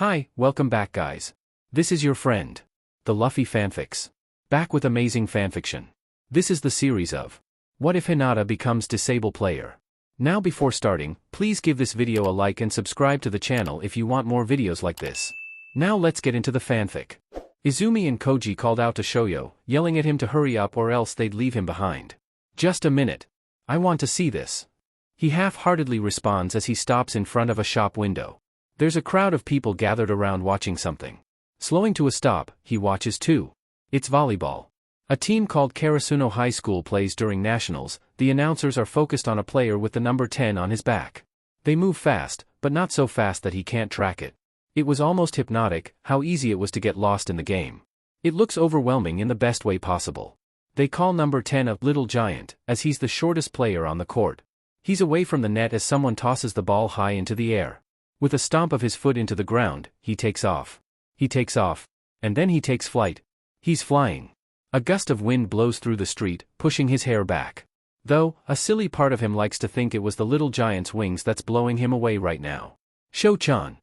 Hi, welcome back guys. This is your friend, the Luffy Fanfics. Back with amazing fanfiction. This is the series of What if Hinata becomes disable player. Now before starting, please give this video a like and subscribe to the channel if you want more videos like this. Now let's get into the fanfic. Izumi and Koji called out to Shoyo, yelling at him to hurry up or else they'd leave him behind. Just a minute. I want to see this. He half-heartedly responds as he stops in front of a shop window. There's a crowd of people gathered around watching something. Slowing to a stop, he watches too. It's volleyball. A team called Karasuno High School plays during nationals. The announcers are focused on a player with the number 10 on his back. They move fast, but not so fast that he can't track it. It was almost hypnotic, how easy it was to get lost in the game. It looks overwhelming in the best way possible. They call number 10 a little giant, as he's the shortest player on the court. He's away from the net as someone tosses the ball high into the air. With a stomp of his foot into the ground, he takes off. He takes off. And then he takes flight. He's flying. A gust of wind blows through the street, pushing his hair back. Though, a silly part of him likes to think it was the little giant's wings that's blowing him away right now. Sho-chan.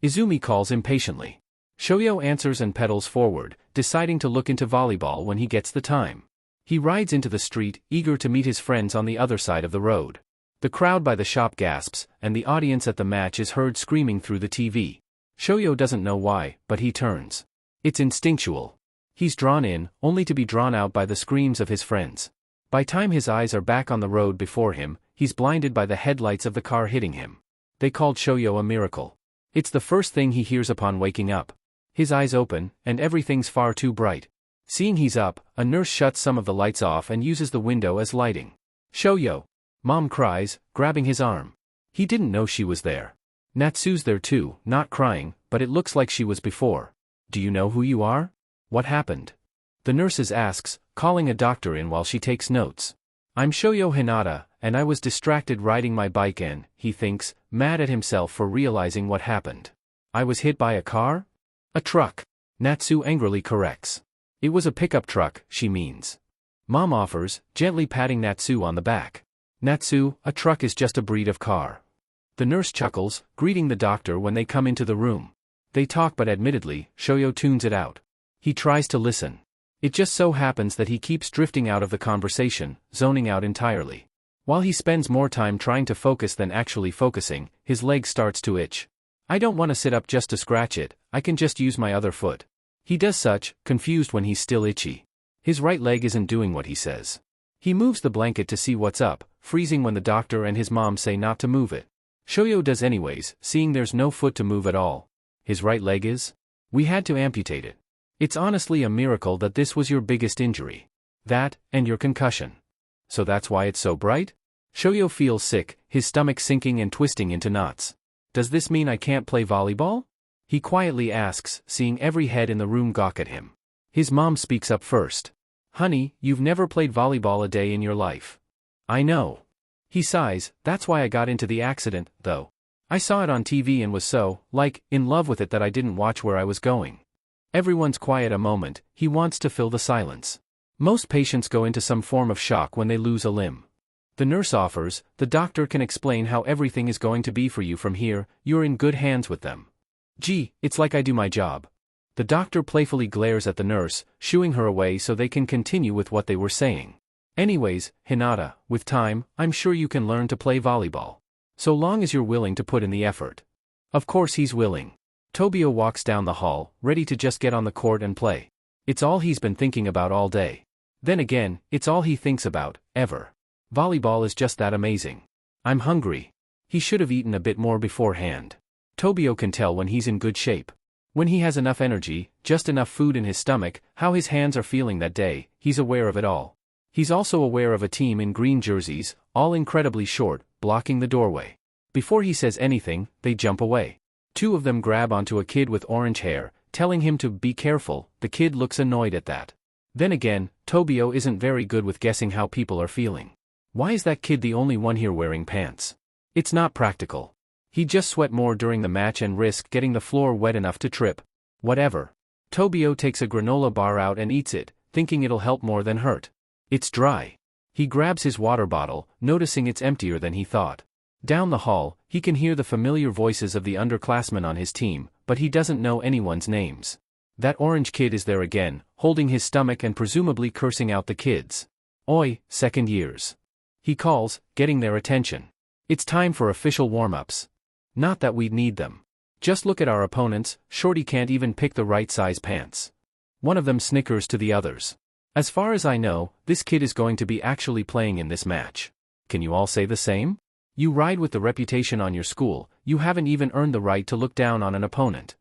Izumi calls impatiently. Shoyo answers and pedals forward, deciding to look into volleyball when he gets the time. He rides into the street, eager to meet his friends on the other side of the road. The crowd by the shop gasps, and the audience at the match is heard screaming through the TV. Shoyo doesn't know why, but he turns. It's instinctual. He's drawn in, only to be drawn out by the screams of his friends. By time his eyes are back on the road before him, he's blinded by the headlights of the car hitting him. They called Shoyo a miracle. It's the first thing he hears upon waking up. His eyes open, and everything's far too bright. Seeing he's up, a nurse shuts some of the lights off and uses the window as lighting. Shoyo! Mom cries, grabbing his arm. He didn't know she was there. Natsu's there too, not crying, but it looks like she was before. Do you know who you are? What happened? The nurses asks, calling a doctor in while she takes notes. I'm Shoyo Hinata, and I was distracted riding my bike and, he thinks, mad at himself for realizing what happened. I was hit by a car? A truck. Natsu angrily corrects. It was a pickup truck, she means. Mom offers, gently patting Natsu on the back. Natsu, a truck is just a breed of car. The nurse chuckles, greeting the doctor when they come into the room. They talk but admittedly, Shoyo tunes it out. He tries to listen. It just so happens that he keeps drifting out of the conversation, zoning out entirely. While he spends more time trying to focus than actually focusing, his leg starts to itch. I don't want to sit up just to scratch it, I can just use my other foot. He does such, confused when he's still itchy. His right leg isn't doing what he says. He moves the blanket to see what's up, freezing when the doctor and his mom say not to move it. Shoyo does anyways, seeing there's no foot to move at all. His right leg is? We had to amputate it. It's honestly a miracle that this was your biggest injury. That, and your concussion. So that's why it's so bright? Shoyo feels sick, his stomach sinking and twisting into knots. Does this mean I can't play volleyball? He quietly asks, seeing every head in the room gawk at him. His mom speaks up first. Honey, you've never played volleyball a day in your life. I know. He sighs, that's why I got into the accident, though. I saw it on TV and was so, in love with it that I didn't watch where I was going. Everyone's quiet a moment, he wants to fill the silence. Most patients go into some form of shock when they lose a limb. The nurse offers, the doctor can explain how everything is going to be for you from here, you're in good hands with them. Gee, it's like I do my job. The doctor playfully glares at the nurse, shooing her away so they can continue with what they were saying. Anyways, Hinata, with time, I'm sure you can learn to play volleyball. So long as you're willing to put in the effort. Of course he's willing. Tobio walks down the hall, ready to just get on the court and play. It's all he's been thinking about all day. Then again, it's all he thinks about, ever. Volleyball is just that amazing. I'm hungry. He should have eaten a bit more beforehand. Tobio can tell when he's in good shape. When he has enough energy, just enough food in his stomach, how his hands are feeling that day, he's aware of it all. He's also aware of a team in green jerseys, all incredibly short, blocking the doorway. Before he says anything, they jump away. Two of them grab onto a kid with orange hair, telling him to be careful. The kid looks annoyed at that. Then again, Tobio isn't very good with guessing how people are feeling. Why is that kid the only one here wearing pants? It's not practical. He'd just sweat more during the match and risk getting the floor wet enough to trip. Whatever. Tobio takes a granola bar out and eats it, thinking it'll help more than hurt. It's dry. He grabs his water bottle, noticing it's emptier than he thought. Down the hall, he can hear the familiar voices of the underclassmen on his team, but he doesn't know anyone's names. That orange kid is there again, holding his stomach and presumably cursing out the kids. Oi, second years. He calls, getting their attention. It's time for official warm-ups. Not that we'd need them. Just look at our opponents, Shorty can't even pick the right size pants. One of them snickers to the others. As far as I know, this kid is going to be actually playing in this match. Can you all say the same? You ride with the reputation on your school, you haven't even earned the right to look down on an opponent.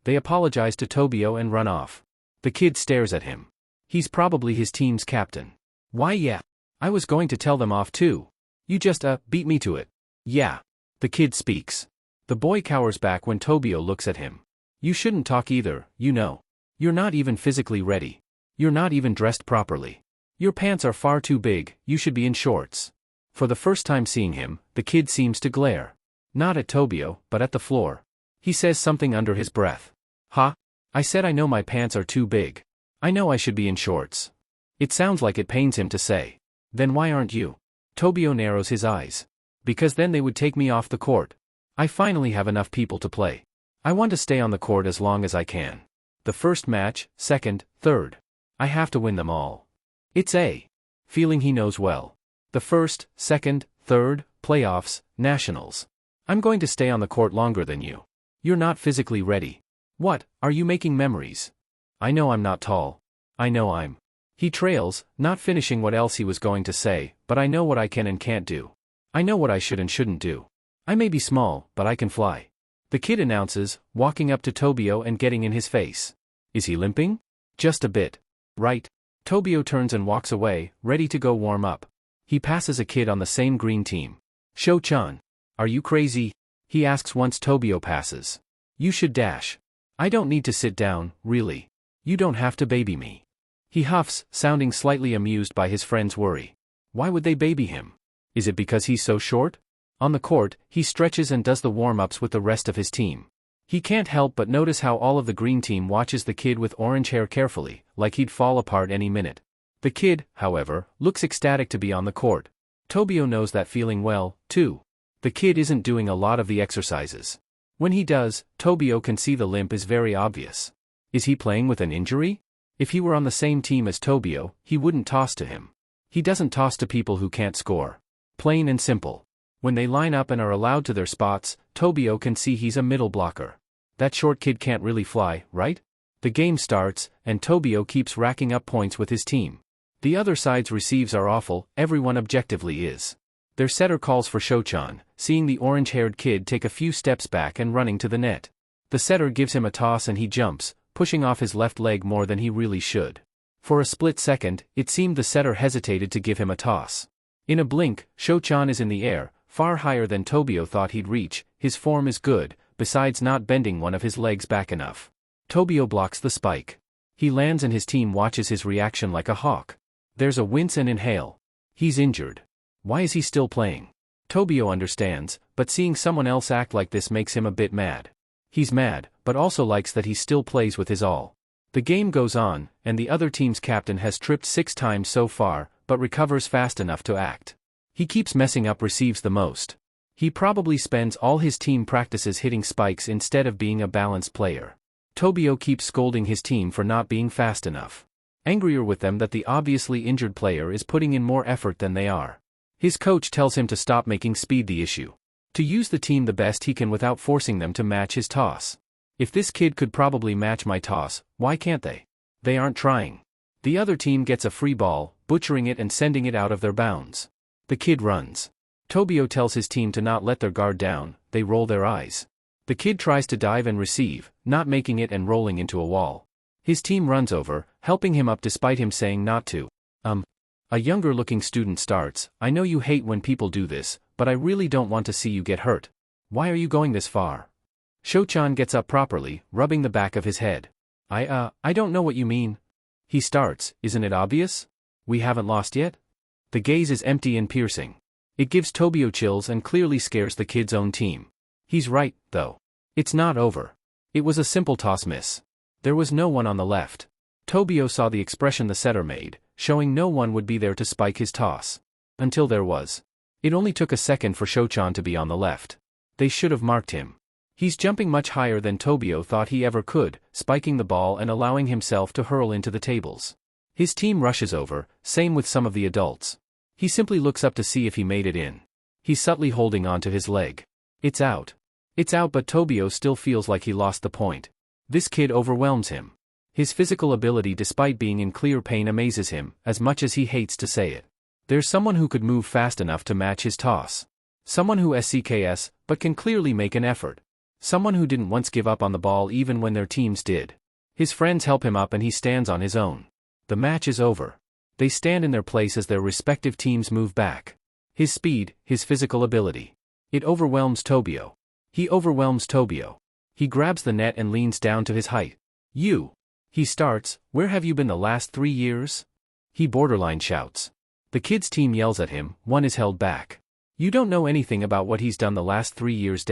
They apologize to Tobio and run off. The kid stares at him. He's probably his team's captain. Why yeah. I was going to tell them off too. You just beat me to it. Yeah. The kid speaks. The boy cowers back when Tobio looks at him. You shouldn't talk either, you know. You're not even physically ready. You're not even dressed properly. Your pants are far too big, you should be in shorts. For the first time seeing him, the kid seems to glare. Not at Tobio, but at the floor. He says something under his breath. Huh? I said I know my pants are too big. I know I should be in shorts. It sounds like it pains him to say. Then why aren't you? Tobio narrows his eyes. Because then they would take me off the court. I finally have enough people to play. I want to stay on the court as long as I can. The first match, second, third. I have to win them all. It's a feeling he knows well. The first, second, third, playoffs, nationals. I'm going to stay on the court longer than you. You're not physically ready. What, are you making memories? I know I'm not tall. I know I'm. He trails, not finishing what else he was going to say, but I know what I can and can't do. I know what I should and shouldn't do. I may be small, but I can fly. The kid announces, walking up to Tobio and getting in his face. Is he limping? Just a bit. Right. Tobio turns and walks away, ready to go warm up. He passes a kid on the same green team. Sho-chan. Are you crazy? He asks once Tobio passes. You should dash. I don't need to sit down, really. You don't have to baby me. He huffs, sounding slightly amused by his friend's worry. Why would they baby him? Is it because he's so short? On the court, he stretches and does the warm-ups with the rest of his team. He can't help but notice how all of the green team watches the kid with orange hair carefully, like he'd fall apart any minute. The kid, however, looks ecstatic to be on the court. Tobio knows that feeling well, too. The kid isn't doing a lot of the exercises. When he does, Tobio can see the limp is very obvious. Is he playing with an injury? If he were on the same team as Tobio, he wouldn't toss to him. He doesn't toss to people who can't score. Plain and simple. When they line up and are allowed to their spots, Tobio can see he's a middle blocker. That short kid can't really fly, right? The game starts, and Tobio keeps racking up points with his team. The other side's receives are awful, everyone objectively is. Their setter calls for Sho-chan, seeing the orange-haired kid take a few steps back and running to the net. The setter gives him a toss and he jumps, pushing off his left leg more than he really should. For a split second, it seemed the setter hesitated to give him a toss. In a blink, Sho-chan is in the air, far higher than Tobio thought he'd reach. His form is good, besides not bending one of his legs back enough. Tobio blocks the spike. He lands and his team watches his reaction like a hawk. There's a wince and inhale. He's injured. Why is he still playing? Tobio understands, but seeing someone else act like this makes him a bit mad. He's mad, but also likes that he still plays with his all. The game goes on, and the other team's captain has tripped 6 times so far, but recovers fast enough to act. He keeps messing up receives the most. He probably spends all his team practices hitting spikes instead of being a balanced player. Tobio keeps scolding his team for not being fast enough. Angrier with them that the obviously injured player is putting in more effort than they are. His coach tells him to stop making speed the issue. To use the team the best he can without forcing them to match his toss. If this kid could probably match my toss, why can't they? They aren't trying. The other team gets a free ball, butchering it and sending it out of their bounds. The kid runs. Tobio tells his team to not let their guard down, they roll their eyes. The kid tries to dive and receive, not making it and rolling into a wall. His team runs over, helping him up despite him saying not to. A younger-looking student starts, I know you hate when people do this, but I really don't want to see you get hurt. Why are you going this far? Sho-chan gets up properly, rubbing the back of his head. I don't know what you mean. He starts, isn't it obvious? We haven't lost yet? The gaze is empty and piercing. It gives Tobio chills and clearly scares the kid's own team. He's right, though. It's not over. It was a simple toss miss. There was no one on the left. Tobio saw the expression the setter made, showing no one would be there to spike his toss. Until there was. It only took a second for Shochan to be on the left. They should have marked him. He's jumping much higher than Tobio thought he ever could, spiking the ball and allowing himself to hurl into the tables. His team rushes over, same with some of the adults. He simply looks up to see if he made it in. He's subtly holding on to his leg. It's out. It's out, but Tobio still feels like he lost the point. This kid overwhelms him. His physical ability despite being in clear pain amazes him, as much as he hates to say it. There's someone who could move fast enough to match his toss. Someone who SCKS, but can clearly make an effort. Someone who didn't once give up on the ball even when their teams did. His friends help him up and he stands on his own. The match is over. They stand in their place as their respective teams move back. His speed, his physical ability. It overwhelms Tobio. He overwhelms Tobio. He grabs the net and leans down to his height. You. He starts, where have you been the last 3 years? He borderline shouts. The kid's team yells at him, one is held back. You don't know anything about what he's done the last 3 years.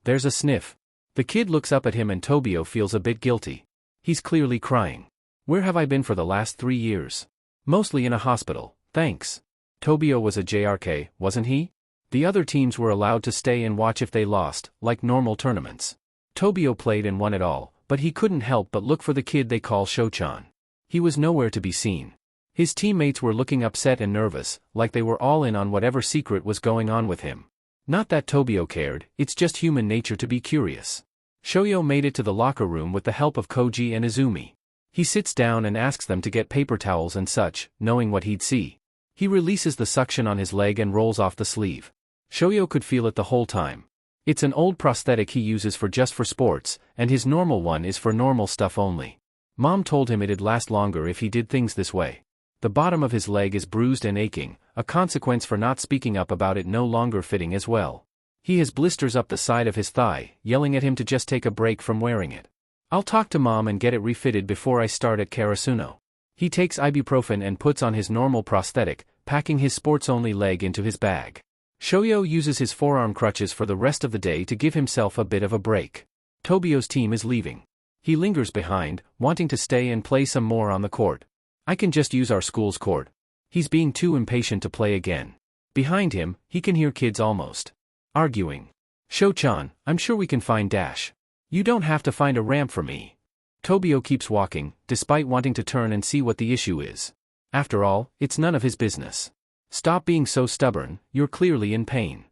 There's a sniff. The kid looks up at him and Tobio feels a bit guilty. He's clearly crying. Where have I been for the last 3 years? Mostly in a hospital, thanks. Tobio was a JRK, wasn't he? The other teams were allowed to stay and watch if they lost, like normal tournaments. Tobio played and won it all, but he couldn't help but look for the kid they call Shochan. He was nowhere to be seen. His teammates were looking upset and nervous, like they were all in on whatever secret was going on with him. Not that Tobio cared, it's just human nature to be curious. Shoyo made it to the locker room with the help of Koji and Izumi. He sits down and asks them to get paper towels and such, knowing what he'd see. He releases the suction on his leg and rolls off the sleeve. Shoyo could feel it the whole time. It's an old prosthetic he uses for sports, and his normal one is for normal stuff only. Mom told him it'd last longer if he did things this way. The bottom of his leg is bruised and aching, a consequence for not speaking up about it no longer fitting as well. He has blisters up the side of his thigh, yelling at him to just take a break from wearing it. I'll talk to Mom and get it refitted before I start at Karasuno. He takes ibuprofen and puts on his normal prosthetic, packing his sports-only leg into his bag. Shoyo uses his forearm crutches for the rest of the day to give himself a bit of a break. Tobio's team is leaving. He lingers behind, wanting to stay and play some more on the court. I can just use our school's court. He's being too impatient to play again. Behind him, he can hear kids almost arguing. Shochan, I'm sure we can find Dash. You don't have to find a ramp for me. Tobio keeps walking, despite wanting to turn and see what the issue is. After all, it's none of his business. Stop being so stubborn, you're clearly in pain.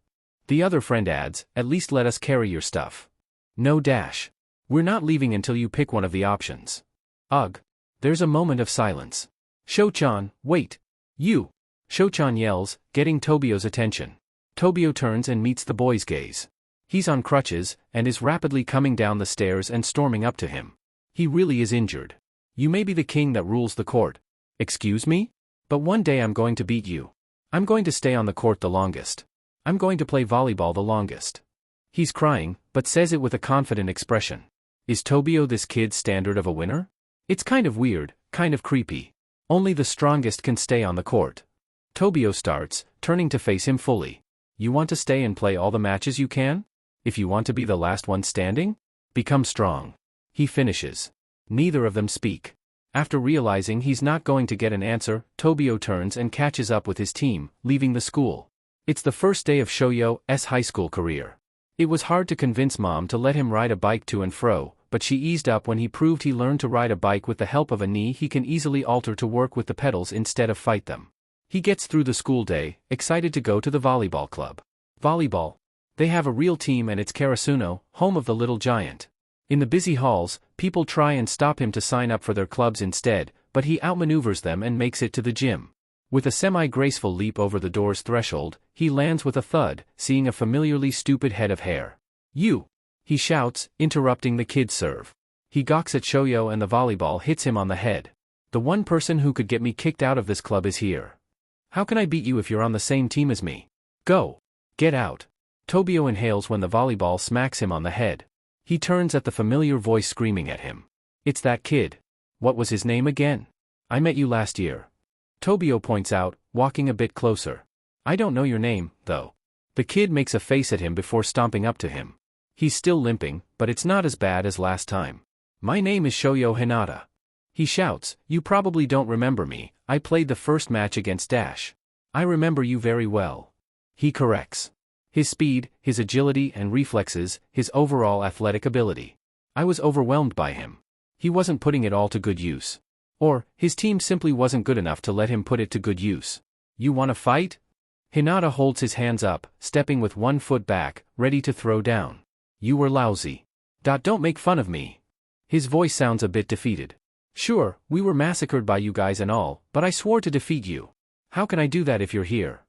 The other friend adds, at least let us carry your stuff. No Dash. We're not leaving until you pick one of the options. Ugh. There's a moment of silence. Shochan, wait. You. Shochan yells, getting Tobio's attention. Tobio turns and meets the boy's gaze. He's on crutches, and is rapidly coming down the stairs and storming up to him. He really is injured. You may be the king that rules the court. Excuse me? But one day I'm going to beat you. I'm going to stay on the court the longest. I'm going to play volleyball the longest. He's crying, but says it with a confident expression. Is Tobio this kid's standard of a winner? It's kind of weird, kind of creepy. Only the strongest can stay on the court. Tobio starts, turning to face him fully. You want to stay and play all the matches you can? If you want to be the last one standing? Become strong. He finishes. Neither of them speak. After realizing he's not going to get an answer, Tobio turns and catches up with his team, leaving the school. It's the first day of Shoyo's high school career. It was hard to convince Mom to let him ride a bike to and fro, but she eased up when he proved he learned to ride a bike with the help of a knee he can easily alter to work with the pedals instead of fight them. He gets through the school day, excited to go to the volleyball club. Volleyball. They have a real team and it's Karasuno, home of the little giant. In the busy halls, people try and stop him to sign up for their clubs instead, but he outmaneuvers them and makes it to the gym. With a semi-graceful leap over the door's threshold, he lands with a thud, seeing a familiarly stupid head of hair. You! He shouts, interrupting the kid's serve. He gawks at Shoyo and the volleyball hits him on the head. The one person who could get me kicked out of this club is here. How can I beat you if you're on the same team as me? Go! Get out! Tobio inhales when the volleyball smacks him on the head. He turns at the familiar voice screaming at him. It's that kid. What was his name again? I met you last year. Tobio points out, walking a bit closer. I don't know your name, though. The kid makes a face at him before stomping up to him. He's still limping, but it's not as bad as last time. My name is Shoyo Hinata. He shouts, you probably don't remember me, I played the first match against Dash. I remember you very well. He corrects. His speed, his agility and reflexes, his overall athletic ability. I was overwhelmed by him. He wasn't putting it all to good use. Or, his team simply wasn't good enough to let him put it to good use. You wanna fight? Hinata holds his hands up, stepping with one foot back, ready to throw down. You were lousy. Don't make fun of me. His voice sounds a bit defeated. Sure, we were massacred by you guys and all, but I swore to defeat you. How can I do that if you're here?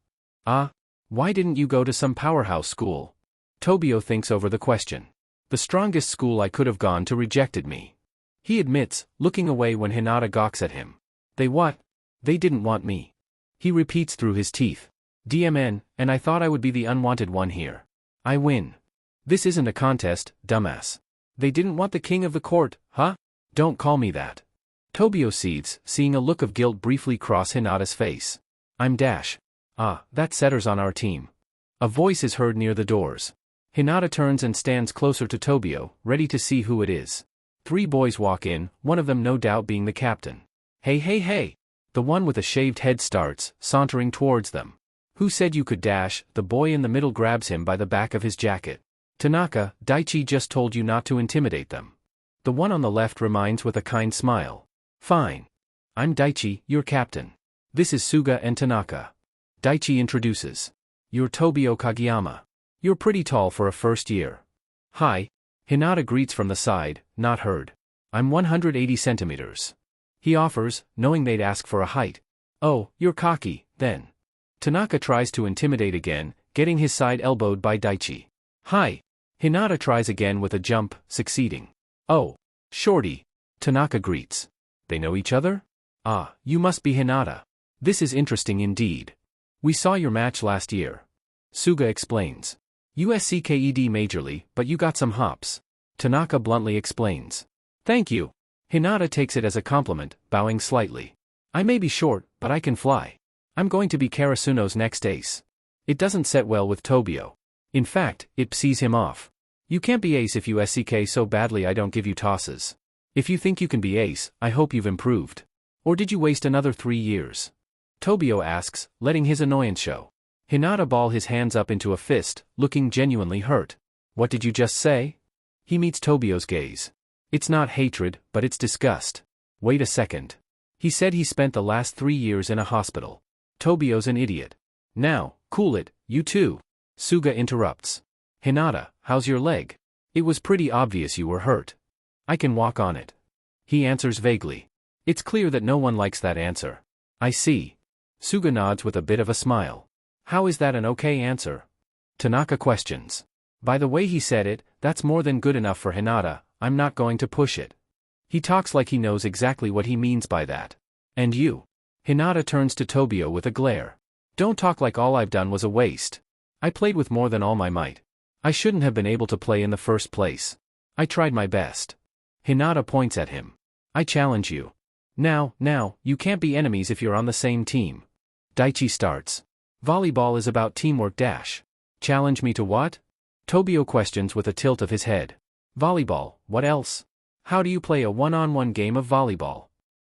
Why didn't you go to some powerhouse school? Tobio thinks over the question. The strongest school I could have gone to rejected me. He admits, looking away when Hinata gawks at him. They what? They didn't want me. He repeats through his teeth. DMN, and I thought I would be the unwanted one here. I win. This isn't a contest, dumbass. They didn't want the king of the court, huh? Don't call me that. Tobio seethes, seeing a look of guilt briefly cross Hinata's face. I'm Dash. That setter's on our team. A voice is heard near the doors. Hinata turns and stands closer to Tobio, ready to see who it is. 3 boys walk in, one of them no doubt being the captain. Hey. The one with a shaved head starts, sauntering towards them. Who said you could dash? The boy in the middle grabs him by the back of his jacket. Tanaka, Daichi just told you not to intimidate them. The one on the left reminds with a kind smile. Fine. I'm Daichi, your captain. This is Suga and Tanaka. Daichi introduces. You're Tobio Kageyama. You're pretty tall for a first year. Hi. Hinata greets from the side, not heard. I'm 180 centimeters. He offers, knowing they'd ask for a height. Oh, you're cocky, then. Tanaka tries to intimidate again, getting his side elbowed by Daichi. Hi. Hinata tries again with a jump, succeeding. Oh. Shorty. Tanaka greets. They know each other? You must be Hinata. This is interesting indeed. We saw your match last year. Suga explains. USCKED majorly, but you got some hops. Tanaka bluntly explains. Thank you. Hinata takes it as a compliment, bowing slightly. I may be short, but I can fly. I'm going to be Karasuno's next ace. It doesn't set well with Tobio. In fact, it pisses him off. You can't be ace if you SCK so badly I don't give you tosses. If you think you can be ace, I hope you've improved. Or did you waste another 3 years? Tobio asks, letting his annoyance show. Hinata ball his hands up into a fist, looking genuinely hurt. What did you just say? He meets Tobio's gaze. It's not hatred, but it's disgust. Wait a second. He said he spent the last 3 years in a hospital. Tobio's an idiot. Now, cool it, you too. Suga interrupts. Hinata, how's your leg? It was pretty obvious you were hurt. I can walk on it. He answers vaguely. It's clear that no one likes that answer. I see. Suga nods with a bit of a smile. How is that an okay answer? Tanaka questions. By the way he said it, that's more than good enough for Hinata, I'm not going to push it. He talks like he knows exactly what he means by that. And you? Hinata turns to Tobio with a glare. Don't talk like all I've done was a waste. I played with more than all my might. I shouldn't have been able to play in the first place. I tried my best. Hinata points at him. I challenge you. Now, you can't be enemies if you're on the same team. Daichi starts. Volleyball is about teamwork dash. Challenge me to what? Tobio questions with a tilt of his head. Volleyball, what else? How do you play a one-on-one game of volleyball?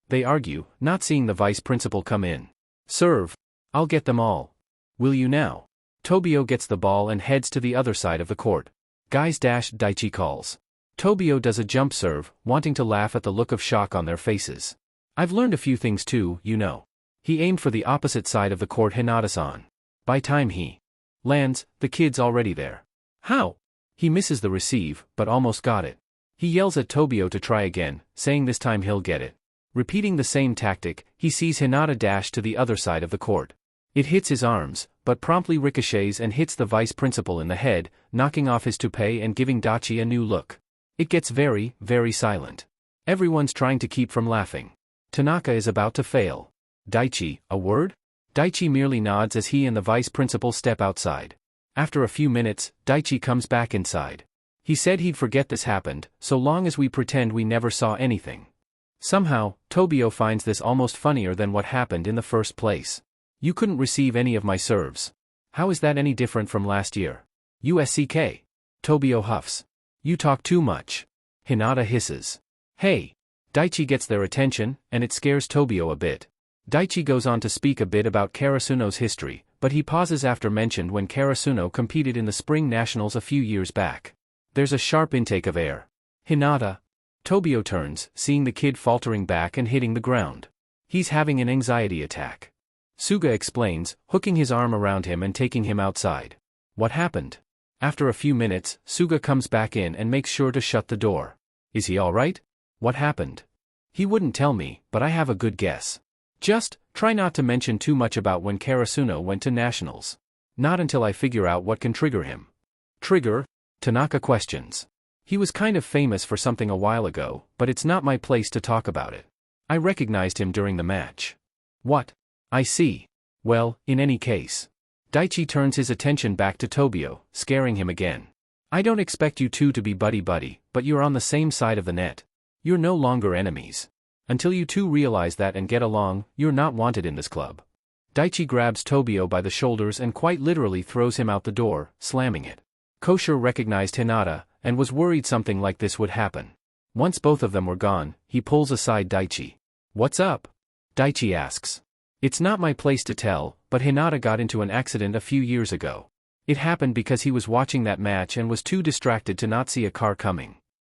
They argue, not seeing the vice principal come in. Serve. I'll get them all. Will you now? Tobio gets the ball and heads to the other side of the court. Guys dash, Daichi calls. Tobio does a jump serve, wanting to laugh at the look of shock on their faces. I've learned a few things too, you know. He aimed for the opposite side of the court Hinata's on. By time he lands, the kid's already there. How? He misses the receive, but almost got it. He yells at Tobio to try again, saying this time he'll get it. Repeating the same tactic, he sees Hinata dash to the other side of the court. It hits his arms, but promptly ricochets and hits the vice principal in the head, knocking off his toupee and giving Daichi a new look. It gets very, very silent. Everyone's trying to keep from laughing. Tanaka is about to fail. Daichi, a word? Daichi merely nods as he and the vice principal step outside. After a few minutes, Daichi comes back inside. He said he'd forget this happened, so long as we pretend we never saw anything. Somehow, Tobio finds this almost funnier than what happened in the first place. You couldn't receive any of my serves. How is that any different from last year? USCK. Tobio huffs. You talk too much. Hinata hisses. Hey. Daichi gets their attention, and it scares Tobio a bit. Daichi goes on to speak a bit about Karasuno's history, but he pauses after mentioned when Karasuno competed in the Spring Nationals a few years back. There's a sharp intake of air. Hinata. Tobio turns, seeing the kid faltering back and hitting the ground. He's having an anxiety attack. Suga explains, hooking his arm around him and taking him outside. What happened? After a few minutes, Suga comes back in and makes sure to shut the door. Is he alright? What happened? He wouldn't tell me, but I have a good guess. Just, try not to mention too much about when Karasuno went to nationals. Not until I figure out what can trigger him. Trigger? Tanaka questions. He was kind of famous for something a while ago, but it's not my place to talk about it. I recognized him during the match. What? I see. Well, in any case. Daichi turns his attention back to Tobio, scaring him again. I don't expect you two to be buddy-buddy, but you're on the same side of the net. You're no longer enemies. Until you two realize that and get along, you're not wanted in this club. Daichi grabs Tobio by the shoulders and quite literally throws him out the door, slamming it. Kosher recognized Hinata, and was worried something like this would happen. Once both of them were gone, he pulls aside Daichi. What's up? Daichi asks. It's not my place to tell, but Hinata got into an accident a few years ago. It happened because he was watching that match and was too distracted to not see a car coming.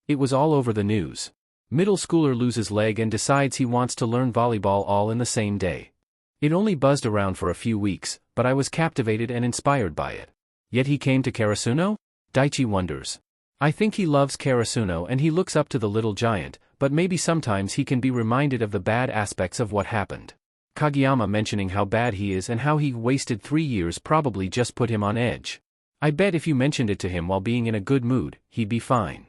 It was all over the news. Middle schooler loses leg and decides he wants to learn volleyball all in the same day. It only buzzed around for a few weeks, but I was captivated and inspired by it. Yet he came to Karasuno? Daichi wonders. I think he loves Karasuno and he looks up to the little giant, but maybe sometimes he can be reminded of the bad aspects of what happened. Kageyama mentioning how bad he is and how he wasted 3 years probably just put him on edge. I bet if you mentioned it to him while being in a good mood, he'd be fine.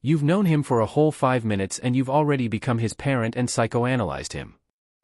You've known him for a whole 5 minutes and you've already become his parent and psychoanalyzed him.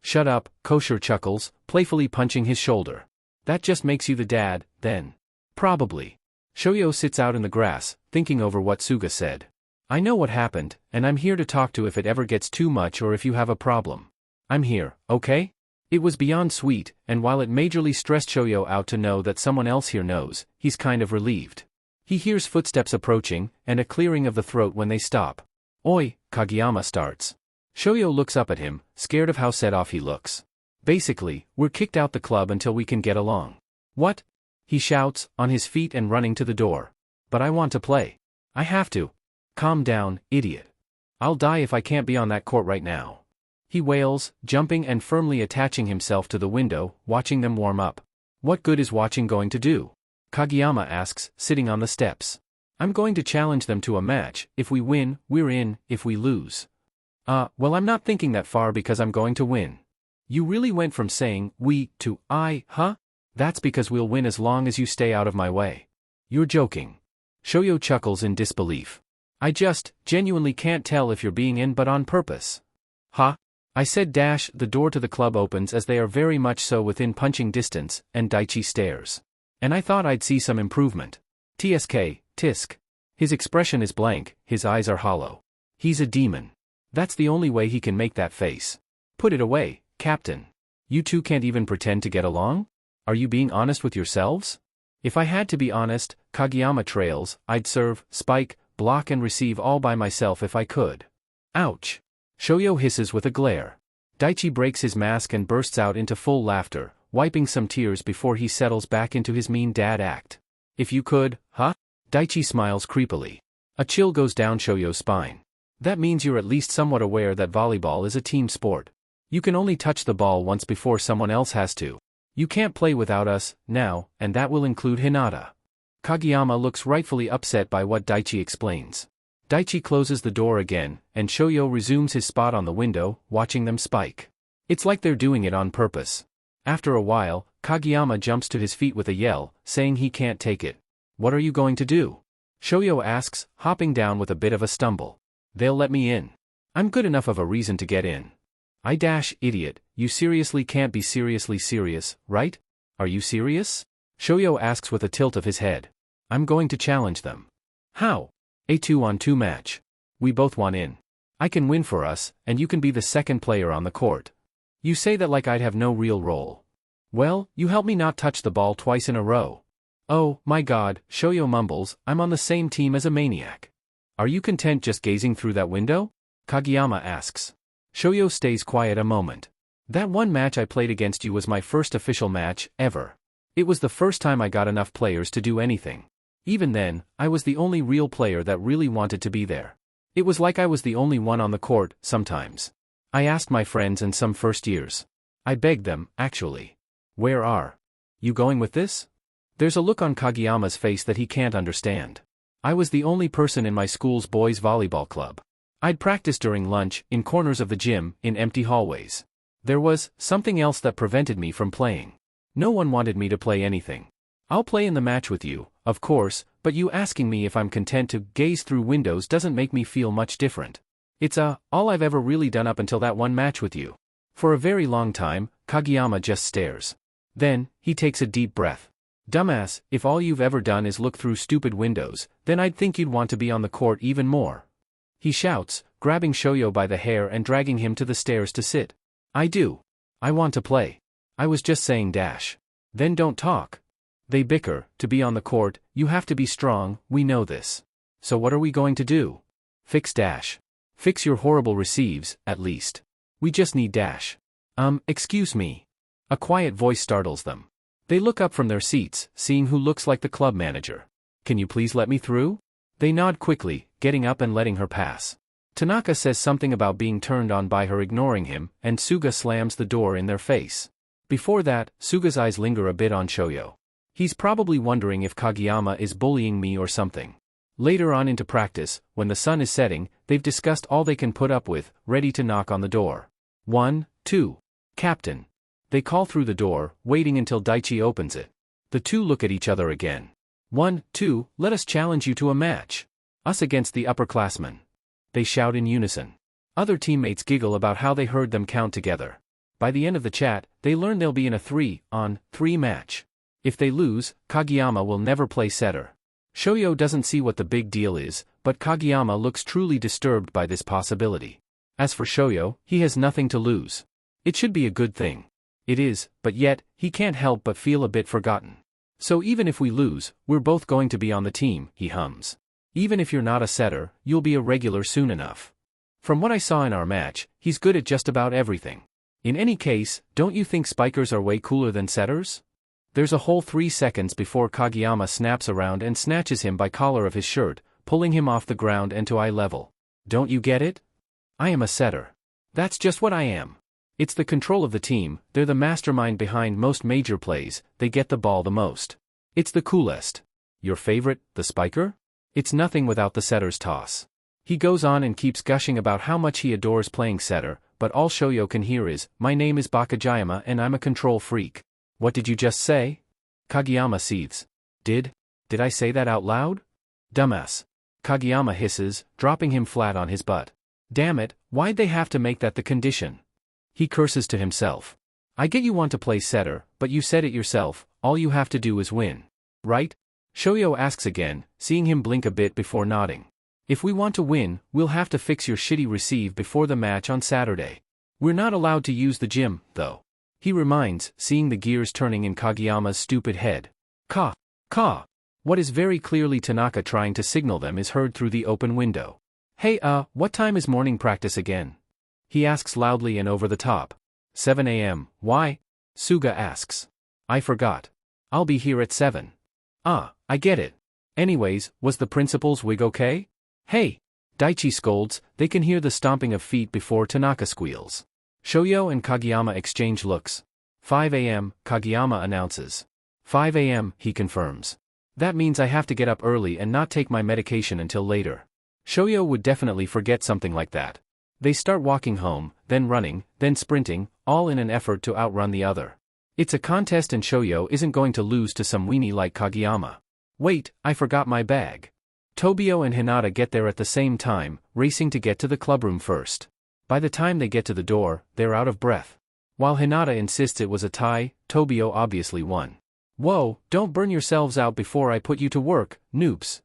Shut up, Kosher chuckles, playfully punching his shoulder. That just makes you the dad, then. Probably. Shoyo sits out in the grass, thinking over what Suga said. I know what happened, and I'm here to talk to if it ever gets too much or if you have a problem. I'm here, okay? It was beyond sweet, and while it majorly stressed Shoyo out to know that someone else here knows, he's kind of relieved. He hears footsteps approaching, and a clearing of the throat when they stop. Oi, Kageyama starts. Shoyo looks up at him, scared of how set off he looks. Basically, we're kicked out the club until we can get along. What? He shouts, on his feet and running to the door. But I want to play. I have to. Calm down, idiot. I'll die if I can't be on that court right now. He wails, jumping and firmly attaching himself to the window, watching them warm up. What good is watching going to do? Kageyama asks, sitting on the steps. I'm going to challenge them to a match. If we win, we're in. If we lose. Well, I'm not thinking that far because I'm going to win. You really went from saying we to I, huh? That's because we'll win as long as you stay out of my way. You're joking. Shoyo chuckles in disbelief. I just, genuinely can't tell if you're being in but on purpose. Huh? I said dash, the door to the club opens as they are very much so within punching distance, and Daichi stares. And I thought I'd see some improvement. TSK, tisk. His expression is blank, his eyes are hollow. He's a demon. That's the only way he can make that face. Put it away, Captain. You two can't even pretend to get along? Are you being honest with yourselves? If I had to be honest, Kageyama trails, I'd serve, spike, block and receive all by myself if I could. Ouch. Shoyo hisses with a glare. Daichi breaks his mask and bursts out into full laughter, wiping some tears before he settles back into his mean dad act. If you could, huh? Daichi smiles creepily. A chill goes down Shoyo's spine. That means you're at least somewhat aware that volleyball is a team sport. You can only touch the ball once before someone else has to. You can't play without us, now, and that will include Hinata. Kageyama looks rightfully upset by what Daichi explains. Daichi closes the door again, and Shoyo resumes his spot on the window, watching them spike. It's like they're doing it on purpose. After a while, Kageyama jumps to his feet with a yell, saying he can't take it. What are you going to do? Shoyo asks, hopping down with a bit of a stumble. They'll let me in. I'm good enough of a reason to get in. I dash, idiot, you seriously can't be seriously serious, right? Are you serious? Shoyo asks with a tilt of his head. I'm going to challenge them. How? A 2-on-2 match. We both want in. I can win for us, and you can be the second player on the court. You say that like I'd have no real role. Well, you helped me not touch the ball twice in a row. Oh, my God, Shoyo mumbles, I'm on the same team as a maniac. Are you content just gazing through that window? Kageyama asks. Shoyo stays quiet a moment. That one match I played against you was my first official match, ever. It was the first time I got enough players to do anything. Even then, I was the only real player that really wanted to be there. It was like I was the only one on the court, sometimes. I asked my friends and some first years. I begged them, actually. Where are you going with this? There's a look on Kageyama's face that he can't understand. I was the only person in my school's boys' volleyball club. I'd practice during lunch, in corners of the gym, in empty hallways. There was something else that prevented me from playing. No one wanted me to play anything. I'll play in the match with you, of course, but you asking me if I'm content to gaze through windows doesn't make me feel much different. It's all I've ever really done up until that one match with you. For a very long time, Kageyama just stares. Then, he takes a deep breath. Dumbass, if all you've ever done is look through stupid windows, then I'd think you'd want to be on the court even more. He shouts, grabbing Shoyo by the hair and dragging him to the stairs to sit. I do. I want to play. I was just saying dash. Then don't talk. They bicker. To be on the court, you have to be strong, we know this. So what are we going to do? Fix dash. Fix your horrible receives, at least. We just need dash. Excuse me. A quiet voice startles them. They look up from their seats, seeing who looks like the club manager. Can you please let me through? They nod quickly, getting up and letting her pass. Tanaka says something about being turned on by her ignoring him, and Suga slams the door in their face. Before that, Suga's eyes linger a bit on Shoyo. He's probably wondering if Kageyama is bullying me or something. Later on into practice, when the sun is setting, they've discussed all they can put up with, ready to knock on the door. 1, 2. Captain. They call through the door, waiting until Daichi opens it. The two look at each other again. 1, 2, let us challenge you to a match. Us against the upperclassmen. They shout in unison. Other teammates giggle about how they heard them count together. By the end of the chat, they learn they'll be in a 3-on-3 match. If they lose, Kageyama will never play setter. Shoyo doesn't see what the big deal is, but Kageyama looks truly disturbed by this possibility. As for Shoyo, he has nothing to lose. It should be a good thing. It is, but yet, he can't help but feel a bit forgotten. So even if we lose, we're both going to be on the team, he hums. Even if you're not a setter, you'll be a regular soon enough. From what I saw in our match, he's good at just about everything. In any case, don't you think spikers are way cooler than setters? There's a whole 3 seconds before Kageyama snaps around and snatches him by collar of his shirt, pulling him off the ground and to eye level. Don't you get it? I am a setter. That's just what I am. It's the control of the team, they're the mastermind behind most major plays, they get the ball the most. It's the coolest. Your favorite, the spiker? It's nothing without the setter's toss. He goes on and keeps gushing about how much he adores playing setter, but all Shoyo can hear is, my name is Bakajayama and I'm a control freak. What did you just say? Kageyama seethes. Did I say that out loud? Dumbass. Kageyama hisses, dropping him flat on his butt. Damn it, why'd they have to make that the condition? He curses to himself. I get you want to play setter, but you said it yourself, all you have to do is win. Right? Shoyo asks again, seeing him blink a bit before nodding. If we want to win, we'll have to fix your shitty receive before the match on Saturday. We're not allowed to use the gym, though. He reminds, seeing the gears turning in Kageyama's stupid head. Ka. What is very clearly Tanaka trying to signal them is heard through the open window. Hey, what time is morning practice again? He asks loudly and over the top. 7 a.m., why? Suga asks. I forgot. I'll be here at 7. I get it. Anyways, was the principal's wig okay? Hey! Daichi scolds, they can hear the stomping of feet before Tanaka squeals. Shoyo and Kageyama exchange looks. 5 a.m., Kageyama announces. 5 a.m., he confirms. That means I have to get up early and not take my medication until later. Shoyo would definitely forget something like that. They start walking home, then running, then sprinting, all in an effort to outrun the other. It's a contest and Shoyo isn't going to lose to some weenie like Kageyama. Wait, I forgot my bag. Tobio and Hinata get there at the same time, racing to get to the clubroom first. By the time they get to the door, they're out of breath. While Hinata insists it was a tie, Tobio obviously won. Whoa, don't burn yourselves out before I put you to work, noobs.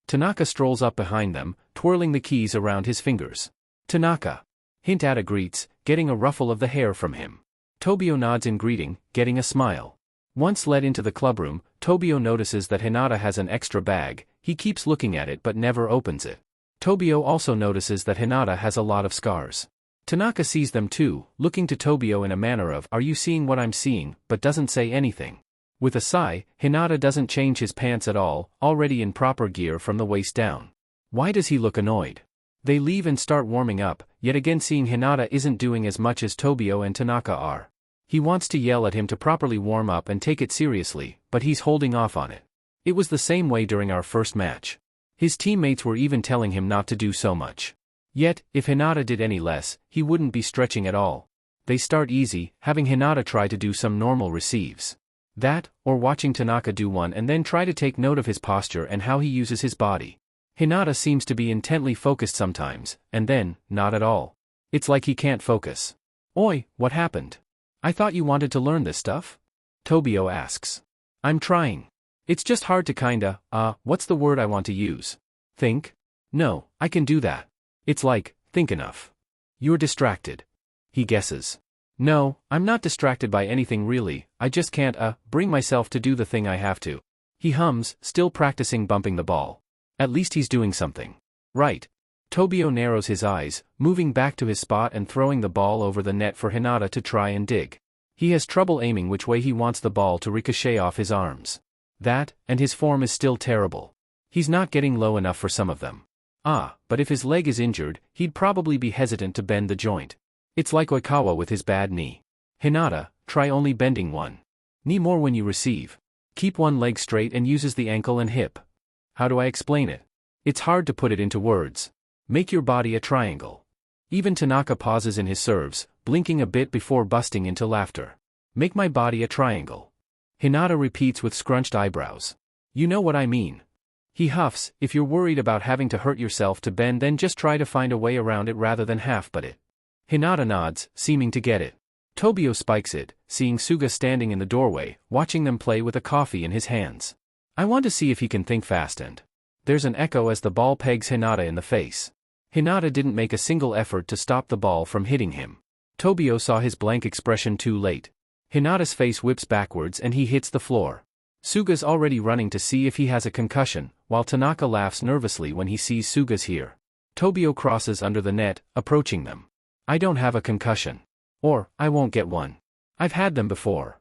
Tanaka strolls up behind them, twirling the keys around his fingers. Tanaka. Hinata greets, getting a ruffle of the hair from him. Tobio nods in greeting, getting a smile. Once led into the clubroom, Tobio notices that Hinata has an extra bag. He keeps looking at it but never opens it. Tobio also notices that Hinata has a lot of scars. Tanaka sees them too, looking to Tobio in a manner of, are you seeing what I'm seeing, but doesn't say anything. With a sigh, Hinata doesn't change his pants at all, already in proper gear from the waist down. Why does he look annoyed? They leave and start warming up, yet again seeing Hinata isn't doing as much as Tobio and Tanaka are. He wants to yell at him to properly warm up and take it seriously, but he's holding off on it. It was the same way during our first match. His teammates were even telling him not to do so much. Yet, if Hinata did any less, he wouldn't be stretching at all. They start easy, having Hinata try to do some normal receives. That, or watching Tanaka do one and then try to take note of his posture and how he uses his body. Hinata seems to be intently focused sometimes, and then, not at all. It's like he can't focus. Oi, what happened? I thought you wanted to learn this stuff? Tobio asks. I'm trying. It's just hard to what's the word I want to use? Think? No, I can do that. It's like, think enough. You're distracted. He guesses. No, I'm not distracted by anything really, I just can't, bring myself to do the thing I have to. He hums, still practicing bumping the ball. At least he's doing something. Right. Tobio narrows his eyes, moving back to his spot and throwing the ball over the net for Hinata to try and dig. He has trouble aiming which way he wants the ball to ricochet off his arms. That, and his form is still terrible. He's not getting low enough for some of them. But if his leg is injured, he'd probably be hesitant to bend the joint. It's like Oikawa with his bad knee. Hinata, try only bending one knee more when you receive. Keep one leg straight and uses the ankle and hip. How do I explain it? It's hard to put it into words. Make your body a triangle. Even Tanaka pauses in his serves, blinking a bit before busting into laughter. Make my body a triangle. Hinata repeats with scrunched eyebrows. You know what I mean. He huffs, if you're worried about having to hurt yourself to bend then just try to find a way around it rather than half-but it. Hinata nods, seeming to get it. Tobio spikes it, seeing Suga standing in the doorway, watching them play with a coffee in his hands. I want to see if he can think fast and... There's an echo as the ball pegs Hinata in the face. Hinata didn't make a single effort to stop the ball from hitting him. Tobio saw his blank expression too late. Hinata's face whips backwards and he hits the floor. Suga's already running to see if he has a concussion, while Tanaka laughs nervously when he sees Suga's here. Tobio crosses under the net, approaching them. I don't have a concussion. Or, I won't get one. I've had them before.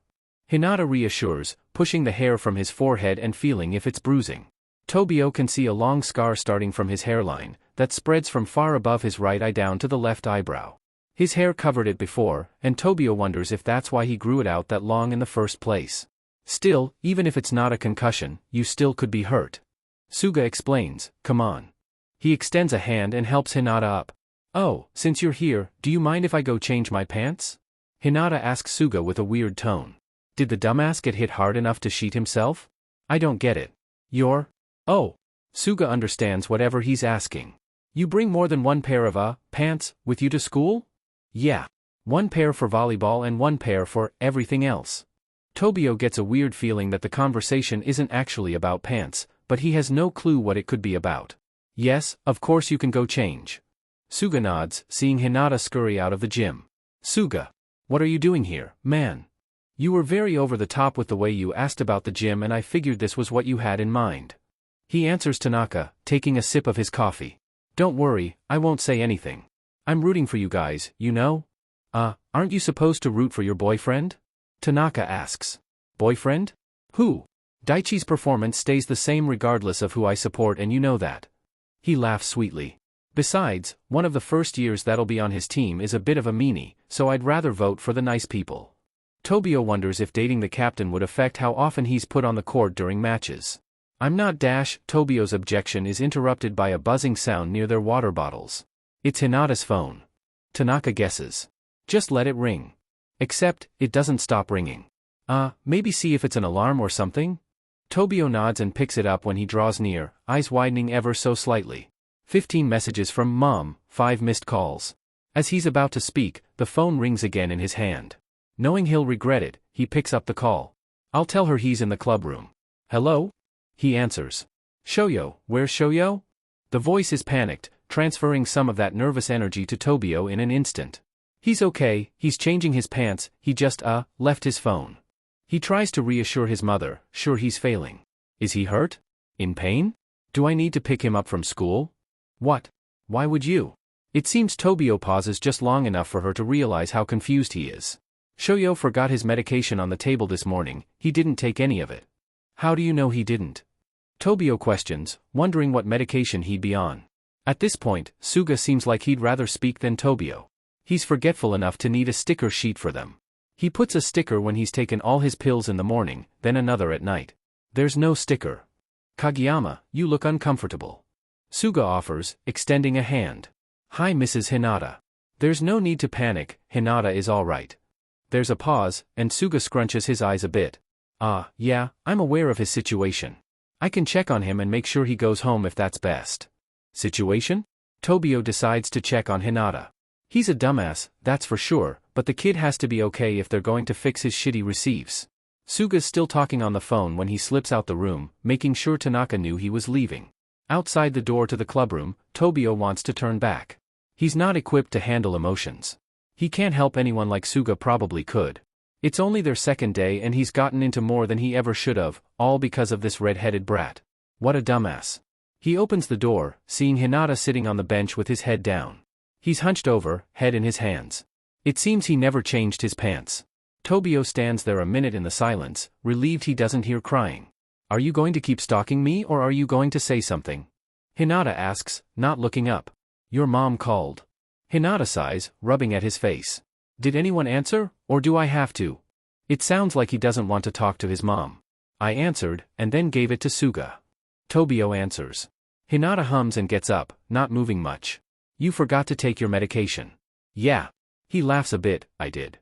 Hinata reassures, pushing the hair from his forehead and feeling if it's bruising. Tobio can see a long scar starting from his hairline, that spreads from far above his right eye down to the left eyebrow. His hair covered it before, and Tobio wonders if that's why he grew it out that long in the first place. Still, even if it's not a concussion, you still could be hurt. Suga explains, come on. He extends a hand and helps Hinata up. Oh, since you're here, do you mind if I go change my pants? Hinata asks Suga with a weird tone. Did the dumbass get hit hard enough to sheet himself? I don't get it. You're... Oh. Suga understands whatever he's asking. You bring more than one pair of, pants, with you to school? Yeah. One pair for volleyball and one pair for everything else. Tobio gets a weird feeling that the conversation isn't actually about pants, but he has no clue what it could be about. Yes, of course you can go change. Suga nods, seeing Hinata scurry out of the gym. Suga. What are you doing here, man? You were very over the top with the way you asked about the gym and I figured this was what you had in mind. He answers Tanaka, taking a sip of his coffee. Don't worry, I won't say anything. I'm rooting for you guys, you know? Aren't you supposed to root for your boyfriend? Tanaka asks. Boyfriend? Who? Daichi's performance stays the same regardless of who I support and you know that. He laughs sweetly. Besides, one of the first years that'll be on his team is a bit of a meanie, so I'd rather vote for the nice people. Tobio wonders if dating the captain would affect how often he's put on the court during matches. I'm not Tobio's objection is interrupted by a buzzing sound near their water bottles. It's Hinata's phone. Tanaka guesses. Just let it ring. Except, it doesn't stop ringing. Maybe see if it's an alarm or something? Tobio nods and picks it up when he draws near, eyes widening ever so slightly. 15 messages from Mom, 5 missed calls. As he's about to speak, the phone rings again in his hand. Knowing he'll regret it, he picks up the call. I'll tell her he's in the club room. Hello? He answers. Shoyo, where's Shoyo? The voice is panicked, transferring some of that nervous energy to Tobio in an instant. He's okay, he's changing his pants, he just, left his phone. He tries to reassure his mother, sure he's failing. Is he hurt? In pain? Do I need to pick him up from school? What? Why would you? It seems Tobio pauses just long enough for her to realize how confused he is. Shoyo forgot his medication on the table this morning, he didn't take any of it. How do you know he didn't? Tobio questions, wondering what medication he'd be on. At this point, Suga seems like he'd rather speak than Tobio. He's forgetful enough to need a sticker sheet for them. He puts a sticker when he's taken all his pills in the morning, then another at night. There's no sticker. Kageyama, you look uncomfortable. Suga offers, extending a hand. Hi Mrs. Hinata. There's no need to panic, Hinata is alright. There's a pause, and Suga scrunches his eyes a bit. Yeah, I'm aware of his situation. I can check on him and make sure he goes home if that's best. Situation? Tobio decides to check on Hinata. He's a dumbass, that's for sure, but the kid has to be okay if they're going to fix his shitty receives. Suga's still talking on the phone when he slips out the room, making sure Tanaka knew he was leaving. Outside the door to the clubroom, Tobio wants to turn back. He's not equipped to handle emotions. He can't help anyone like Suga probably could. It's only their second day and he's gotten into more than he ever should have, all because of this red-headed brat. What a dumbass. He opens the door, seeing Hinata sitting on the bench with his head down. He's hunched over, head in his hands. It seems he never changed his pants. Tobio stands there a minute in the silence, relieved he doesn't hear crying. Are you going to keep stalking me or are you going to say something? Hinata asks, not looking up. Your mom called. Hinata sighs, rubbing at his face. Did anyone answer, or do I have to? It sounds like he doesn't want to talk to his mom. I answered, and then gave it to Suga. Tobio answers. Hinata hums and gets up, not moving much. You forgot to take your medication. Yeah. He laughs a bit, I did.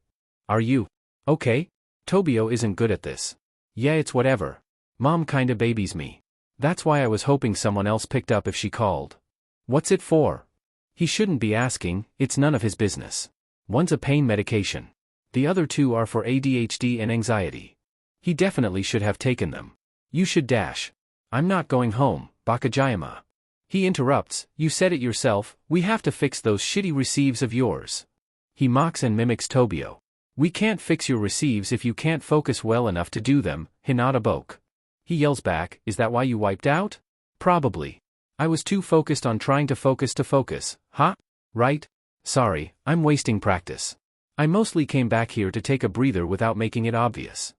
Are you okay? Tobio isn't good at this. Yeah, it's whatever. Mom kinda babies me. That's why I was hoping someone else picked up if she called. What's it for? He shouldn't be asking, it's none of his business. One's a pain medication. The other two are for ADHD and anxiety. He definitely should have taken them. You should dash. I'm not going home, Bakajayama. He interrupts, you said it yourself, we have to fix those shitty receives of yours. He mocks and mimics Tobio. We can't fix your receives if you can't focus well enough to do them, Hinata Boke. He yells back, is that why you wiped out? Probably. I was too focused on trying to focus, huh? Right? Sorry, I'm wasting practice. I mostly came back here to take a breather without making it obvious.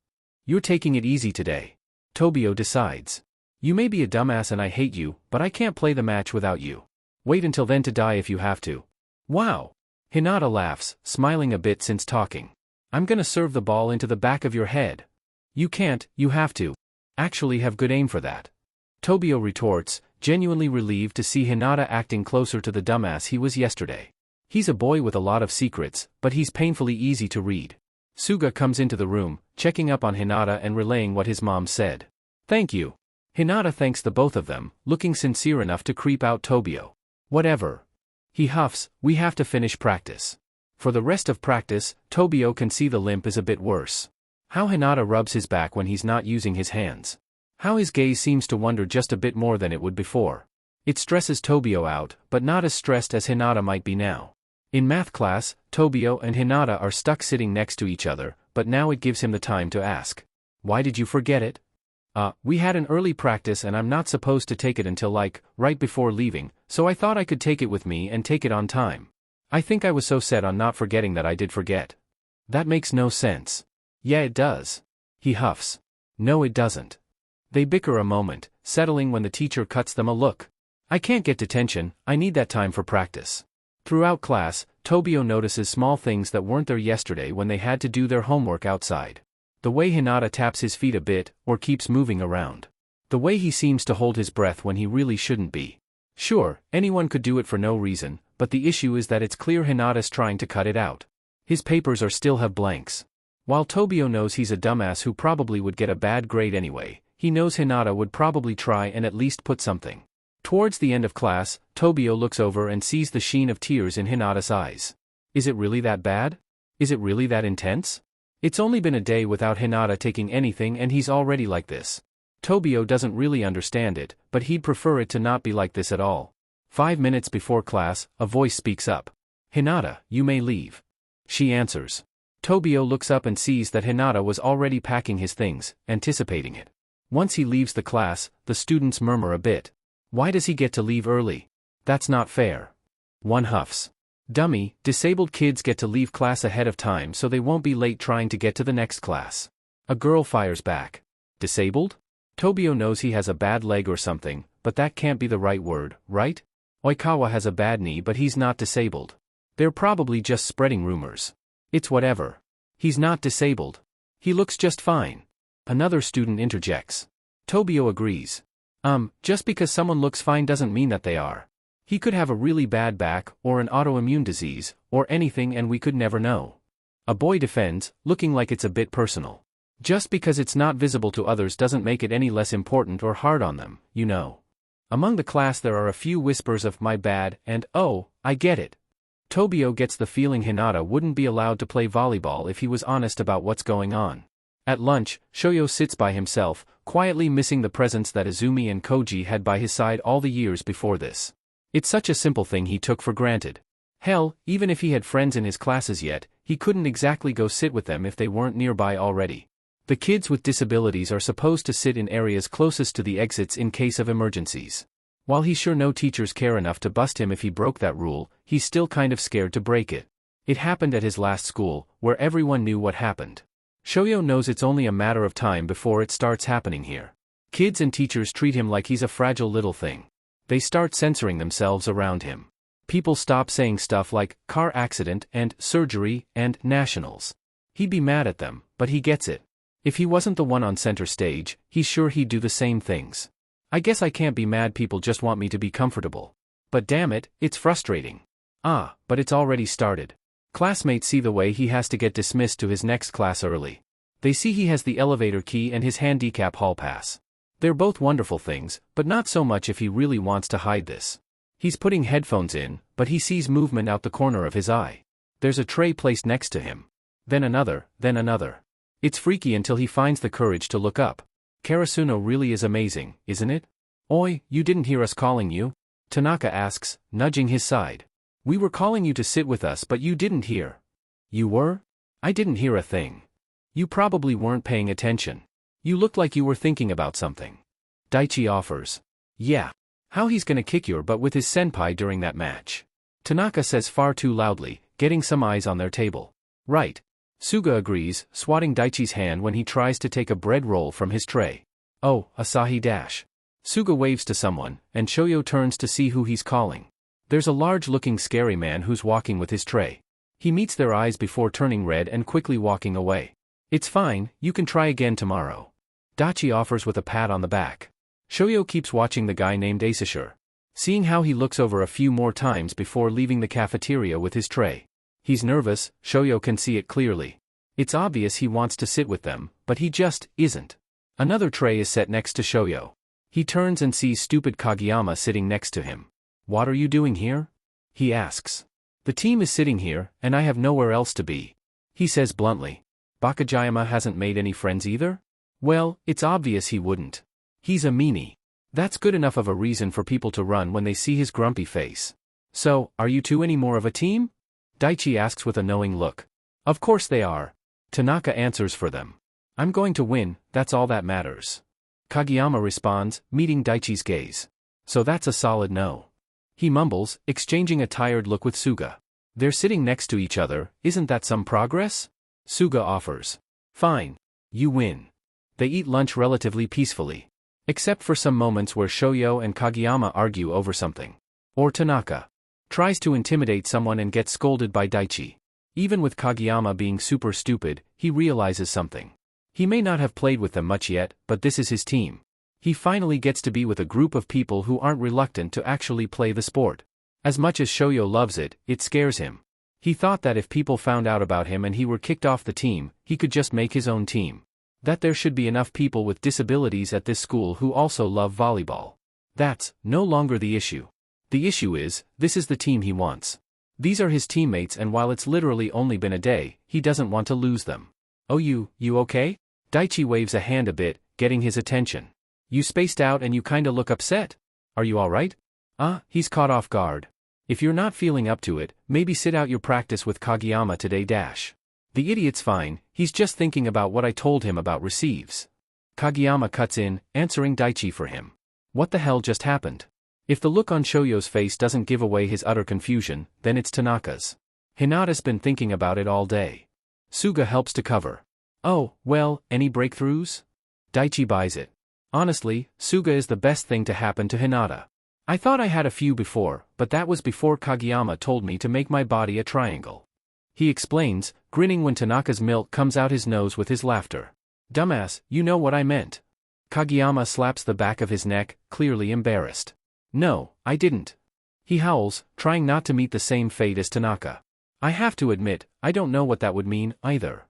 You're taking it easy today. Tobio decides. You may be a dumbass and I hate you, but I can't play the match without you. Wait until then to die if you have to. Wow. Hinata laughs, smiling a bit since talking. I'm gonna serve the ball into the back of your head. You can't, you have to. Actually have good aim for that. Tobio retorts, genuinely relieved to see Hinata acting closer to the dumbass he was yesterday. He's a boy with a lot of secrets, but he's painfully easy to read. Suga comes into the room, checking up on Hinata and relaying what his mom said. Thank you. Hinata thanks the both of them, looking sincere enough to creep out Tobio. Whatever. He huffs, we have to finish practice. For the rest of practice, Tobio can see the limp is a bit worse. How Hinata rubs his back when he's not using his hands. How his gaze seems to wander just a bit more than it would before. It stresses Tobio out, but not as stressed as Hinata might be now. In math class, Tobio and Hinata are stuck sitting next to each other, but now it gives him the time to ask. Why did you forget it? We had an early practice and I'm not supposed to take it until right before leaving, so I thought I could take it with me and take it on time. I think I was so set on not forgetting that I did forget. That makes no sense. Yeah, it does. He huffs. No, it doesn't. They bicker a moment, settling when the teacher cuts them a look. I can't get detention, I need that time for practice. Throughout class, Tobio notices small things that weren't there yesterday when they had to do their homework outside. The way Hinata taps his feet a bit, or keeps moving around. The way he seems to hold his breath when he really shouldn't be. Sure, anyone could do it for no reason, but the issue is that it's clear Hinata's trying to cut it out. His papers are still have blanks. While Tobio knows he's a dumbass who probably would get a bad grade anyway, he knows Hinata would probably try and at least put something. Towards the end of class, Tobio looks over and sees the sheen of tears in Hinata's eyes. Is it really that bad? Is it really that intense? It's only been a day without Hinata taking anything and he's already like this. Tobio doesn't really understand it, but he'd prefer it to not be like this at all. 5 minutes before class, a voice speaks up. Hinata, you may leave. She answers. Tobio looks up and sees that Hinata was already packing his things, anticipating it. Once he leaves the class, the students murmur a bit. Why does he get to leave early? That's not fair. One huffs. Dummy, disabled kids get to leave class ahead of time so they won't be late trying to get to the next class. A girl fires back. Disabled? Tobio knows he has a bad leg or something, but that can't be the right word, right? Oikawa has a bad knee but he's not disabled. They're probably just spreading rumors. It's whatever. He's not disabled. He looks just fine. Another student interjects. Tobio agrees. Just because someone looks fine doesn't mean that they are. He could have a really bad back, or an autoimmune disease, or anything and we could never know. A boy defends, looking like it's a bit personal. Just because it's not visible to others doesn't make it any less important or hard on them, you know. Among the class there are a few whispers of my bad and oh, I get it. Tobio gets the feeling Hinata wouldn't be allowed to play volleyball if he was honest about what's going on. At lunch, Shoyo sits by himself, quietly missing the presence that Izumi and Koji had by his side all the years before this. It's such a simple thing he took for granted. Hell, even if he had friends in his classes yet, he couldn't exactly go sit with them if they weren't nearby already. The kids with disabilities are supposed to sit in areas closest to the exits in case of emergencies. While he's sure no teachers care enough to bust him if he broke that rule, he's still kind of scared to break it. It happened at his last school, where everyone knew what happened. Shoyo knows it's only a matter of time before it starts happening here. Kids and teachers treat him like he's a fragile little thing. They start censoring themselves around him. People stop saying stuff like car accident and surgery and nationals. He'd be mad at them, but he gets it. If he wasn't the one on center stage, he's sure he'd do the same things. I guess I can't be mad, people just want me to be comfortable. But damn it, it's frustrating. But it's already started. Classmates see the way he has to get dismissed to his next class early. They see he has the elevator key and his handicap hall pass. They're both wonderful things, but not so much if he really wants to hide this. He's putting headphones in, but he sees movement out the corner of his eye. There's a tray placed next to him. Then another, then another. It's freaky until he finds the courage to look up. Karasuno really is amazing, isn't it? Oi, you didn't hear us calling you? Tanaka asks, nudging his side. We were calling you to sit with us but you didn't hear. You were? I didn't hear a thing. You probably weren't paying attention. You looked like you were thinking about something. Daichi offers. Yeah. How he's gonna kick your butt with his senpai during that match. Tanaka says far too loudly, getting some eyes on their table. Right. Suga agrees, swatting Daichi's hand when he tries to take a bread roll from his tray. Oh, Asahi dash. Suga waves to someone, and Shoyo turns to see who he's calling. There's a large-looking scary man who's walking with his tray. He meets their eyes before turning red and quickly walking away. It's fine, you can try again tomorrow. Daichi offers with a pat on the back. Shoyo keeps watching the guy named Asashur. Seeing how he looks over a few more times before leaving the cafeteria with his tray. He's nervous, Shoyo can see it clearly. It's obvious he wants to sit with them, but he just isn't. Another tray is set next to Shoyo. He turns and sees stupid Kageyama sitting next to him. What are you doing here? He asks. The team is sitting here, and I have nowhere else to be. He says bluntly. Bakajayama hasn't made any friends either? Well, it's obvious he wouldn't. He's a meanie. That's good enough of a reason for people to run when they see his grumpy face. So, are you two any more of a team? Daichi asks with a knowing look. Of course they are. Tanaka answers for them. I'm going to win, that's all that matters. Kageyama responds, meeting Daichi's gaze. So that's a solid no. He mumbles, exchanging a tired look with Suga. They're sitting next to each other, isn't that some progress? Suga offers. Fine. You win. They eat lunch relatively peacefully. Except for some moments where Shoyo and Kageyama argue over something. Or Tanaka tries to intimidate someone and gets scolded by Daichi. Even with Kageyama being super stupid, he realizes something. He may not have played with them much yet, but this is his team. He finally gets to be with a group of people who aren't reluctant to actually play the sport. As much as Shoyo loves it, it scares him. He thought that if people found out about him and he were kicked off the team, he could just make his own team. That there should be enough people with disabilities at this school who also love volleyball. That's no longer the issue. The issue is, this is the team he wants. These are his teammates and while it's literally only been a day, he doesn't want to lose them. Oh you okay? Daichi waves a hand a bit, getting his attention. You spaced out and you kinda look upset. Are you alright? He's caught off guard. If you're not feeling up to it, maybe sit out your practice with Kageyama today dash. The idiot's fine, he's just thinking about what I told him about receives. Kageyama cuts in, answering Daichi for him. What the hell just happened? If the look on Shoyo's face doesn't give away his utter confusion, then it's Tanaka's. Hinata's been thinking about it all day. Suga helps to cover. Oh, well, any breakthroughs? Daichi buys it. Honestly, Suga is the best thing to happen to Hinata. I thought I had a few before, but that was before Kageyama told me to make my body a triangle. He explains, grinning when Tanaka's milk comes out his nose with his laughter. Dumbass, you know what I meant. Kageyama slaps the back of his neck, clearly embarrassed. No, I didn't. He howls, trying not to meet the same fate as Tanaka. I have to admit, I don't know what that would mean, either.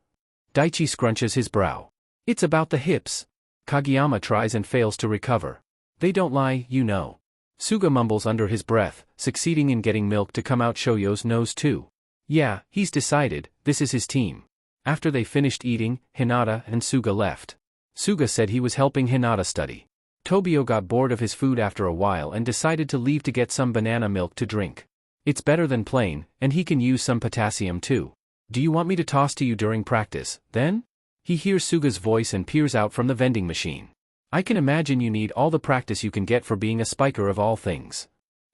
Daichi scrunches his brow. It's about the hips. Kageyama tries and fails to recover. They don't lie, you know. Suga mumbles under his breath, succeeding in getting milk to come out Shoyo's nose too. Yeah, he's decided, this is his team. After they finished eating, Hinata and Suga left. Suga said he was helping Hinata study. Tobio got bored of his food after a while and decided to leave to get some banana milk to drink. It's better than plain, and he can use some potassium too. Do you want me to toss to you during practice, then? He hears Suga's voice and peers out from the vending machine. I can imagine you need all the practice you can get for being a spiker of all things.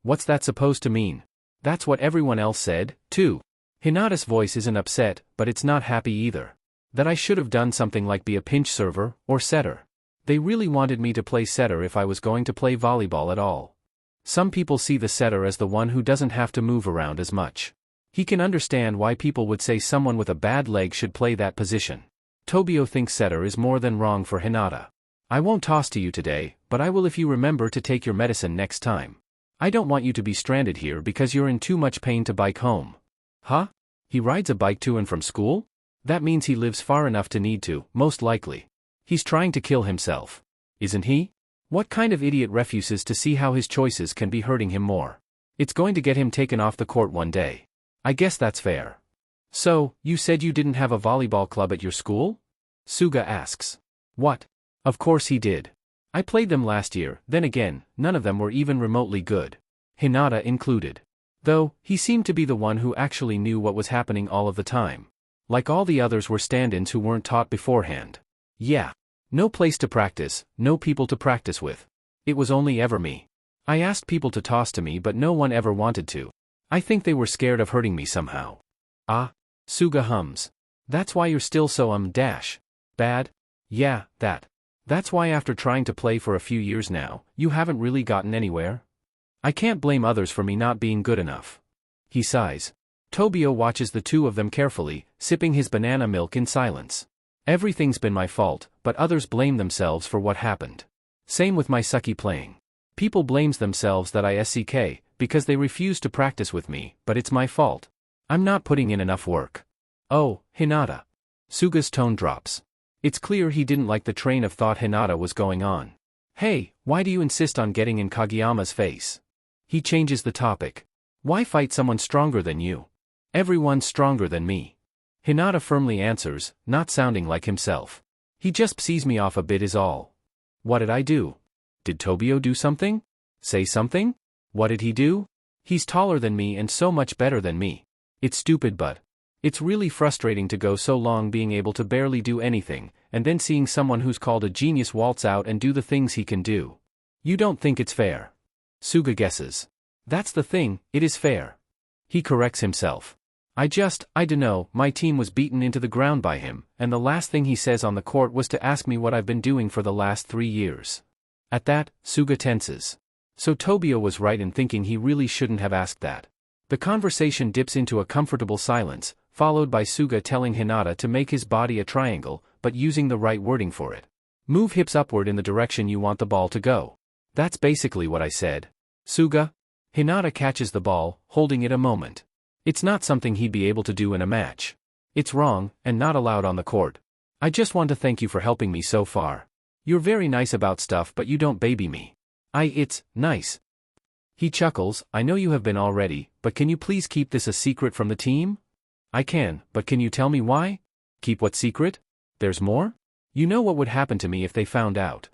What's that supposed to mean? That's what everyone else said, too. Hinata's voice isn't upset, but it's not happy either. That I should have done something like be a pinch server, or setter. They really wanted me to play setter if I was going to play volleyball at all. Some people see the setter as the one who doesn't have to move around as much. He can understand why people would say someone with a bad leg should play that position. Tobio thinks setter is more than wrong for Hinata. I won't toss to you today, but I will if you remember to take your medicine next time. I don't want you to be stranded here because you're in too much pain to bike home. Huh? He rides a bike to and from school? That means he lives far enough to need to, most likely. He's trying to kill himself. Isn't he? What kind of idiot refuses to see how his choices can be hurting him more? It's going to get him taken off the court one day. I guess that's fair. So, you said you didn't have a volleyball club at your school? Suga asks. What? Of course he did. I played them last year, then again, none of them were even remotely good. Hinata included. Though, he seemed to be the one who actually knew what was happening all of the time. Like all the others were stand-ins who weren't taught beforehand. Yeah. No place to practice, no people to practice with. It was only ever me. I asked people to toss to me but no one ever wanted to. I think they were scared of hurting me somehow. Ah? Suga hums. That's why you're still so bad? Yeah, That's why after trying to play for a few years now, you haven't really gotten anywhere? I can't blame others for me not being good enough. He sighs. Tobio watches the two of them carefully, sipping his banana milk in silence. Everything's been my fault, but others blame themselves for what happened. Same with my sucky playing. People blames themselves that I SCK, because they refuse to practice with me, but it's my fault. I'm not putting in enough work. Oh, Hinata. Suga's tone drops. It's clear he didn't like the train of thought Hinata was going on. Hey, why do you insist on getting in Kageyama's face? He changes the topic. Why fight someone stronger than you? Everyone's stronger than me. Hinata firmly answers, not sounding like himself. He just sees me off a bit is all. What did I do? Did Tobio do something? Say something? What did he do? He's taller than me and so much better than me. It's stupid but it's really frustrating to go so long being able to barely do anything, and then seeing someone who's called a genius waltz out and do the things he can do. You don't think it's fair? Suga guesses. That's the thing, it is fair. He corrects himself. I dunno, my team was beaten into the ground by him, and the last thing he says on the court was to ask me what I've been doing for the last 3 years. At that, Suga tenses. So Tobio was right in thinking he really shouldn't have asked that. The conversation dips into a comfortable silence, followed by Suga telling Hinata to make his body a triangle, but using the right wording for it. Move hips upward in the direction you want the ball to go. That's basically what I said. Suga? Hinata catches the ball, holding it a moment. It's not something he'd be able to do in a match. It's wrong, and not allowed on the court. I just want to thank you for helping me so far. You're very nice about stuff but you don't baby me. It's nice. He chuckles, I know you have been already, but can you please keep this a secret from the team? I can, but can you tell me why? Keep what secret? There's more? You know what would happen to me if they found out.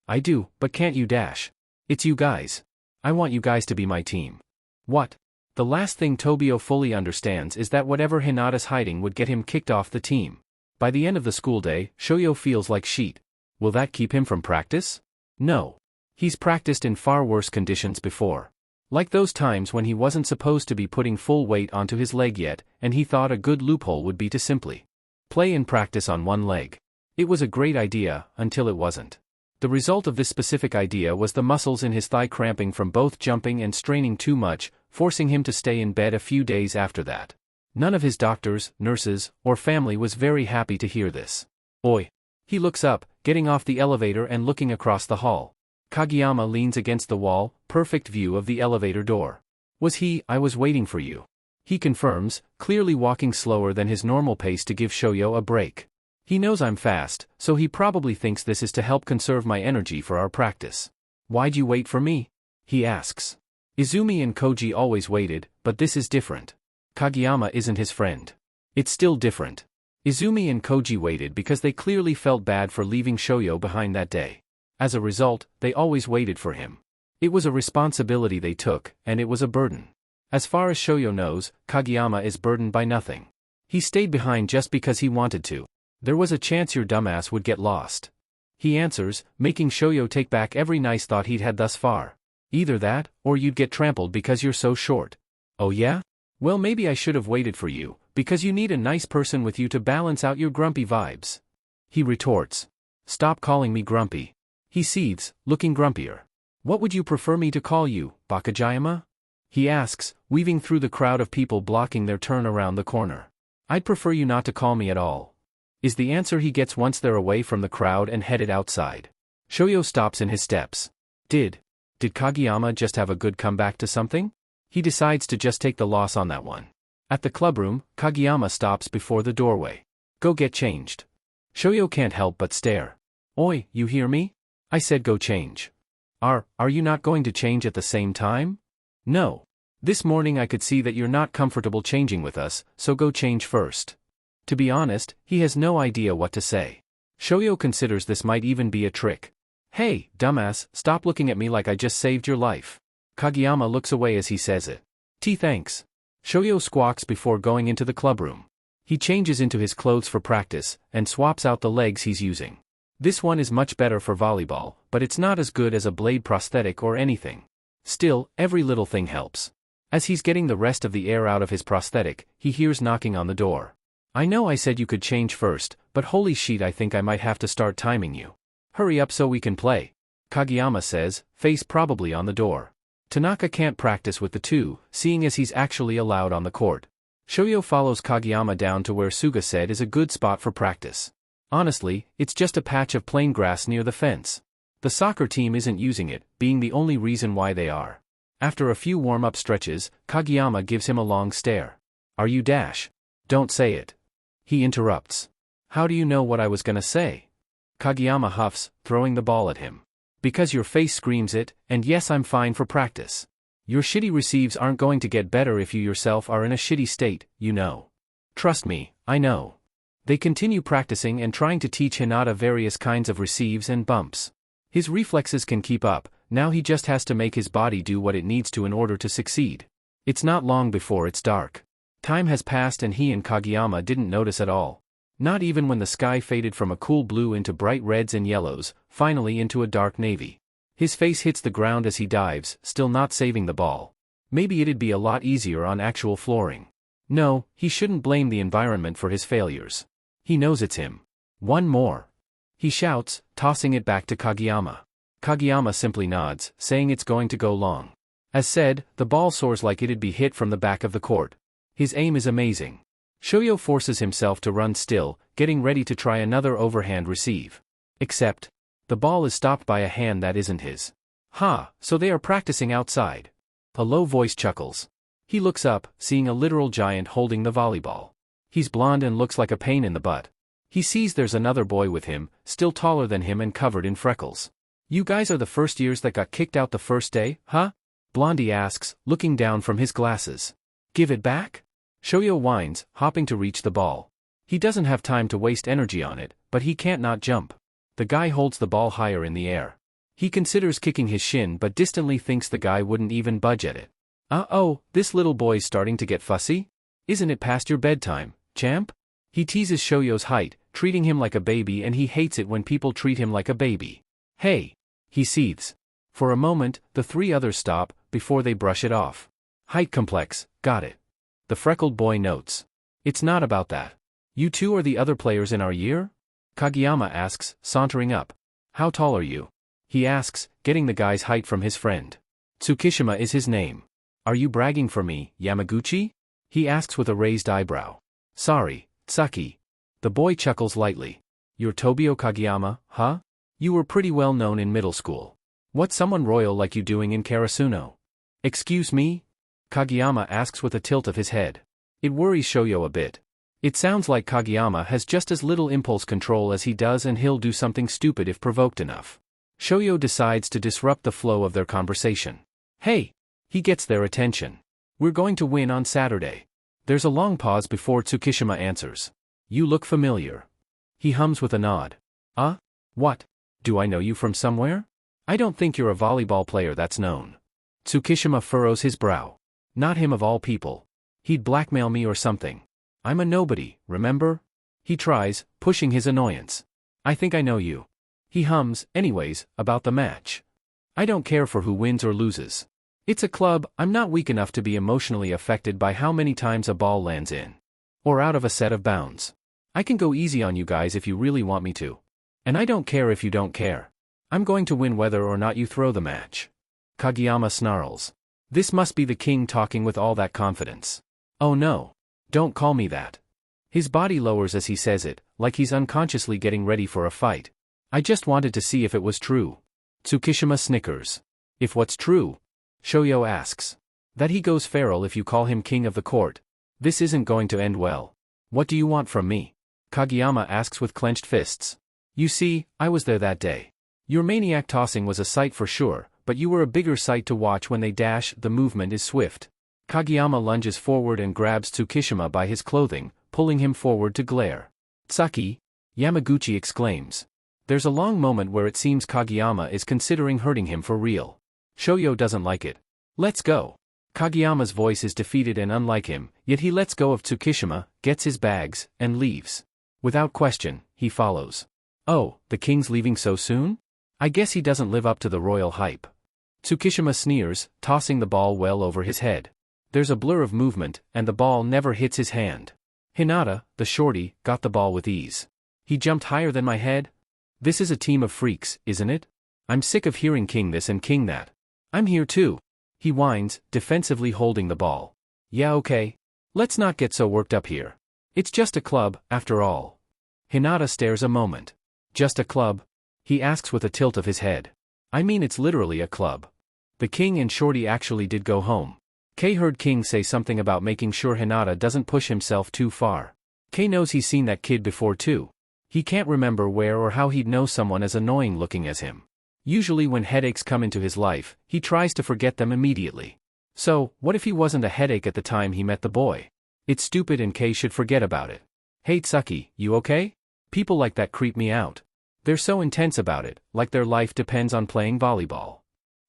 I do, but can't you dash? It's you guys. I want you guys to be my team. What? The last thing Tobio fully understands is that whatever Hinata's hiding would get him kicked off the team. By the end of the school day, Shoyo feels like shit. Will that keep him from practice? No. He's practiced in far worse conditions before. Like those times when he wasn't supposed to be putting full weight onto his leg yet, and he thought a good loophole would be to simply play and practice on one leg. It was a great idea, until it wasn't. The result of this specific idea was the muscles in his thigh cramping from both jumping and straining too much, forcing him to stay in bed a few days after that. None of his doctors, nurses, or family was very happy to hear this. Oi! He looks up, getting off the elevator and looking across the hall. Kageyama leans against the wall, perfect view of the elevator door. I was waiting for you. He confirms, clearly walking slower than his normal pace to give Shoyo a break. He knows I'm fast, so he probably thinks this is to help conserve my energy for our practice. Why'd you wait for me? He asks. Izumi and Koji always waited, but this is different. Kageyama isn't his friend. It's still different. Izumi and Koji waited because they clearly felt bad for leaving Shoyo behind that day. As a result, they always waited for him. It was a responsibility they took, and it was a burden. As far as Shoyo knows, Kageyama is burdened by nothing. He stayed behind just because he wanted to. There was a chance your dumbass would get lost. He answers, making Shoyo take back every nice thought he'd had thus far. Either that, or you'd get trampled because you're so short. Oh yeah? Well, maybe I should have waited for you, because you need a nice person with you to balance out your grumpy vibes. He retorts. Stop calling me grumpy. He seethes, looking grumpier. What would you prefer me to call you, Bakajayama? He asks, weaving through the crowd of people blocking their turn around the corner. I'd prefer you not to call me at all, is the answer he gets once they're away from the crowd and headed outside. Shoyo stops in his steps. Did Kageyama just have a good comeback to something? He decides to just take the loss on that one. At the clubroom, Kageyama stops before the doorway. Go get changed. Shoyo can't help but stare. Oi, you hear me? I said go change. Are you not going to change at the same time? No. This morning I could see that you're not comfortable changing with us, so go change first. To be honest, he has no idea what to say. Shoyo considers this might even be a trick. Hey, dumbass, stop looking at me like I just saved your life. Kageyama looks away as he says it. Thanks. Shoyo squawks before going into the clubroom. He changes into his clothes for practice, and swaps out the legs he's using. This one is much better for volleyball, but it's not as good as a blade prosthetic or anything. Still, every little thing helps. As he's getting the rest of the air out of his prosthetic, he hears knocking on the door. I know I said you could change first, but holy shit, I think I might have to start timing you. Hurry up so we can play. Kageyama says, face probably on the door. Tanaka can't practice with the two, seeing as he's actually allowed on the court. Shoyo follows Kageyama down to where Suga said is a good spot for practice. Honestly, it's just a patch of plain grass near the fence. The soccer team isn't using it, being the only reason why they are. After a few warm-up stretches, Kageyama gives him a long stare. Are you Dash? Don't say it. He interrupts. How do you know what I was gonna say? Kageyama huffs, throwing the ball at him. Because your face screams it, and yes, I'm fine for practice. Your shitty receives aren't going to get better if you yourself are in a shitty state, you know. Trust me, I know. They continue practicing and trying to teach Hinata various kinds of receives and bumps. His reflexes can keep up, now he just has to make his body do what it needs to in order to succeed. It's not long before it's dark. Time has passed and he and Kageyama didn't notice at all. Not even when the sky faded from a cool blue into bright reds and yellows, finally into a dark navy. His face hits the ground as he dives, still not saving the ball. Maybe it'd be a lot easier on actual flooring. No, he shouldn't blame the environment for his failures. He knows it's him. One more. He shouts, tossing it back to Kageyama. Kageyama simply nods, saying it's going to go long. As said, the ball soars like it'd be hit from the back of the court. His aim is amazing. Shoyo forces himself to run still, getting ready to try another overhand receive. Except, the ball is stopped by a hand that isn't his. So they are practicing outside. A low voice chuckles. He looks up, seeing a literal giant holding the volleyball. He's blonde and looks like a pain in the butt. He sees there's another boy with him, still taller than him and covered in freckles. You guys are the first years that got kicked out the first day, huh? Blondie asks, looking down from his glasses. Give it back? Shoyo whines, hopping to reach the ball. He doesn't have time to waste energy on it, but he can't not jump. The guy holds the ball higher in the air. He considers kicking his shin but distantly thinks the guy wouldn't even budge at it. This little boy's starting to get fussy? Isn't it past your bedtime, champ? He teases Shoyo's height, treating him like a baby, and he hates it when people treat him like a baby. Hey! He seethes. For a moment, the three others stop, before they brush it off. Height complex, got it. The freckled boy notes. It's not about that. You two are the other players in our year? Kageyama asks, sauntering up. How tall are you? He asks, getting the guy's height from his friend. Tsukishima is his name. Are you bragging for me, Yamaguchi? He asks with a raised eyebrow. Sorry, Tsaki. The boy chuckles lightly. You're Tobio Kageyama, huh? You were pretty well known in middle school. What's someone royal like you doing in Karasuno? Excuse me? Kageyama asks with a tilt of his head. It worries Shoyo a bit. It sounds like Kageyama has just as little impulse control as he does, and he'll do something stupid if provoked enough. Shoyo decides to disrupt the flow of their conversation. Hey! He gets their attention. We're going to win on Saturday. There's a long pause before Tsukishima answers. You look familiar. He hums with a nod. What? Do I know you from somewhere? I don't think you're a volleyball player that's known. Tsukishima furrows his brow. Not him of all people. He'd blackmail me or something. I'm a nobody, remember? He tries, pushing his annoyance. I think I know you. He hums, anyways, about the match. I don't care for who wins or loses. It's a club, I'm not weak enough to be emotionally affected by how many times a ball lands in. Or out of a set of bounds. I can go easy on you guys if you really want me to. And I don't care if you don't care. I'm going to win whether or not you throw the match. Kageyama snarls. This must be the king talking with all that confidence. Oh no. Don't call me that. His body lowers as he says it, like he's unconsciously getting ready for a fight. I just wanted to see if it was true. Tsukishima snickers. If what's true? Shoyo asks. That he goes feral if you call him king of the court. This isn't going to end well. What do you want from me? Kageyama asks with clenched fists. You see, I was there that day. Your maniac tossing was a sight for sure, but you were a bigger sight to watch when they dash. The movement is swift. Kageyama lunges forward and grabs Tsukishima by his clothing, pulling him forward to glare. Tsaki! Yamaguchi exclaims. There's a long moment where it seems Kageyama is considering hurting him for real. Shoyo doesn't like it. Let's go. Kageyama's voice is defeated and unlike him, yet he lets go of Tsukishima, gets his bags, and leaves. Without question, he follows. Oh, the king's leaving so soon? I guess he doesn't live up to the royal hype. Tsukishima sneers, tossing the ball well over his head. There's a blur of movement, and the ball never hits his hand. Hinata, the shorty, got the ball with ease. He jumped higher than my head? This is a team of freaks, isn't it? I'm sick of hearing king this and king that. I'm here too. He whines, defensively holding the ball. Yeah, okay. Let's not get so worked up here. It's just a club, after all. Hinata stares a moment. Just a club? He asks with a tilt of his head. I mean, it's literally a club. The king and Shorty actually did go home. Kei heard King say something about making sure Hinata doesn't push himself too far. Kei knows he's seen that kid before too. He can't remember where or how he'd know someone as annoying looking as him. Usually when headaches come into his life, he tries to forget them immediately. So, what if he wasn't a headache at the time he met the boy? It's stupid and Kei should forget about it. Hey Tsaki, you okay? People like that creep me out. They're so intense about it, like their life depends on playing volleyball.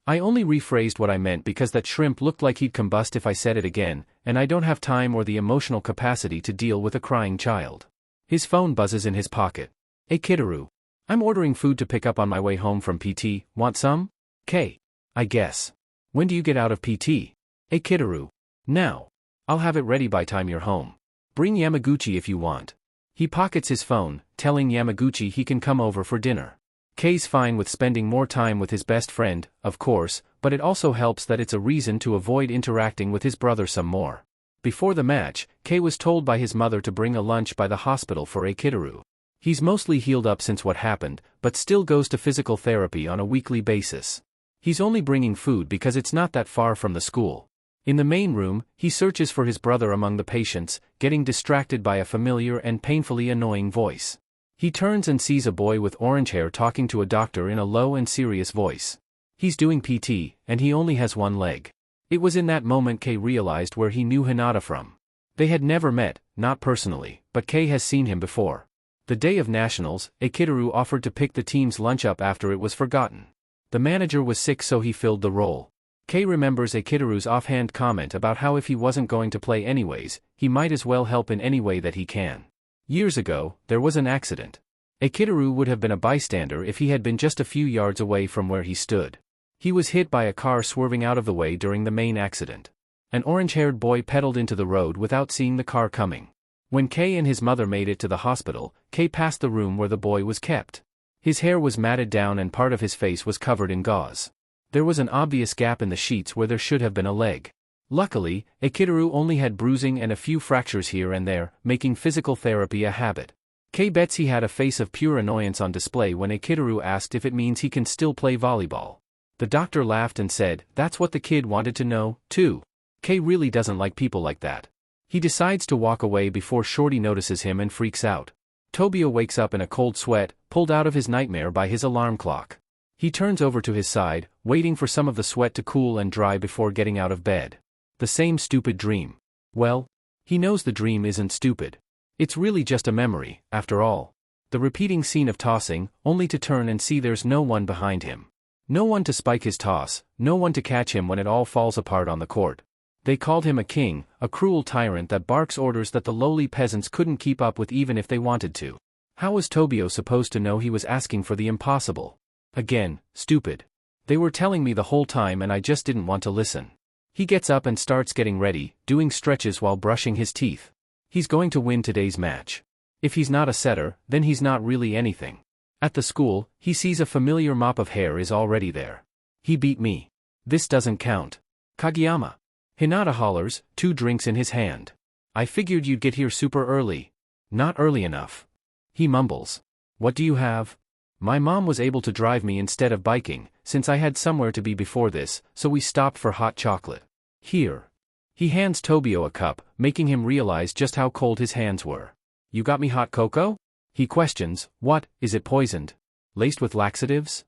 I only rephrased what I meant because that shrimp looked like he'd combust if I said it again, and I don't have time or the emotional capacity to deal with a crying child. His phone buzzes in his pocket. Hey Kitaru. I'm ordering food to pick up on my way home from PT, want some? Kei. I guess. When do you get out of PT? Hey Kitaru. Now. I'll have it ready by time you're home. Bring Yamaguchi if you want. He pockets his phone, telling Yamaguchi he can come over for dinner. Kei's fine with spending more time with his best friend, of course, but it also helps that it's a reason to avoid interacting with his brother some more. Before the match, Kei was told by his mother to bring a lunch by the hospital for Kitaru. He's mostly healed up since what happened, but still goes to physical therapy on a weekly basis. He's only bringing food because it's not that far from the school. In the main room, he searches for his brother among the patients, getting distracted by a familiar and painfully annoying voice. He turns and sees a boy with orange hair talking to a doctor in a low and serious voice. He's doing PT, and he only has one leg. It was in that moment Kei realized where he knew Hinata from. They had never met, not personally, but Kei has seen him before. The day of nationals, Kitaru offered to pick the team's lunch up after it was forgotten. The manager was sick so he filled the role. Kei remembers Kitaru's offhand comment about how if he wasn't going to play anyways, he might as well help in any way that he can. Years ago, there was an accident. Kitaru would have been a bystander if he had been just a few yards away from where he stood. He was hit by a car swerving out of the way during the main accident. An orange-haired boy pedaled into the road without seeing the car coming. When Kay and his mother made it to the hospital, Kay passed the room where the boy was kept. His hair was matted down and part of his face was covered in gauze. There was an obvious gap in the sheets where there should have been a leg. Luckily, Ekidaru only had bruising and a few fractures here and there, making physical therapy a habit. Kay bets he had a face of pure annoyance on display when Ekidaru asked if it means he can still play volleyball. The doctor laughed and said, "That's what the kid wanted to know, too." Kay really doesn't like people like that. He decides to walk away before Shorty notices him and freaks out. Tobio wakes up in a cold sweat, pulled out of his nightmare by his alarm clock. He turns over to his side, waiting for some of the sweat to cool and dry before getting out of bed. The same stupid dream. Well, he knows the dream isn't stupid. It's really just a memory, after all. The repeating scene of tossing, only to turn and see there's no one behind him. No one to spike his toss, no one to catch him when it all falls apart on the court. They called him a king, a cruel tyrant that barks orders that the lowly peasants couldn't keep up with even if they wanted to. How was Tobio supposed to know he was asking for the impossible? Again, stupid. They were telling me the whole time and I just didn't want to listen. He gets up and starts getting ready, doing stretches while brushing his teeth. He's going to win today's match. If he's not a setter, then he's not really anything. At the school, he sees a familiar mop of hair is already there. He beat me. This doesn't count. Kageyama. Hinata hollers, 2 drinks in his hand. I figured you'd get here super early. Not early enough. He mumbles. What do you have? My mom was able to drive me instead of biking, since I had somewhere to be before this, so we stopped for hot chocolate. Here. He hands Tobio a cup, making him realize just how cold his hands were. You got me hot cocoa? He questions, what, is it poisoned? Laced with laxatives?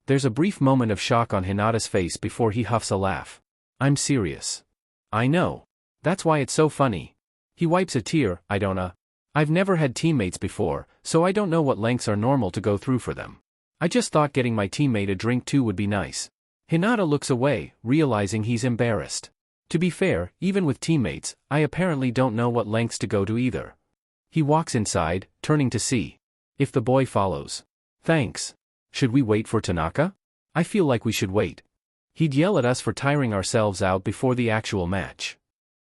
There's a brief moment of shock on Hinata's face before he huffs a laugh. I'm serious. I know. That's why it's so funny. He wipes a tear, I've never had teammates before, so I don't know what lengths are normal to go through for them. I just thought getting my teammate a drink too would be nice. Hinata looks away, realizing he's embarrassed. To be fair, even with teammates, I apparently don't know what lengths to go to either. He walks inside, turning to see if the boy follows. Thanks. Should we wait for Tanaka? I feel like we should wait. He'd yell at us for tiring ourselves out before the actual match.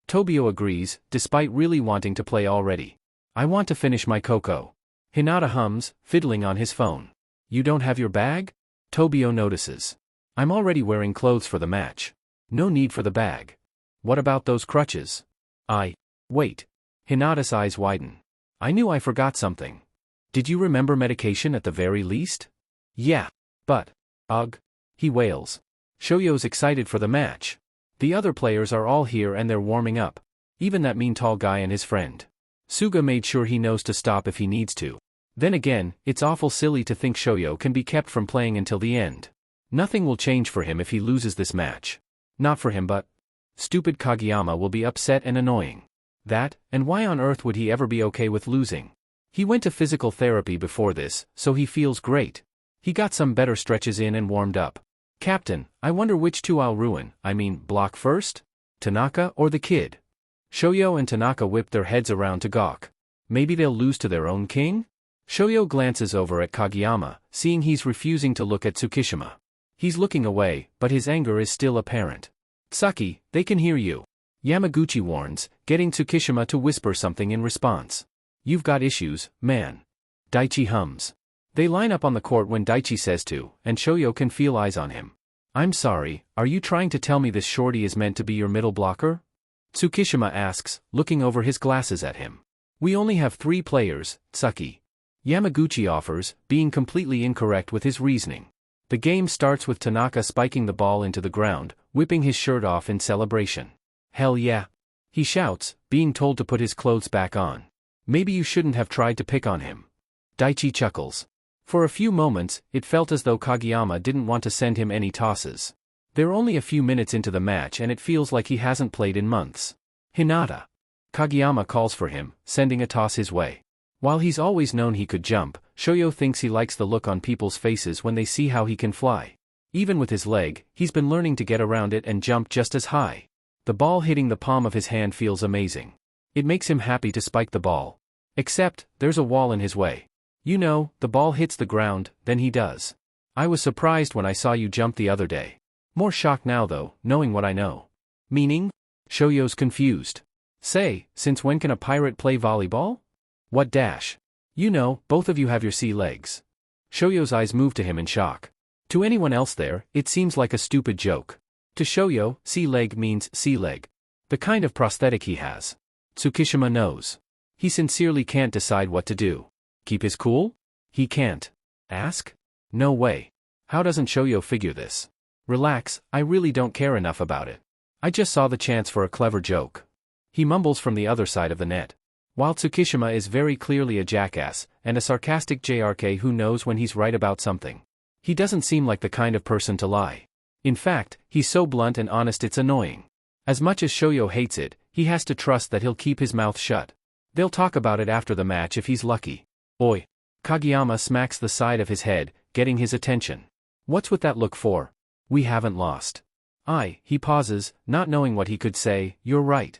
Tobio agrees, despite really wanting to play already. I want to finish my cocoa. Hinata hums, fiddling on his phone. You don't have your bag? Tobio notices. I'm already wearing clothes for the match. No need for the bag. What about those crutches? Wait. Hinata's eyes widen. I knew I forgot something. Did you remember medication at the very least? Yeah. But. Ugh. He wails. Shoyo's excited for the match. The other players are all here and they're warming up. Even that mean tall guy and his friend. Suga made sure he knows to stop if he needs to. Then again, it's awful silly to think Shoyo can be kept from playing until the end. Nothing will change for him if he loses this match. Not for him but. Stupid Kageyama will be upset and annoying. That, and why on earth would he ever be okay with losing? He went to physical therapy before this, so he feels great. He got some better stretches in and warmed up. Captain, I wonder which two I'll block first? Tanaka or the kid? Shoyo and Tanaka whip their heads around to gawk. Maybe they'll lose to their own king? Shoyo glances over at Kageyama, seeing he's refusing to look at Tsukishima. He's looking away, but his anger is still apparent. Saki, they can hear you. Yamaguchi warns, getting Tsukishima to whisper something in response. You've got issues, man. Daichi hums. They line up on the court when Daichi says to, and Shoyo can feel eyes on him. I'm sorry, are you trying to tell me this shorty is meant to be your middle blocker? Tsukishima asks, looking over his glasses at him. We only have 3 players, Saki. Yamaguchi offers, being completely incorrect with his reasoning. The game starts with Tanaka spiking the ball into the ground, whipping his shirt off in celebration. Hell yeah. He shouts, being told to put his clothes back on. Maybe you shouldn't have tried to pick on him. Daichi chuckles. For a few moments, it felt as though Kageyama didn't want to send him any tosses. They're only a few minutes into the match and it feels like he hasn't played in months. Hinata. Kageyama calls for him, sending a toss his way. While he's always known he could jump, Shoyo thinks he likes the look on people's faces when they see how he can fly. Even with his leg, he's been learning to get around it and jump just as high. The ball hitting the palm of his hand feels amazing. It makes him happy to spike the ball. Except, there's a wall in his way. You know, the ball hits the ground, then he does. I was surprised when I saw you jump the other day. More shocked now though, knowing what I know. Meaning? Shoyo's confused. Say, since when can a pirate play volleyball? What dash? You know, both of you have your sea legs. Shoyo's eyes move to him in shock. To anyone else there, it seems like a stupid joke. To Shoyo, sea leg means sea leg. The kind of prosthetic he has. Tsukishima knows. He sincerely can't decide what to do. Keep his cool? He can't. Ask? No way. How doesn't Shoyo figure this? Relax, I really don't care enough about it. I just saw the chance for a clever joke. He mumbles from the other side of the net. While Tsukishima is very clearly a jackass, and a sarcastic JRK who knows when he's right about something. He doesn't seem like the kind of person to lie. In fact, he's so blunt and honest it's annoying. As much as Shoyo hates it, he has to trust that he'll keep his mouth shut. They'll talk about it after the match if he's lucky. Oi! Kageyama smacks the side of his head, getting his attention. What's with that look for? We haven't lost. He pauses, not knowing what he could say. You're right.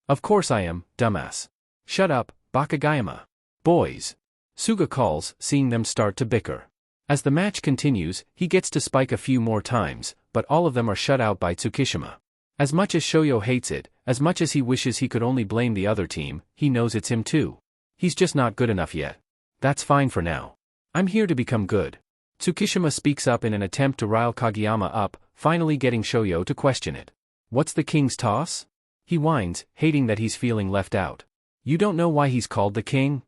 Of course I am, dumbass. Shut up, Bakagayama. Boys. Suga calls, seeing them start to bicker. As the match continues, he gets to spike a few more times, but all of them are shut out by Tsukishima. As much as Shoyo hates it, as much as he wishes he could only blame the other team, he knows it's him too. He's just not good enough yet. That's fine for now. I'm here to become good. Tsukishima speaks up in an attempt to rile Kageyama up, finally getting Shoyo to question it. What's the king's toss? He whines, hating that he's feeling left out. You don't know why he's called the king?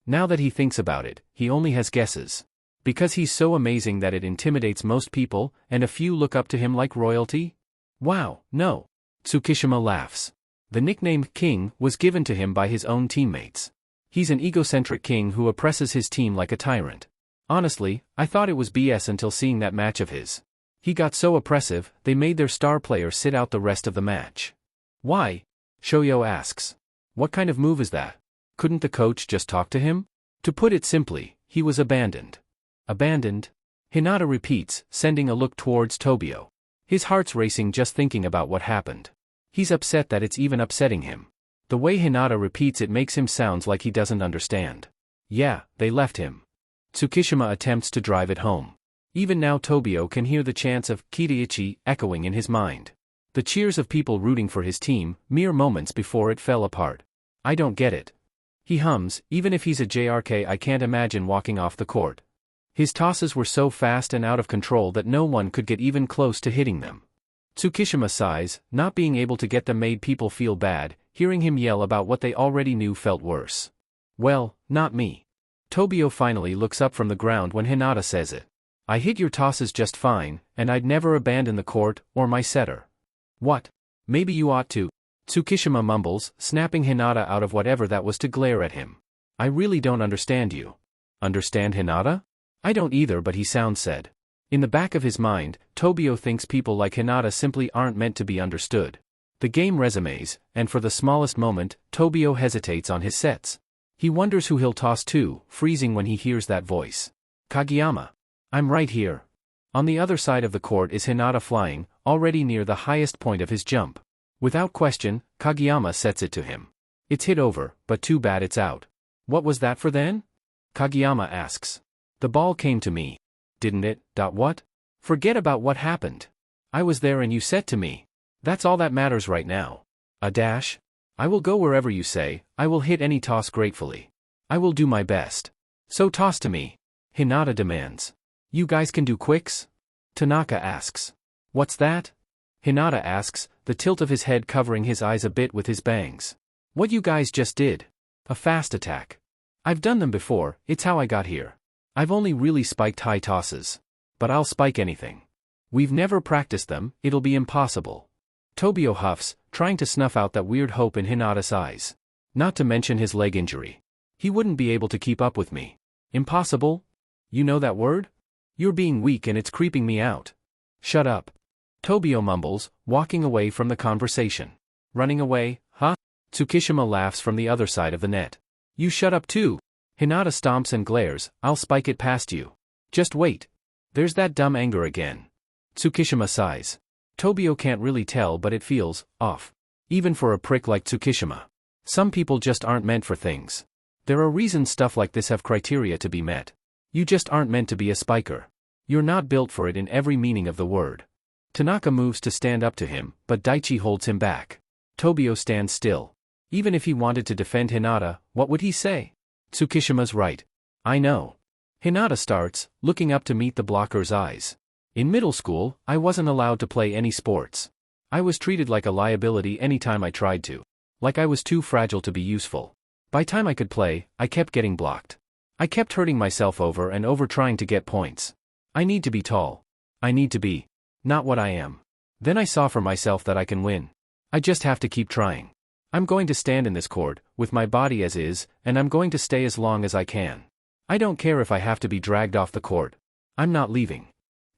Now that he thinks about it, he only has guesses. Because he's so amazing that it intimidates most people, and a few look up to him like royalty? Wow, no. Tsukishima laughs. The nickname King was given to him by his own teammates. He's an egocentric king who oppresses his team like a tyrant. Honestly, I thought it was BS until seeing that match of his. He got so oppressive, they made their star player sit out the rest of the match. Why? Shoyo asks. What kind of move is that? Couldn't the coach just talk to him? To put it simply, he was abandoned. Abandoned? Hinata repeats, sending a look towards Tobio. His heart's racing just thinking about what happened. He's upset that it's even upsetting him. The way Hinata repeats it makes him sound like he doesn't understand. Yeah, they left him. Tsukishima attempts to drive it home. Even now Tobio can hear the chants of Kitaichi echoing in his mind. The cheers of people rooting for his team, mere moments before it fell apart. I don't get it. He hums, even if he's a JRK I can't imagine walking off the court. His tosses were so fast and out of control that no one could get even close to hitting them. Tsukishima sighs, not being able to get them made people feel bad, hearing him yell about what they already knew felt worse. Well, not me. Tobio finally looks up from the ground when Hinata says it. I hit your tosses just fine, and I'd never abandon the court, or my setter. What? Maybe you ought to. Tsukishima mumbles, snapping Hinata out of whatever that was to glare at him. I really don't understand you. Understand Hinata? I don't either, but he sounds sad. In the back of his mind, Tobio thinks people like Hinata simply aren't meant to be understood. The game resumes, and for the smallest moment, Tobio hesitates on his sets. He wonders who he'll toss to, freezing when he hears that voice. Kageyama. I'm right here. On the other side of the court is Hinata flying, already near the highest point of his jump. Without question, Kageyama sets it to him. It's hit over, but too bad it's out. What was that for then? Kageyama asks. The ball came to me. Didn't it? What? Forget about what happened. I was there and you set to me. That's all that matters right now. A dash? I will go wherever you say, I will hit any toss gratefully. I will do my best. So toss to me. Hinata demands. You guys can do quicks? Tanaka asks. What's that? Hinata asks, the tilt of his head covering his eyes a bit with his bangs. What you guys just did? A fast attack. I've done them before, it's how I got here. I've only really spiked high tosses. But I'll spike anything. We've never practiced them, it'll be impossible. Tobio huffs, trying to snuff out that weird hope in Hinata's eyes. Not to mention his leg injury. He wouldn't be able to keep up with me. Impossible? You know that word? You're being weak and it's creeping me out. Shut up. Tobio mumbles, walking away from the conversation. Running away, huh? Tsukishima laughs from the other side of the net. You shut up too. Hinata stomps and glares, I'll spike it past you. Just wait. There's that dumb anger again. Tsukishima sighs. Tobio can't really tell but it feels off. Even for a prick like Tsukishima. Some people just aren't meant for things. There are reasons stuff like this have criteria to be met. You just aren't meant to be a spiker. You're not built for it in every meaning of the word. Tanaka moves to stand up to him, but Daichi holds him back. Tobio stands still. Even if he wanted to defend Hinata, what would he say? Tsukishima's right. I know. Hinata starts, looking up to meet the blocker's eyes. In middle school, I wasn't allowed to play any sports. I was treated like a liability anytime I tried to. Like I was too fragile to be useful. By time I could play, I kept getting blocked. I kept hurting myself over and over trying to get points. I need to be tall. I need to be. Not what I am. Then I saw for myself that I can win. I just have to keep trying. I'm going to stand in this court, with my body as is, and I'm going to stay as long as I can. I don't care if I have to be dragged off the court. I'm not leaving.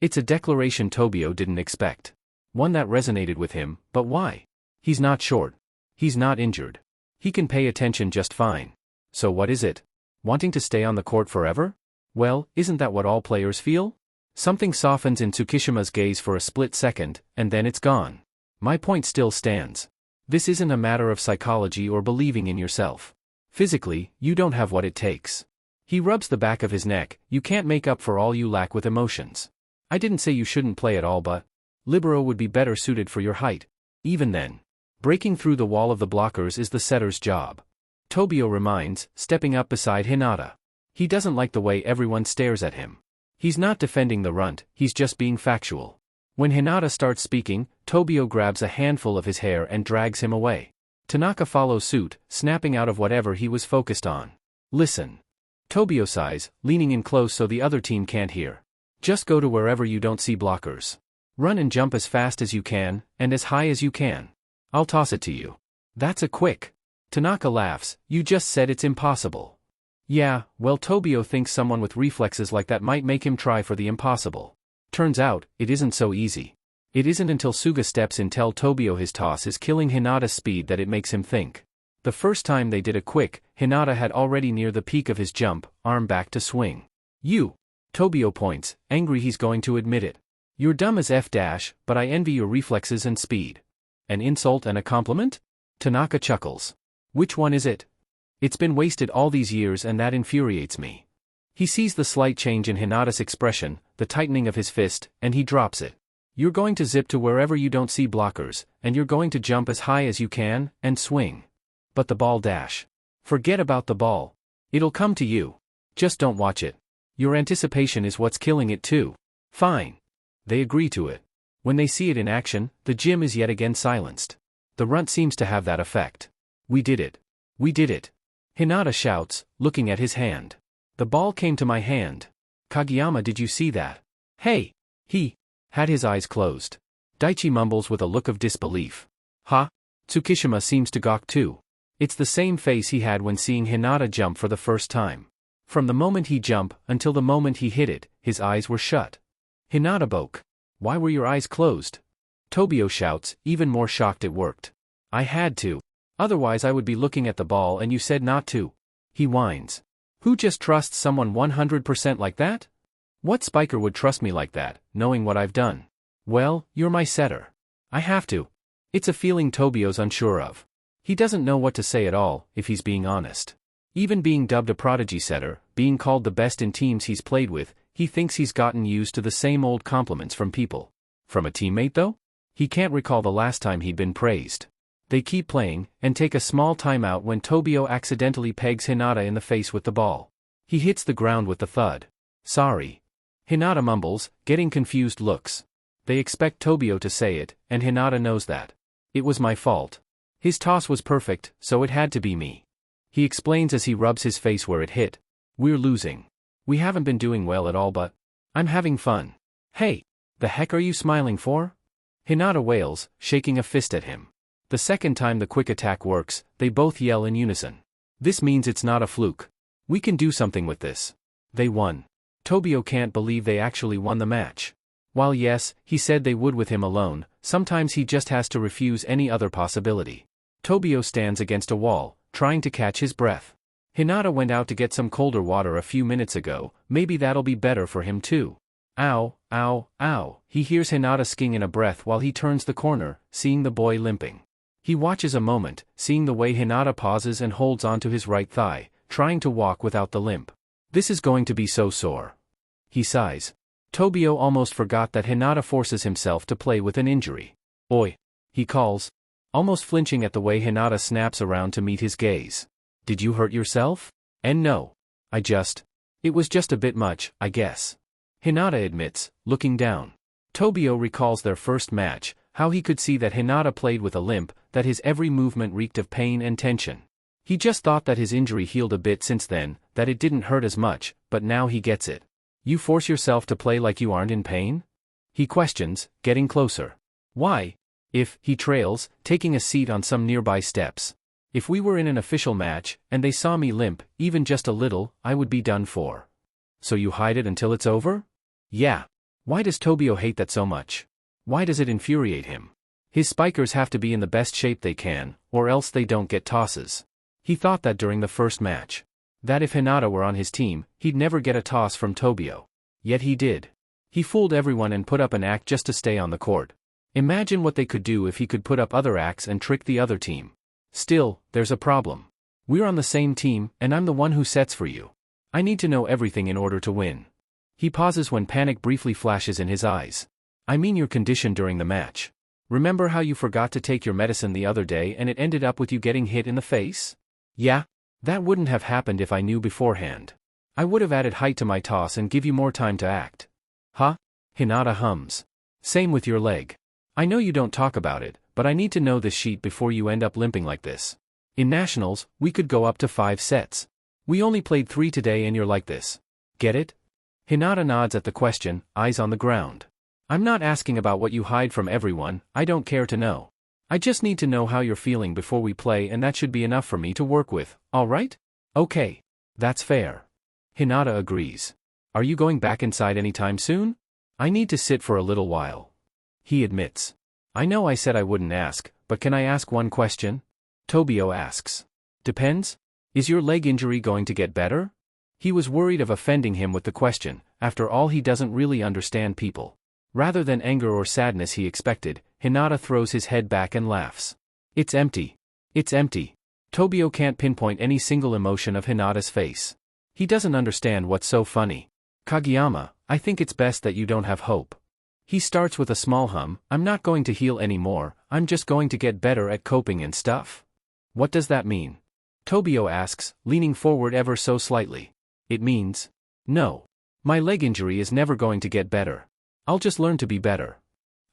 It's a declaration Tobio didn't expect. One that resonated with him, but why? He's not short. He's not injured. He can pay attention just fine. So what is it? Wanting to stay on the court forever? Well, isn't that what all players feel? Something softens in Tsukishima's gaze for a split second, and then it's gone. My point still stands. This isn't a matter of psychology or believing in yourself. Physically, you don't have what it takes. He rubs the back of his neck. You can't make up for all you lack with emotions. I didn't say you shouldn't play at all, but libero would be better suited for your height. Even then, breaking through the wall of the blockers is the setter's job. Tobio reminds, stepping up beside Hinata. He doesn't like the way everyone stares at him. He's not defending the runt, he's just being factual. When Hinata starts speaking, Tobio grabs a handful of his hair and drags him away. Tanaka follows suit, snapping out of whatever he was focused on. Listen. Tobio sighs, leaning in close so the other team can't hear. Just go to wherever you don't see blockers. Run and jump as fast as you can, and as high as you can. I'll toss it to you. That's a quick. Tanaka laughs, you just said it's impossible. Yeah, well Tobio thinks someone with reflexes like that might make him try for the impossible. Turns out, it isn't so easy. It isn't until Suga steps in tell Tobio his toss is killing Hinata's speed that it makes him think. The first time they did a quick, Hinata had already near the peak of his jump, arm back to swing. You. Tobio points, angry he's going to admit it. You're dumb as F-, but I envy your reflexes and speed. An insult and a compliment? Tanaka chuckles. Which one is it? It's been wasted all these years and that infuriates me. He sees the slight change in Hinata's expression, the tightening of his fist, and he drops it. You're going to zip to wherever you don't see blockers, and you're going to jump as high as you can, and swing. But the ball dash. Forget about the ball. It'll come to you. Just don't watch it. Your anticipation is what's killing it too. Fine. They agree to it. When they see it in action, the gym is yet again silenced. The runt seems to have that effect. We did it. We did it. Hinata shouts, looking at his hand. The ball came to my hand. Kageyama, did you see that? Hey! He had his eyes closed. Daichi mumbles with a look of disbelief. Ha? Tsukishima seems to gawk too. It's the same face he had when seeing Hinata jump for the first time. From the moment he jumped until the moment he hit it, his eyes were shut. Hinata boke. Why were your eyes closed? Tobio shouts, even more shocked it worked. I had to. Otherwise I would be looking at the ball and you said not to. He whines. Who just trusts someone 100% like that? What spiker would trust me like that, knowing what I've done? Well, you're my setter. I have to. It's a feeling Tobio's unsure of. He doesn't know what to say at all, if he's being honest. Even being dubbed a prodigy setter, being called the best in teams he's played with, he thinks he's gotten used to the same old compliments from people. From a teammate though? He can't recall the last time he'd been praised. They keep playing, and take a small timeout when Tobio accidentally pegs Hinata in the face with the ball. He hits the ground with the thud. Sorry. Hinata mumbles, getting confused looks. They expect Tobio to say it, and Hinata knows that. It was my fault. His toss was perfect, so it had to be me. He explains as he rubs his face where it hit. We're losing. We haven't been doing well at all, but I'm having fun. Hey, the heck are you smiling for? Hinata wails, shaking a fist at him. The second time the quick attack works, they both yell in unison. This means it's not a fluke. We can do something with this. They won. Tobio can't believe they actually won the match. While yes, he said they would with him alone, sometimes he just has to refuse any other possibility. Tobio stands against a wall, trying to catch his breath. Hinata went out to get some colder water a few minutes ago, maybe that'll be better for him too. Ow, ow, ow. He hears Hinata sking in a breath while he turns the corner, seeing the boy limping. He watches a moment, seeing the way Hinata pauses and holds onto his right thigh, trying to walk without the limp. This is going to be so sore. He sighs. Tobio almost forgot that Hinata forces himself to play with an injury. Oi! He calls, almost flinching at the way Hinata snaps around to meet his gaze. Did you hurt yourself? And no. It was just a bit much, I guess. Hinata admits, looking down. Tobio recalls their first match, how he could see that Hinata played with a limp, that his every movement reeked of pain and tension. He just thought that his injury healed a bit since then, that it didn't hurt as much, but now he gets it. You force yourself to play like you aren't in pain? He questions, getting closer. Why? If, he trails, taking a seat on some nearby steps. If we were in an official match, and they saw me limp, even just a little, I would be done for. So you hide it until it's over? Yeah. Why does Tobio hate that so much? Why does it infuriate him? His spikers have to be in the best shape they can, or else they don't get tosses. He thought that during the first match. That if Hinata were on his team, he'd never get a toss from Tobio. Yet he did. He fooled everyone and put up an act just to stay on the court. Imagine what they could do if he could put up other acts and trick the other team. Still, there's a problem. We're on the same team, and I'm the one who sets for you. I need to know everything in order to win. He pauses when panic briefly flashes in his eyes. I mean your condition during the match. Remember how you forgot to take your medicine the other day and it ended up with you getting hit in the face? Yeah? That wouldn't have happened if I knew beforehand. I would have added height to my toss and give you more time to act. Huh? Hinata hums. Same with your leg. I know you don't talk about it, but I need to know this sheet before you end up limping like this. In nationals, we could go up to 5 sets. We only played 3 today and you're like this. Get it? Hinata nods at the question, eyes on the ground. I'm not asking about what you hide from everyone, I don't care to know. I just need to know how you're feeling before we play and that should be enough for me to work with, alright? Okay. That's fair. Hinata agrees. Are you going back inside anytime soon? I need to sit for a little while. He admits. I know I said I wouldn't ask, but can I ask one question? Tobio asks. Depends. Is your leg injury going to get better? He was worried of offending him with the question, after all he doesn't really understand people. Rather than anger or sadness he expected, Hinata throws his head back and laughs. It's empty. It's empty. Tobio can't pinpoint any single emotion of Hinata's face. He doesn't understand what's so funny. Kageyama, I think it's best that you don't have hope. He starts with a small hum, I'm not going to heal anymore, I'm just going to get better at coping and stuff. What does that mean? Tobio asks, leaning forward ever so slightly. It means, no. My leg injury is never going to get better. I'll just learn to be better.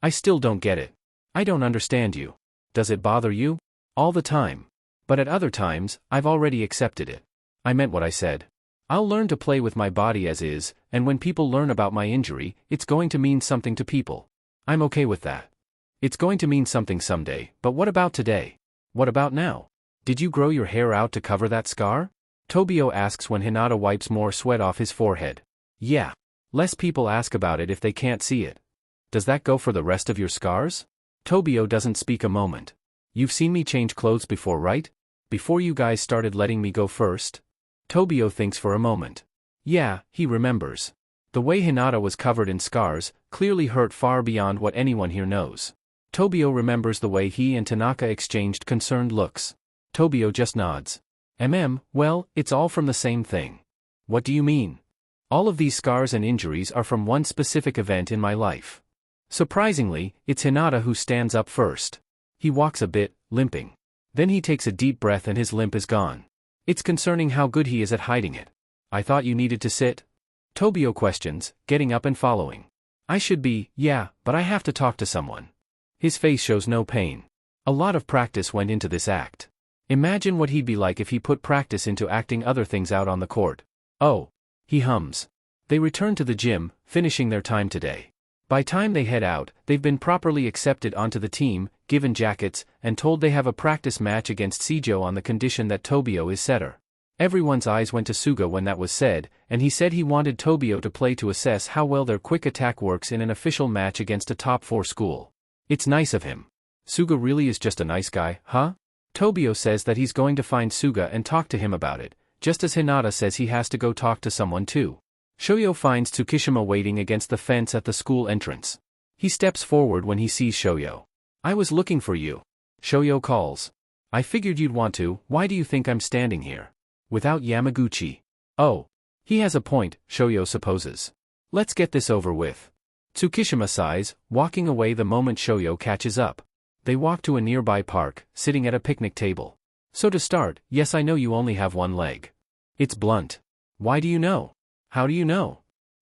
I still don't get it. I don't understand you. Does it bother you? All the time. But at other times, I've already accepted it. I meant what I said. I'll learn to play with my body as is, and when people learn about my injury, it's going to mean something to people. I'm okay with that. It's going to mean something someday, but what about today? What about now? Did you grow your hair out to cover that scar? Tobio asks when Hinata wipes more sweat off his forehead. Yeah. Less people ask about it if they can't see it. Does that go for the rest of your scars? Tobio doesn't speak a moment. You've seen me change clothes before, right? Before you guys started letting me go first? Tobio thinks for a moment. Yeah, he remembers. The way Hinata was covered in scars, clearly hurt far beyond what anyone here knows. Tobio remembers the way he and Tanaka exchanged concerned looks. Tobio just nods. Well, it's all from the same thing. What do you mean? All of these scars and injuries are from one specific event in my life. Surprisingly, it's Hinata who stands up first. He walks a bit, limping. Then he takes a deep breath and his limp is gone. It's concerning how good he is at hiding it. I thought you needed to sit? Tobio questions, getting up and following. I should be, yeah, but I have to talk to someone. His face shows no pain. A lot of practice went into this act. Imagine what he'd be like if he put practice into acting other things out on the court. Oh. He hums. They return to the gym, finishing their time today. By time they head out, they've been properly accepted onto the team, given jackets, and told they have a practice match against Seijo on the condition that Tobio is setter. Everyone's eyes went to Suga when that was said, and he said he wanted Tobio to play to assess how well their quick attack works in an official match against a top 4 school. It's nice of him. Suga really is just a nice guy, huh? Tobio says that he's going to find Suga and talk to him about it, just as Hinata says he has to go talk to someone too. Shoyo finds Tsukishima waiting against the fence at the school entrance. He steps forward when he sees Shoyo. I was looking for you. Shoyo calls. I figured you'd want to, why do you think I'm standing here? Without Yamaguchi. Oh. He has a point, Shoyo supposes. Let's get this over with. Tsukishima sighs, walking away the moment Shoyo catches up. They walk to a nearby park, sitting at a picnic table. So to start, yes, I know you only have one leg. It's blunt. Why do you know? How do you know?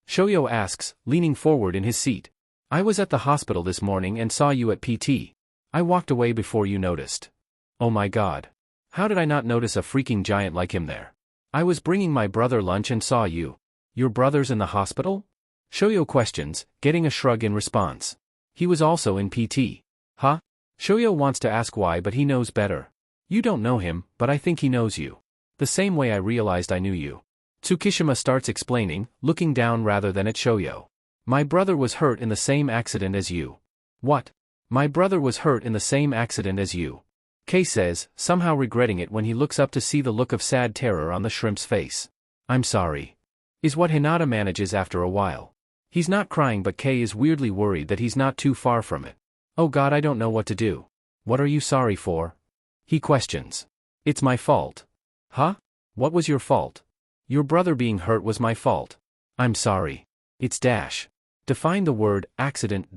Shoyo asks, leaning forward in his seat. I was at the hospital this morning and saw you at PT. I walked away before you noticed. Oh my god. How did I not notice a freaking giant like him there? I was bringing my brother lunch and saw you. Your brother's in the hospital? Shoyo questions, getting a shrug in response. He was also in PT. Huh? Shoyo wants to ask why, but he knows better. You don't know him, but I think he knows you. The same way I realized I knew you. Tsukishima starts explaining, looking down rather than at Shoyo. My brother was hurt in the same accident as you. What? My brother was hurt in the same accident as you. Kei says, somehow regretting it when he looks up to see the look of sad terror on the shrimp's face. I'm sorry. Is what Hinata manages after a while. He's not crying, but Kei is weirdly worried that he's not too far from it. Oh god, I don't know what to do. What are you sorry for? He questions. It's my fault. Huh? What was your fault? Your brother being hurt was my fault. I'm sorry. It's dash. Define the word, accident.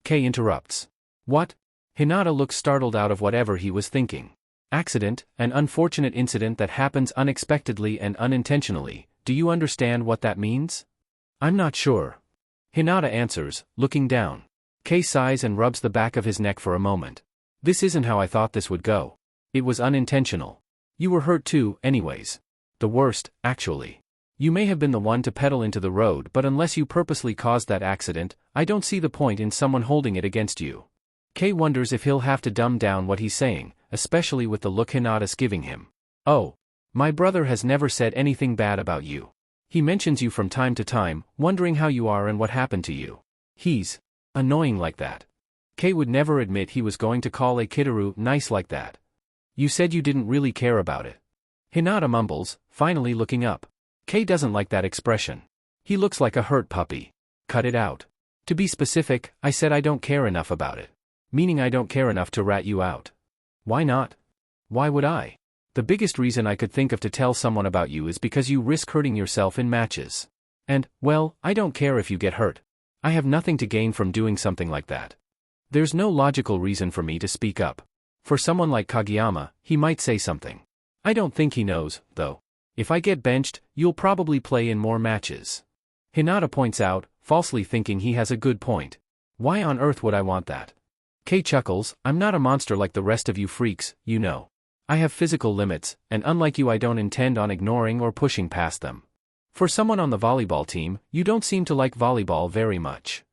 Kei interrupts. What? Hinata looks startled out of whatever he was thinking. Accident, an unfortunate incident that happens unexpectedly and unintentionally. Do you understand what that means? I'm not sure. Hinata answers, looking down. Kei sighs and rubs the back of his neck for a moment. This isn't how I thought this would go. It was unintentional. You were hurt too, anyways. The worst, actually. You may have been the one to pedal into the road, but unless you purposely caused that accident, I don't see the point in someone holding it against you. Kei wonders if he'll have to dumb down what he's saying, especially with the look Hinata's giving him. Oh. My brother has never said anything bad about you. He mentions you from time to time, wondering how you are and what happened to you. He's annoying like that. Kei would never admit he was going to call a Kitaru nice like that. You said you didn't really care about it. Hinata mumbles, finally looking up. Kei doesn't like that expression. He looks like a hurt puppy. Cut it out. To be specific, I said I don't care enough about it. Meaning I don't care enough to rat you out. Why not? Why would I? The biggest reason I could think of to tell someone about you is because you risk hurting yourself in matches. And, well, I don't care if you get hurt. I have nothing to gain from doing something like that. There's no logical reason for me to speak up. For someone like Kageyama, he might say something. I don't think he knows, though. If I get benched, you'll probably play in more matches. Hinata points out, falsely thinking he has a good point. Why on earth would I want that? Kei chuckles, I'm not a monster like the rest of you freaks, you know. I have physical limits, and unlike you I don't intend on ignoring or pushing past them. For someone on the volleyball team, you don't seem to like volleyball very much.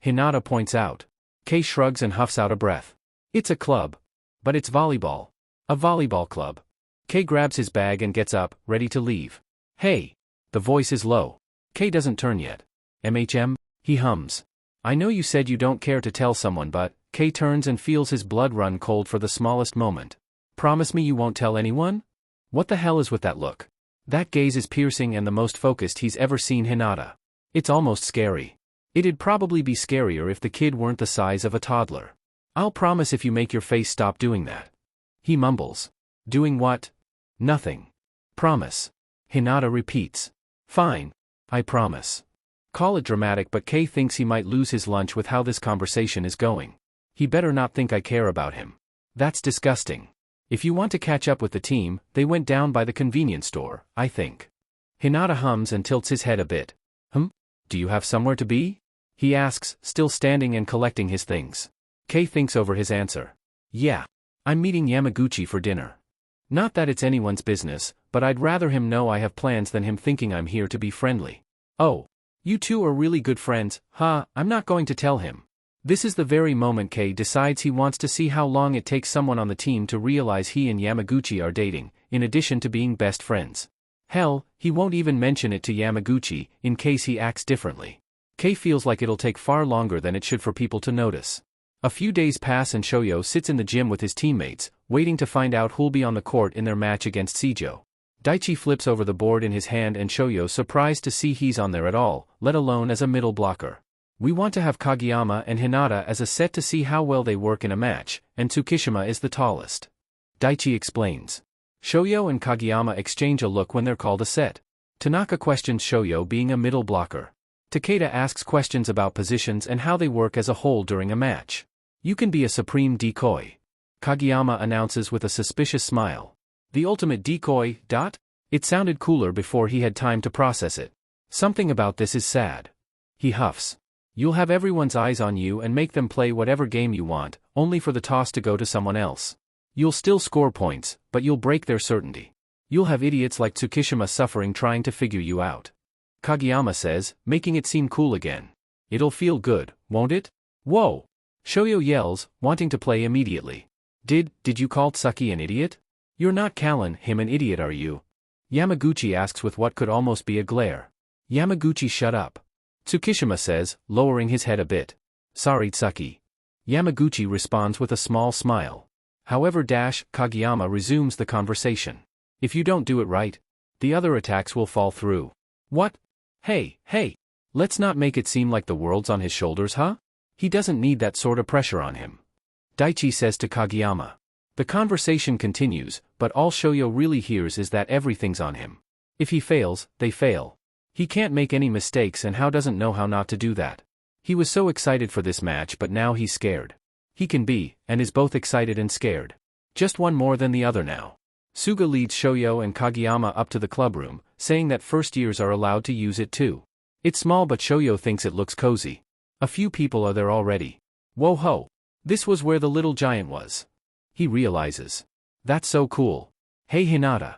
Hinata points out. Kei shrugs and huffs out a breath. It's a club. But it's volleyball. A volleyball club. Kei grabs his bag and gets up, ready to leave. Hey! The voice is low. Kei doesn't turn yet. MHM? He hums. I know you said you don't care to tell someone, but... Kei turns and feels his blood run cold for the smallest moment. Promise me you won't tell anyone? What the hell is with that look? That gaze is piercing and the most focused he's ever seen Hinata. It's almost scary. It'd probably be scarier if the kid weren't the size of a toddler. I'll promise if you make your face stop doing that. He mumbles. Doing what? Nothing. Promise. Hinata repeats. Fine. I promise. Call it dramatic, but Kei thinks he might lose his lunch with how this conversation is going. He better not think I care about him. That's disgusting. If you want to catch up with the team, they went down by the convenience store, I think. Hinata hums and tilts his head a bit. Do you have somewhere to be? He asks, still standing and collecting his things. Kei thinks over his answer. Yeah. I'm meeting Yamaguchi for dinner. Not that it's anyone's business, but I'd rather him know I have plans than him thinking I'm here to be friendly. Oh. You two are really good friends, huh? I'm not going to tell him. This is the very moment Kei decides he wants to see how long it takes someone on the team to realize he and Yamaguchi are dating, in addition to being best friends. Hell, he won't even mention it to Yamaguchi, in case he acts differently. Kei feels like it'll take far longer than it should for people to notice. A few days pass and Shoyo sits in the gym with his teammates, waiting to find out who'll be on the court in their match against Seijo. Daichi flips over the board in his hand and Shoyo's surprised to see he's on there at all, let alone as a middle blocker. We want to have Kageyama and Hinata as a set to see how well they work in a match, and Tsukishima is the tallest. Daichi explains. Shoyo and Kageyama exchange a look when they're called a set. Tanaka questions Shoyo being a middle blocker. Takeda asks questions about positions and how they work as a whole during a match. You can be a supreme decoy. Kageyama announces with a suspicious smile. The ultimate decoy, dot? It sounded cooler before he had time to process it. Something about this is sad. He huffs. You'll have everyone's eyes on you and make them play whatever game you want, only for the toss to go to someone else. You'll still score points, but you'll break their certainty. You'll have idiots like Tsukishima suffering trying to figure you out. Kageyama says, making it seem cool again. It'll feel good, won't it? Whoa! Shoyo yells, wanting to play immediately. Did you call Tsuki an idiot? You're not calling him an idiot, are you? Yamaguchi asks with what could almost be a glare. Yamaguchi, shut up. Tsukishima says, lowering his head a bit. Sorry, Tsuki. Yamaguchi responds with a small smile. However, Kageyama resumes the conversation. If you don't do it right, the other attacks will fall through. What? Hey, let's not make it seem like the world's on his shoulders, huh? He doesn't need that sort of pressure on him. Daichi says to Kageyama. The conversation continues, but all Shoyo really hears is that everything's on him. If he fails, they fail. He can't make any mistakes and doesn't know how not to do that. He was so excited for this match, but now he's scared. He can be, and is both excited and scared. Just one more than the other now. Suga leads Shoyo and Kageyama up to the clubroom, saying that first years are allowed to use it too. It's small, but Shoyo thinks it looks cozy. A few people are there already. Whoa ho! This was where the little giant was. He realizes. That's so cool. Hey Hinata.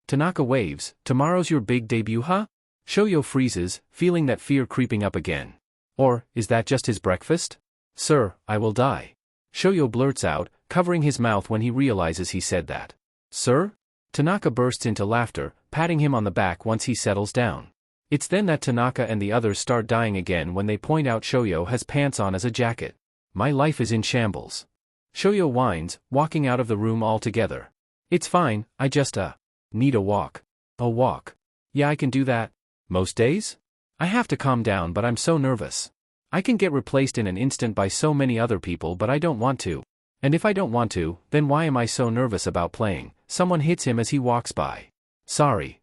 Tanaka waves, tomorrow's your big debut, huh? Shoyo freezes, feeling that fear creeping up again. Or, is that just his breakfast? Sir, I will die. Shoyo blurts out, covering his mouth when he realizes he said that. Sir? Tanaka bursts into laughter, patting him on the back once he settles down. It's then that Tanaka and the others start dying again when they point out Shoyo has pants on as a jacket. My life is in shambles. Shoyo whines, walking out of the room altogether. It's fine, I just, need a walk. A walk. Yeah, I can do that. Most days? I have to calm down, but I'm so nervous. I can get replaced in an instant by so many other people, but I don't want to. And if I don't want to, then why am I so nervous about playing? Someone hits him as he walks by. Sorry.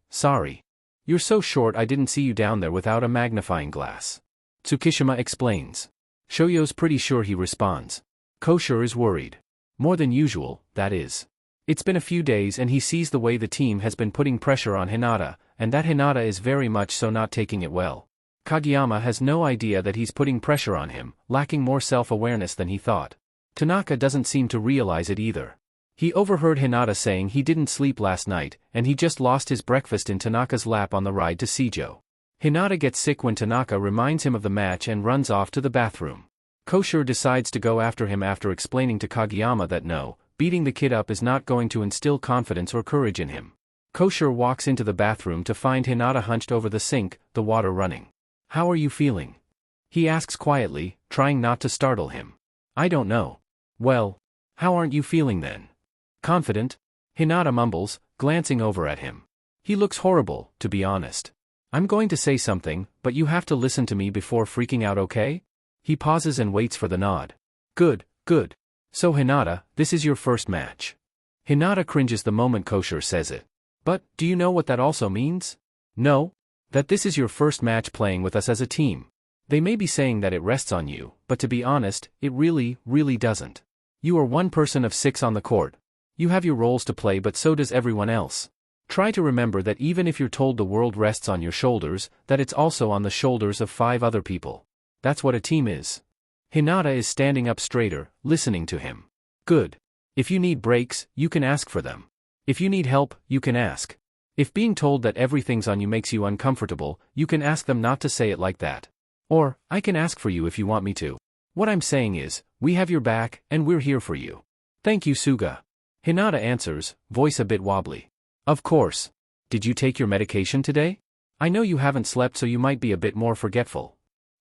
You're so short, I didn't see you down there without a magnifying glass. Tsukishima explains. Shoyo's pretty sure, he responds. Kosher is worried. More than usual, that is. It's been a few days and he sees the way the team has been putting pressure on Hinata, and that Hinata is very much so not taking it well. Kageyama has no idea that he's putting pressure on him, lacking more self-awareness than he thought. Tanaka doesn't seem to realize it either. He overheard Hinata saying he didn't sleep last night, and he just lost his breakfast in Tanaka's lap on the ride to Seijo. Hinata gets sick when Tanaka reminds him of the match and runs off to the bathroom. Kosher decides to go after him after explaining to Kageyama that no, beating the kid up is not going to instill confidence or courage in him. Kosher walks into the bathroom to find Hinata hunched over the sink, the water running. How are you feeling? He asks quietly, trying not to startle him. I don't know. Well, how aren't you feeling then? Confident? Hinata mumbles, glancing over at him. He looks horrible, to be honest. I'm going to say something, but you have to listen to me before freaking out, okay? He pauses and waits for the nod. Good. So Hinata, this is your first match. Hinata cringes the moment Kosher says it. But, do you know what that also means? No? That this is your first match playing with us as a team. They may be saying that it rests on you, but to be honest, it really doesn't. You are one person of 6 on the court. You have your roles to play, but so does everyone else. Try to remember that even if you're told the world rests on your shoulders, that it's also on the shoulders of 5 other people. That's what a team is. Hinata is standing up straighter, listening to him. Good. If you need breaks, you can ask for them. If you need help, you can ask. If being told that everything's on you makes you uncomfortable, you can ask them not to say it like that. Or, I can ask for you if you want me to. What I'm saying is, we have your back, and we're here for you. Thank you, Suga. Hinata answers, voice a bit wobbly. Of course. Did you take your medication today? I know you haven't slept, so you might be a bit more forgetful.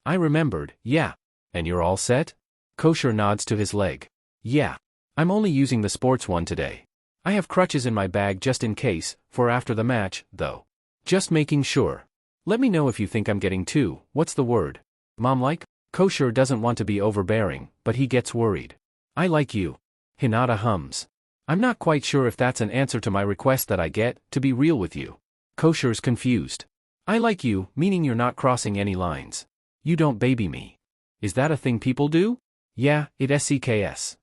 I remembered, yeah. And you're all set? Kosher nods to his leg. Yeah. I'm only using the sports one today. I have crutches in my bag just in case, for after the match, though. Just making sure. Let me know if you think I'm getting too, what's the word? Mom-like? Kosher doesn't want to be overbearing, but he gets worried. I like you. Hinata hums. I'm not quite sure if that's an answer to my request that I get, to be real with you. Kosher's confused. I like you, meaning you're not crossing any lines. You don't baby me. Is that a thing people do? Yeah, it SEKS.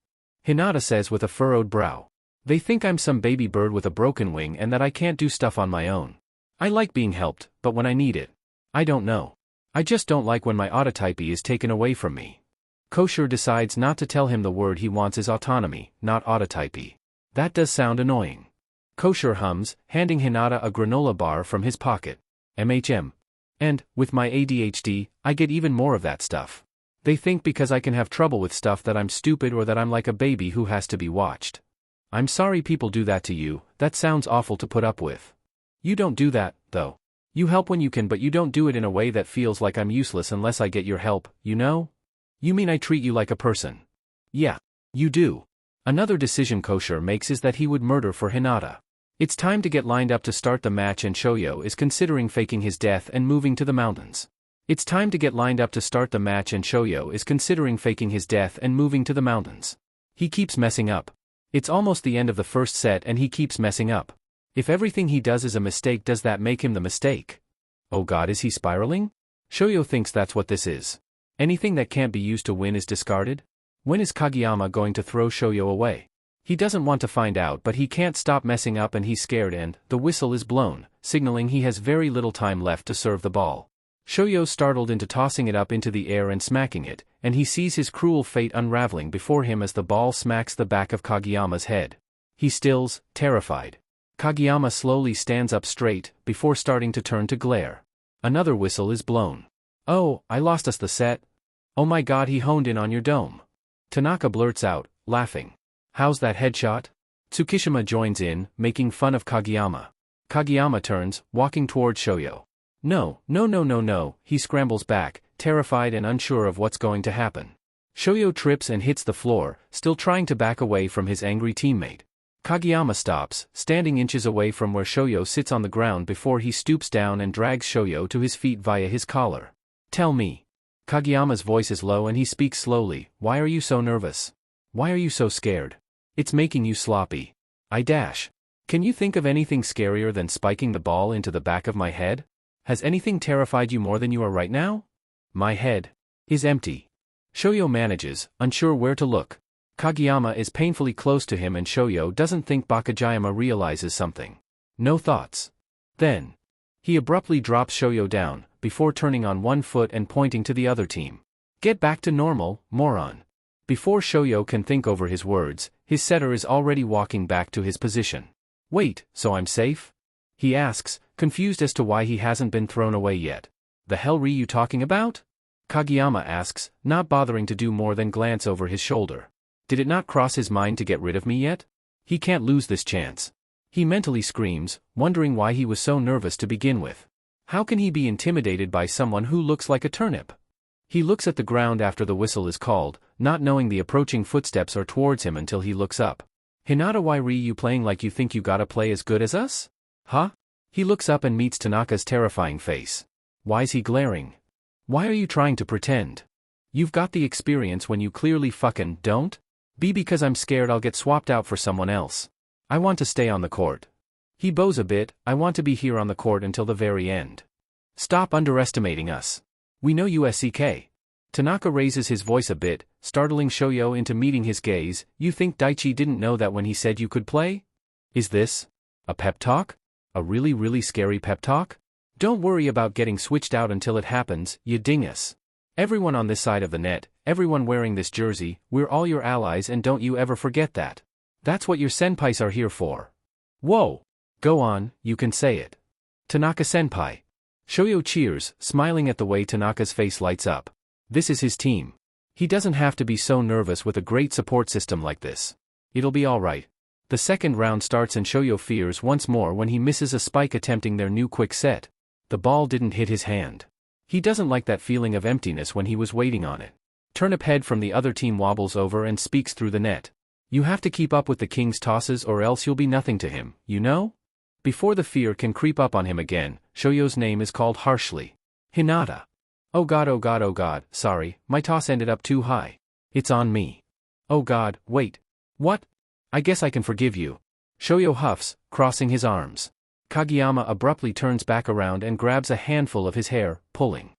Hinata says with a furrowed brow. They think I'm some baby bird with a broken wing and that I can't do stuff on my own. I like being helped, but when I need it, I don't know. I just don't like when my autotypy is taken away from me. Kosher decides not to tell him the word he wants is autonomy, not autotypy. That does sound annoying. Kosher hums, handing Hinata a granola bar from his pocket. MHM. And, with my ADHD, I get even more of that stuff. They think because I can have trouble with stuff that I'm stupid or that I'm like a baby who has to be watched. I'm sorry people do that to you, that sounds awful to put up with. You don't do that, though. You help when you can, but you don't do it in a way that feels like I'm useless unless I get your help, you know? You mean I treat you like a person? Yeah, you do. Another decision Kosher makes is that he would murder for Hinata. It's time to get lined up to start the match and Shoyo is considering faking his death and moving to the mountains. It's time to get lined up to start the match and Shoyo is considering faking his death and moving to the mountains. He keeps messing up. It's almost the end of the first set and he keeps messing up. If everything he does is a mistake, does that make him the mistake? Oh god, is he spiraling? Shoyo thinks that's what this is. Anything that can't be used to win is discarded? When is Kageyama going to throw Shoyo away? He doesn't want to find out, but he can't stop messing up and he's scared and the whistle is blown, signaling he has very little time left to serve the ball. Shoyo startled into tossing it up into the air and smacking it, and he sees his cruel fate unraveling before him as the ball smacks the back of Kageyama's head. He stills, terrified. Kageyama slowly stands up straight, before starting to turn to glare. Another whistle is blown. Oh, I lost us the set. Oh my god, he honed in on your dome. Tanaka blurts out, laughing. How's that headshot? Tsukishima joins in, making fun of Kageyama. Kageyama turns, walking toward Shoyo. No, he scrambles back, terrified and unsure of what's going to happen. Shoyo trips and hits the floor, still trying to back away from his angry teammate. Kageyama stops, standing inches away from where Shoyo sits on the ground before he stoops down and drags Shoyo to his feet via his collar. Tell me. Kageyama's voice is low and he speaks slowly, why are you so nervous? Why are you so scared? It's making you sloppy. I dash. Can you think of anything scarier than spiking the ball into the back of my head? Has anything terrified you more than you are right now? My head is empty. Shoyo manages, unsure where to look. Kageyama is painfully close to him and Shoyo doesn't think Bakajayama realizes something. No thoughts. Then, he abruptly drops Shoyo down, before turning on one foot and pointing to the other team. Get back to normal, moron. Before Shoyo can think over his words, his setter is already walking back to his position. Wait, so I'm safe? He asks, confused as to why he hasn't been thrown away yet. The hell were you talking about? Kageyama asks, not bothering to do more than glance over his shoulder. Did it not cross his mind to get rid of me yet? He can't lose this chance. He mentally screams, wondering why he was so nervous to begin with. How can he be intimidated by someone who looks like a turnip? He looks at the ground after the whistle is called, not knowing the approaching footsteps are towards him until he looks up. Hinata, why are you playing like you think you gotta play as good as us? Huh? He looks up and meets Tanaka's terrifying face. Why's he glaring? Why are you trying to pretend? You've got the experience when you clearly fucking don't? Be because I'm scared I'll get swapped out for someone else. I want to stay on the court. He bows a bit, I want to be here on the court until the very end. Stop underestimating us. We know you SEK. Tanaka raises his voice a bit, startling Shoyo into meeting his gaze. You think Daichi didn't know that when he said you could play? Is this a pep talk? A really scary pep talk? Don't worry about getting switched out until it happens, you dingus. Everyone on this side of the net, everyone wearing this jersey, we're all your allies and don't you ever forget that. That's what your senpais are here for. Whoa! Go on, you can say it. Tanaka senpai. Shoyo cheers, smiling at the way Tanaka's face lights up. This is his team. He doesn't have to be so nervous with a great support system like this. It'll be alright. The second round starts and Shoyo fears once more when he misses a spike attempting their new quick set. The ball didn't hit his hand. He doesn't like that feeling of emptiness when he was waiting on it. Turnip head from the other team wobbles over and speaks through the net. You have to keep up with the king's tosses or else you'll be nothing to him, you know? Before the fear can creep up on him again, Shoyo's name is called harshly. Hinata. Oh god, sorry, my toss ended up too high. It's on me. Oh god, wait. What? I guess I can forgive you. Shoyo huffs, crossing his arms. Kageyama abruptly turns back around and grabs a handful of his hair, pulling.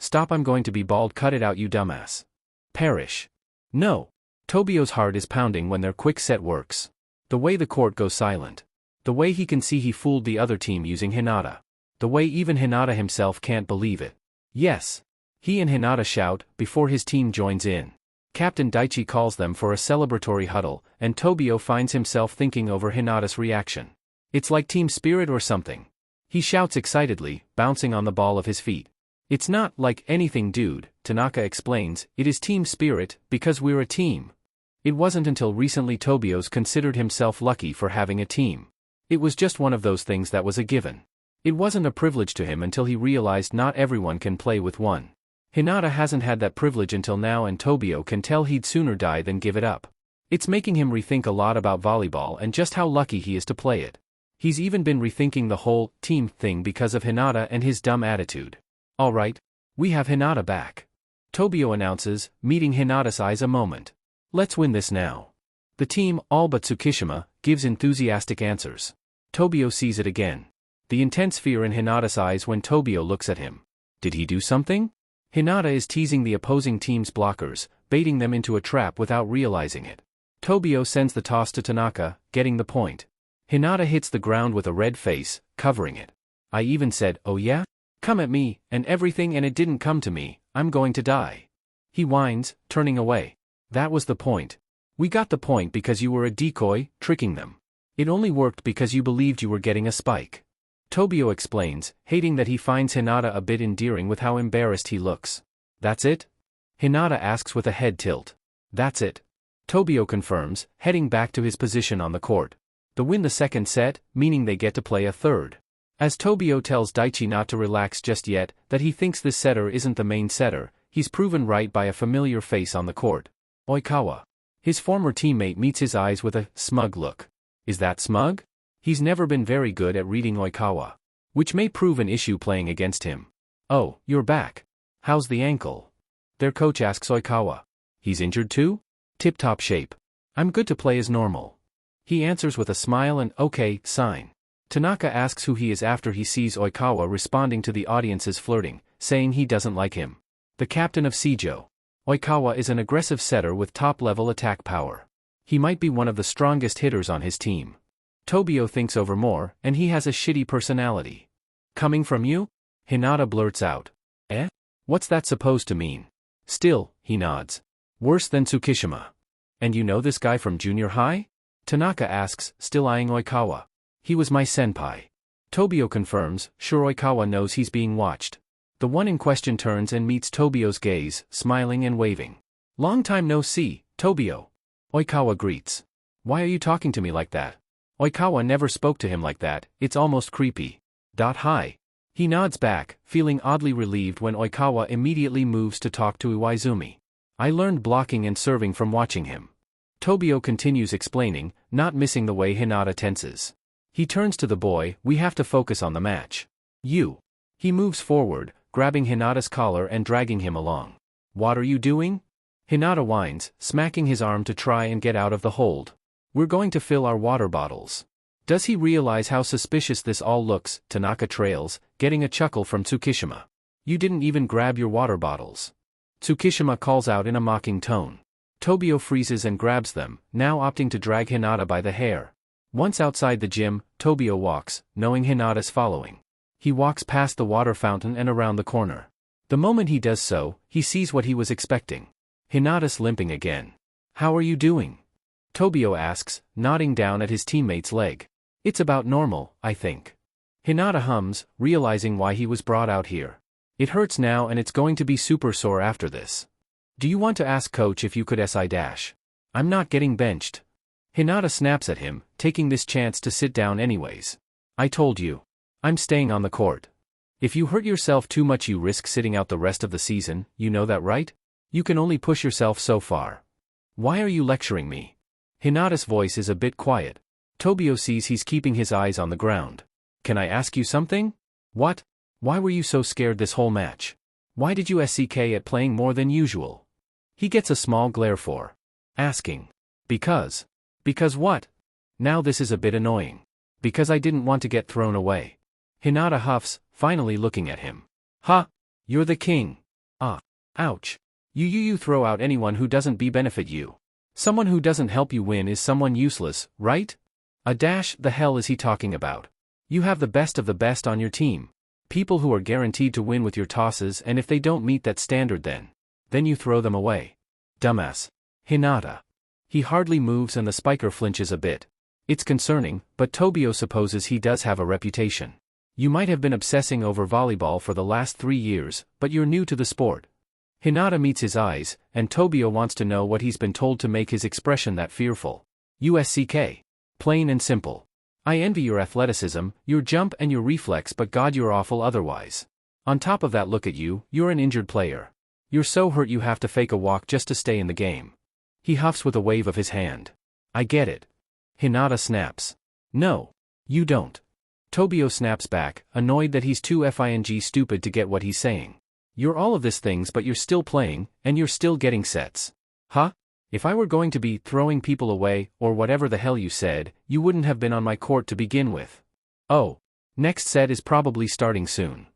Stop, I'm going to be bald, cut it out you dumbass. Perish. No. Tobio's heart is pounding when their quick set works. The way the court goes silent. The way he can see he fooled the other team using Hinata. The way even Hinata himself can't believe it. Yes. He and Hinata shout, before his team joins in. Captain Daichi calls them for a celebratory huddle, and Tobio finds himself thinking over Hinata's reaction. It's like team spirit or something. He shouts excitedly, bouncing on the ball of his feet. It's not like anything, dude, Tanaka explains, it is team spirit, because we're a team. It wasn't until recently Tobio's considered himself lucky for having a team. It was just one of those things that was a given. It wasn't a privilege to him until he realized not everyone can play with one. Hinata hasn't had that privilege until now, and Tobio can tell he'd sooner die than give it up. It's making him rethink a lot about volleyball and just how lucky he is to play it. He's even been rethinking the whole team thing because of Hinata and his dumb attitude. Alright, we have Hinata back. Tobio announces, meeting Hinata's eyes a moment. Let's win this now. The team, all but Tsukishima, gives enthusiastic answers. Tobio sees it again. The intense fear in Hinata's eyes when Tobio looks at him. Did he do something? Hinata is teasing the opposing team's blockers, baiting them into a trap without realizing it. Tobio sends the toss to Tanaka, getting the point. Hinata hits the ground with a red face, covering it. I even said, oh yeah? Come at me, and everything, and it didn't come to me, I'm going to die. He whines, turning away. That was the point. We got the point because you were a decoy, tricking them. It only worked because you believed you were getting a spike. Tobio explains, hating that he finds Hinata a bit endearing with how embarrassed he looks. That's it? Hinata asks with a head tilt. That's it. Tobio confirms, heading back to his position on the court. They win the second set, meaning they get to play a third. As Tobio tells Daichi not to relax just yet, that he thinks this setter isn't the main setter, he's proven right by a familiar face on the court. Oikawa. His former teammate meets his eyes with a smug look. Is that smug? He's never been very good at reading Oikawa. Which may prove an issue playing against him. Oh, you're back. How's the ankle? Their coach asks Oikawa. He's injured too? Tip-top shape. I'm good to play as normal. He answers with a smile and okay sign. Tanaka asks who he is after he sees Oikawa responding to the audience's flirting, saying he doesn't like him. The captain of Seijo. Oikawa is an aggressive setter with top-level attack power. He might be one of the strongest hitters on his team. Tobio thinks over more, and he has a shitty personality. Coming from you? Hinata blurts out. Eh? What's that supposed to mean? Still, he nods. Worse than Tsukishima. And you know this guy from junior high? Tanaka asks, still eyeing Oikawa. He was my senpai. Tobio confirms, sure Oikawa knows he's being watched. The one in question turns and meets Tobio's gaze, smiling and waving. Long time no see, Tobio. Oikawa greets. Why are you talking to me like that? Oikawa never spoke to him like that, it's almost creepy. Hi. He nods back, feeling oddly relieved when Oikawa immediately moves to talk to Iwaizumi. I learned blocking and serving from watching him. Tobio continues explaining, not missing the way Hinata tenses. He turns to the boy, we have to focus on the match. You. He moves forward, grabbing Hinata's collar and dragging him along. What are you doing? Hinata whines, smacking his arm to try and get out of the hold. We're going to fill our water bottles. Does he realize how suspicious this all looks? Tanaka trails, getting a chuckle from Tsukishima. You didn't even grab your water bottles. Tsukishima calls out in a mocking tone. Tobio freezes and grabs them, now opting to drag Hinata by the hair. Once outside the gym, Tobio walks, knowing Hinata's following. He walks past the water fountain and around the corner. The moment he does so, he sees what he was expecting. Hinata's limping again. How are you doing? Tobio asks, nodding down at his teammate's leg. It's about normal, I think. Hinata hums, realizing why he was brought out here. It hurts now and it's going to be super sore after this. Do you want to ask coach if you could SI-? I'm not getting benched. Hinata snaps at him, taking this chance to sit down anyways. I told you. I'm staying on the court. If you hurt yourself too much you risk sitting out the rest of the season, you know that right? You can only push yourself so far. Why are you lecturing me? Hinata's voice is a bit quiet. Tobio sees he's keeping his eyes on the ground. Can I ask you something? What? Why were you so scared this whole match? Why did you SCK at playing more than usual? He gets a small glare for asking. Because. Because what? Now this is a bit annoying. Because I didn't want to get thrown away. Hinata huffs, finally looking at him. Ha! You're the king. Ah. Ouch. You throw out anyone who doesn't benefit you. Someone who doesn't help you win is someone useless, right? The hell is he talking about? You have the best of the best on your team. People who are guaranteed to win with your tosses, and if they don't meet that standard then you throw them away. Dumbass. Hinata. He hardly moves and the spiker flinches a bit. It's concerning, but Tobio supposes he does have a reputation. You might have been obsessing over volleyball for the last 3 years, but you're new to the sport. Hinata meets his eyes, and Tobio wants to know what he's been told to make his expression that fearful. USCK. Plain and simple. I envy your athleticism, your jump and your reflex, but God, you're awful otherwise. On top of that, look at you, you're an injured player. You're so hurt you have to fake a walk just to stay in the game. He huffs with a wave of his hand. I get it. Hinata snaps. No. You don't. Tobio snaps back, annoyed that he's too stupid to get what he's saying. You're all of these things, but you're still playing, and you're still getting sets. Huh? If I were going to be throwing people away, or whatever the hell you said, you wouldn't have been on my court to begin with. Oh. Next set is probably starting soon.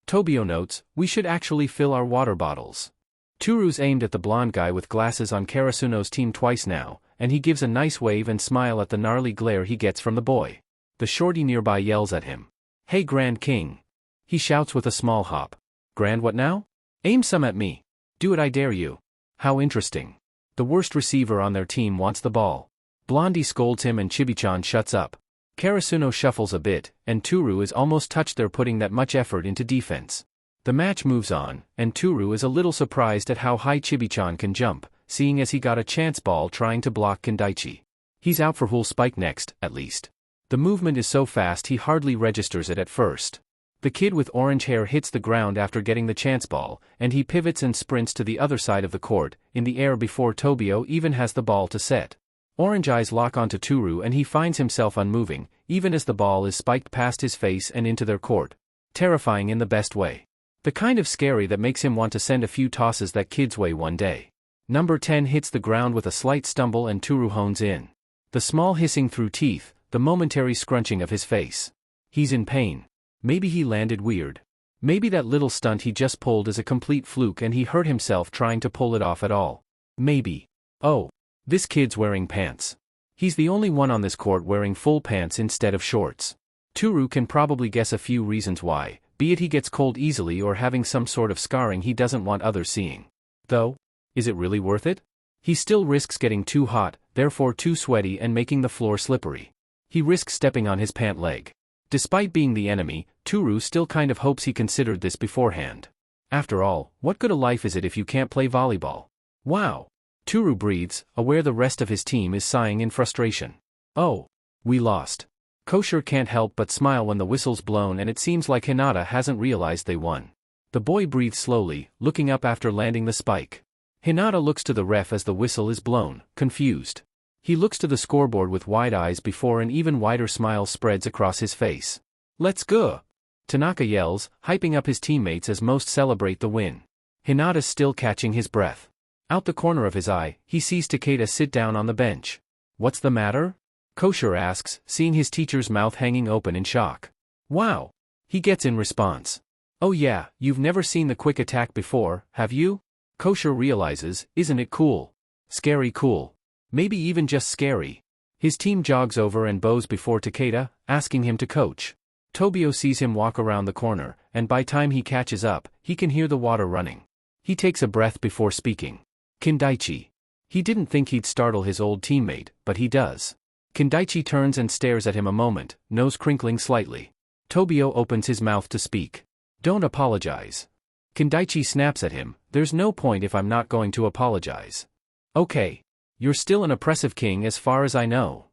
Tobio notes, we should actually fill our water bottles. Turu's aimed at the blonde guy with glasses on Karasuno's team twice now, and he gives a nice wave and smile at the gnarly glare he gets from the boy. The shorty nearby yells at him. Hey Grand King. He shouts with a small hop. Grand what now? Aim some at me. Do it, I dare you. How interesting. The worst receiver on their team wants the ball. Blondie scolds him and Chibi-chan shuts up. Karasuno shuffles a bit, and Turu is almost touched there putting that much effort into defense. The match moves on, and Turu is a little surprised at how high Chibi-chan can jump, seeing as he got a chance ball trying to block Kindaichi. He's out for Hull Spike next, at least. The movement is so fast he hardly registers it at first. The kid with orange hair hits the ground after getting the chance ball, and he pivots and sprints to the other side of the court, in the air before Tobio even has the ball to set. Orange eyes lock onto Turu and he finds himself unmoving, even as the ball is spiked past his face and into their court. Terrifying in the best way. The kind of scary that makes him want to send a few tosses that kid's way one day. Number 10 hits the ground with a slight stumble and Turu hones in. The small hissing through teeth, the momentary scrunching of his face. He's in pain. Maybe he landed weird. Maybe that little stunt he just pulled is a complete fluke and he hurt himself trying to pull it off at all. Maybe. Oh. This kid's wearing pants. He's the only one on this court wearing full pants instead of shorts. Turu can probably guess a few reasons why, be it he gets cold easily or having some sort of scarring he doesn't want others seeing. Though, is it really worth it? He still risks getting too hot, therefore too sweaty and making the floor slippery. He risks stepping on his pant leg. Despite being the enemy, Turu still kind of hopes he considered this beforehand. After all, what good a life is it if you can't play volleyball? Wow. Turu breathes, aware the rest of his team is sighing in frustration. Oh. We lost. Kosher can't help but smile when the whistle's blown and it seems like Hinata hasn't realized they won. The boy breathes slowly, looking up after landing the spike. Hinata looks to the ref as the whistle is blown, confused. He looks to the scoreboard with wide eyes before an even wider smile spreads across his face. Let's go! Tanaka yells, hyping up his teammates as most celebrate the win. Hinata's still catching his breath. Out the corner of his eye, he sees Takeda sit down on the bench. What's the matter? Kosher asks, seeing his teacher's mouth hanging open in shock. Wow! He gets in response. Oh yeah, you've never seen the quick attack before, have you? Kosher realizes, isn't it cool? Scary cool. Maybe even just scary. His team jogs over and bows before Takeda, asking him to coach. Tobio sees him walk around the corner, and by time he catches up, he can hear the water running. He takes a breath before speaking. Kindaichi. He didn't think he'd startle his old teammate, but he does. Kindaichi turns and stares at him a moment, nose crinkling slightly. Tobio opens his mouth to speak. Don't apologize. Kindaichi snaps at him, there's no point if I'm not going to apologize. Okay. You're still an oppressive king as far as I know.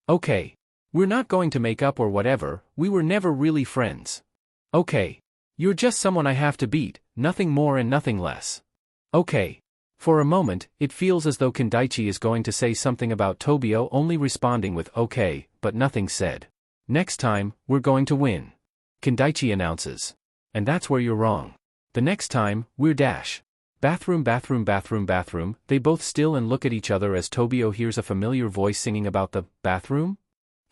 Okay. We're not going to make up or whatever, we were never really friends. Okay. You're just someone I have to beat, nothing more and nothing less. Okay. For a moment, it feels as though Kindaichi is going to say something about Tobio only responding with okay, but nothing said. Next time, we're going to win. Kindaichi announces. And that's where you're wrong. The next time, we're dash. Bathroom, they both still and look at each other as Tobio hears a familiar voice singing about the bathroom?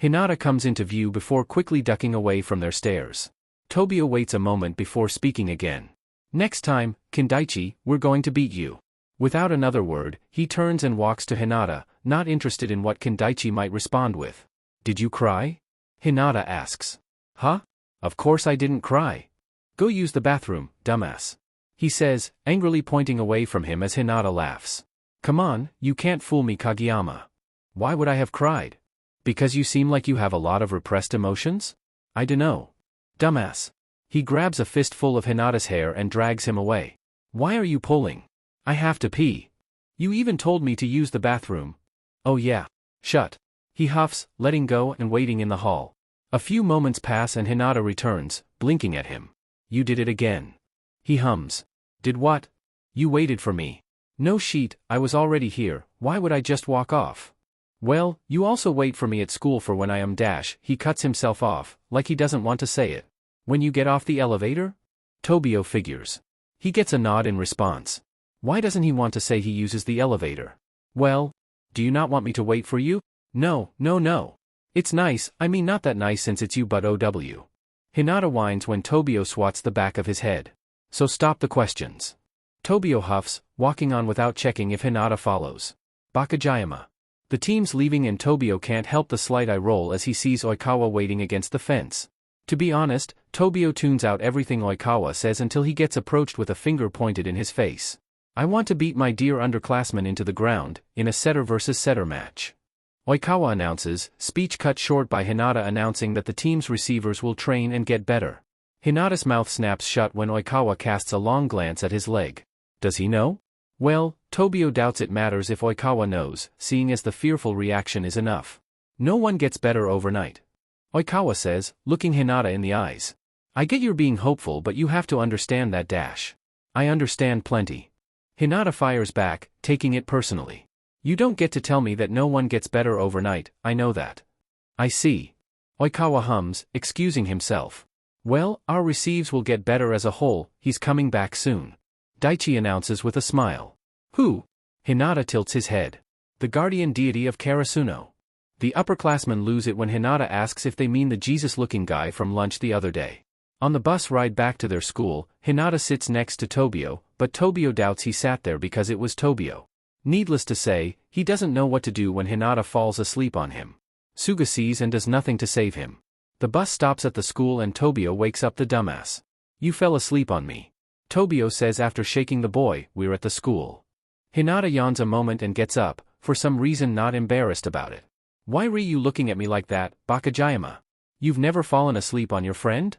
Hinata comes into view before quickly ducking away from their stares. Tobio waits a moment before speaking again. Next time, Kindaichi, we're going to beat you. Without another word, he turns and walks to Hinata, not interested in what Kindaichi might respond with. Did you cry? Hinata asks. Huh? Of course I didn't cry. Go use the bathroom, dumbass. He says, angrily pointing away from him as Hinata laughs. Come on, you can't fool me, Kageyama. Why would I have cried? Because you seem like you have a lot of repressed emotions? I dunno. Dumbass. He grabs a fistful of Hinata's hair and drags him away. Why are you pulling? I have to pee. You even told me to use the bathroom. Oh yeah. Shut. He huffs, letting go and waiting in the hall. A few moments pass and Hinata returns, blinking at him. You did it again. He hums. Did what? You waited for me. No sheet, I was already here, why would I just walk off? Well, you also wait for me at school for when I am dash. He cuts himself off, like he doesn't want to say it. When you get off the elevator? Tobio figures. He gets a nod in response. Why doesn't he want to say he uses the elevator? Well, do you not want me to wait for you? No. It's nice, I mean not that nice since it's you but OW. Hinata whines when Tobio swats the back of his head. So stop the questions. Tobio huffs, walking on without checking if Hinata follows. Bakajayama. The team's leaving and Tobio can't help the slight eye roll as he sees Oikawa waiting against the fence. To be honest, Tobio tunes out everything Oikawa says until he gets approached with a finger pointed in his face. I want to beat my dear underclassmen into the ground, in a setter versus setter match. Oikawa announces, speech cut short by Hinata announcing that the team's receivers will train and get better. Hinata's mouth snaps shut when Oikawa casts a long glance at his leg. Does he know? Well, Tobio doubts it matters if Oikawa knows, seeing as the fearful reaction is enough. No one gets better overnight. Oikawa says, looking Hinata in the eyes. I get you're being hopeful but you have to understand that dash. I understand plenty. Hinata fires back, taking it personally. You don't get to tell me that no one gets better overnight, I know that. I see. Oikawa hums, excusing himself. Well, our receives will get better as a whole, he's coming back soon. Daichi announces with a smile. Who? Hinata tilts his head. The guardian deity of Karasuno. The upperclassmen lose it when Hinata asks if they mean the Jesus-looking guy from lunch the other day. On the bus ride back to their school, Hinata sits next to Tobio, but Tobio doubts he sat there because it was Tobio. Needless to say, he doesn't know what to do when Hinata falls asleep on him. Suga sees and does nothing to save him. The bus stops at the school and Tobio wakes up the dumbass. You fell asleep on me. Tobio says after shaking the boy, we're at the school. Hinata yawns a moment and gets up, for some reason not embarrassed about it. Why were you looking at me like that, Bakajayama? You've never fallen asleep on your friend?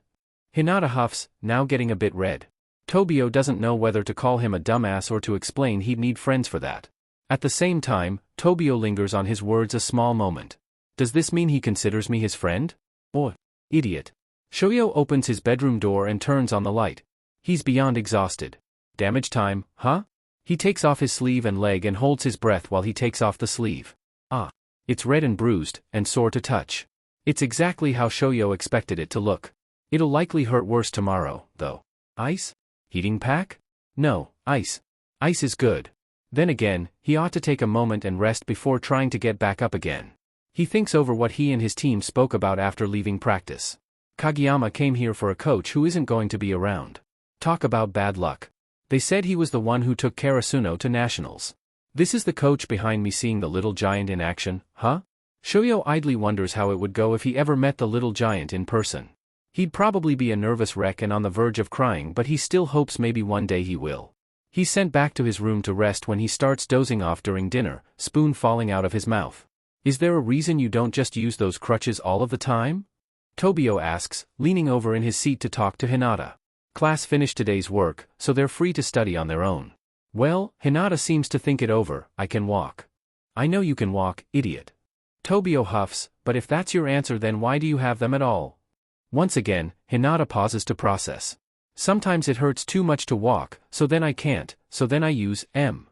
Hinata huffs, now getting a bit red. Tobio doesn't know whether to call him a dumbass or to explain he'd need friends for that. At the same time, Tobio lingers on his words a small moment. Does this mean he considers me his friend? Or, idiot. Shoyo opens his bedroom door and turns on the light. He's beyond exhausted. Damage time, huh? He takes off his sleeve and leg and holds his breath while he takes off the sleeve. Ah. It's red and bruised, and sore to touch. It's exactly how Shoyo expected it to look. It'll likely hurt worse tomorrow, though. Ice? Heating pack? No, ice. Ice is good. Then again, he ought to take a moment and rest before trying to get back up again. He thinks over what he and his team spoke about after leaving practice. Kageyama came here for a coach who isn't going to be around. Talk about bad luck. They said he was the one who took Karasuno to nationals. This is the coach behind me seeing the little giant in action, huh? Shoyo idly wonders how it would go if he ever met the little giant in person. He'd probably be a nervous wreck and on the verge of crying, but he still hopes maybe one day he will. He's sent back to his room to rest when he starts dozing off during dinner, spoon falling out of his mouth. Is there a reason you don't just use those crutches all of the time? Tobio asks, leaning over in his seat to talk to Hinata. Class finished today's work, so they're free to study on their own. Well, Hinata seems to think it over. I can walk. I know you can walk, idiot. Tobio huffs, but if that's your answer then why do you have them at all? Once again, Hinata pauses to process. Sometimes it hurts too much to walk, so then I can't, so then I use M.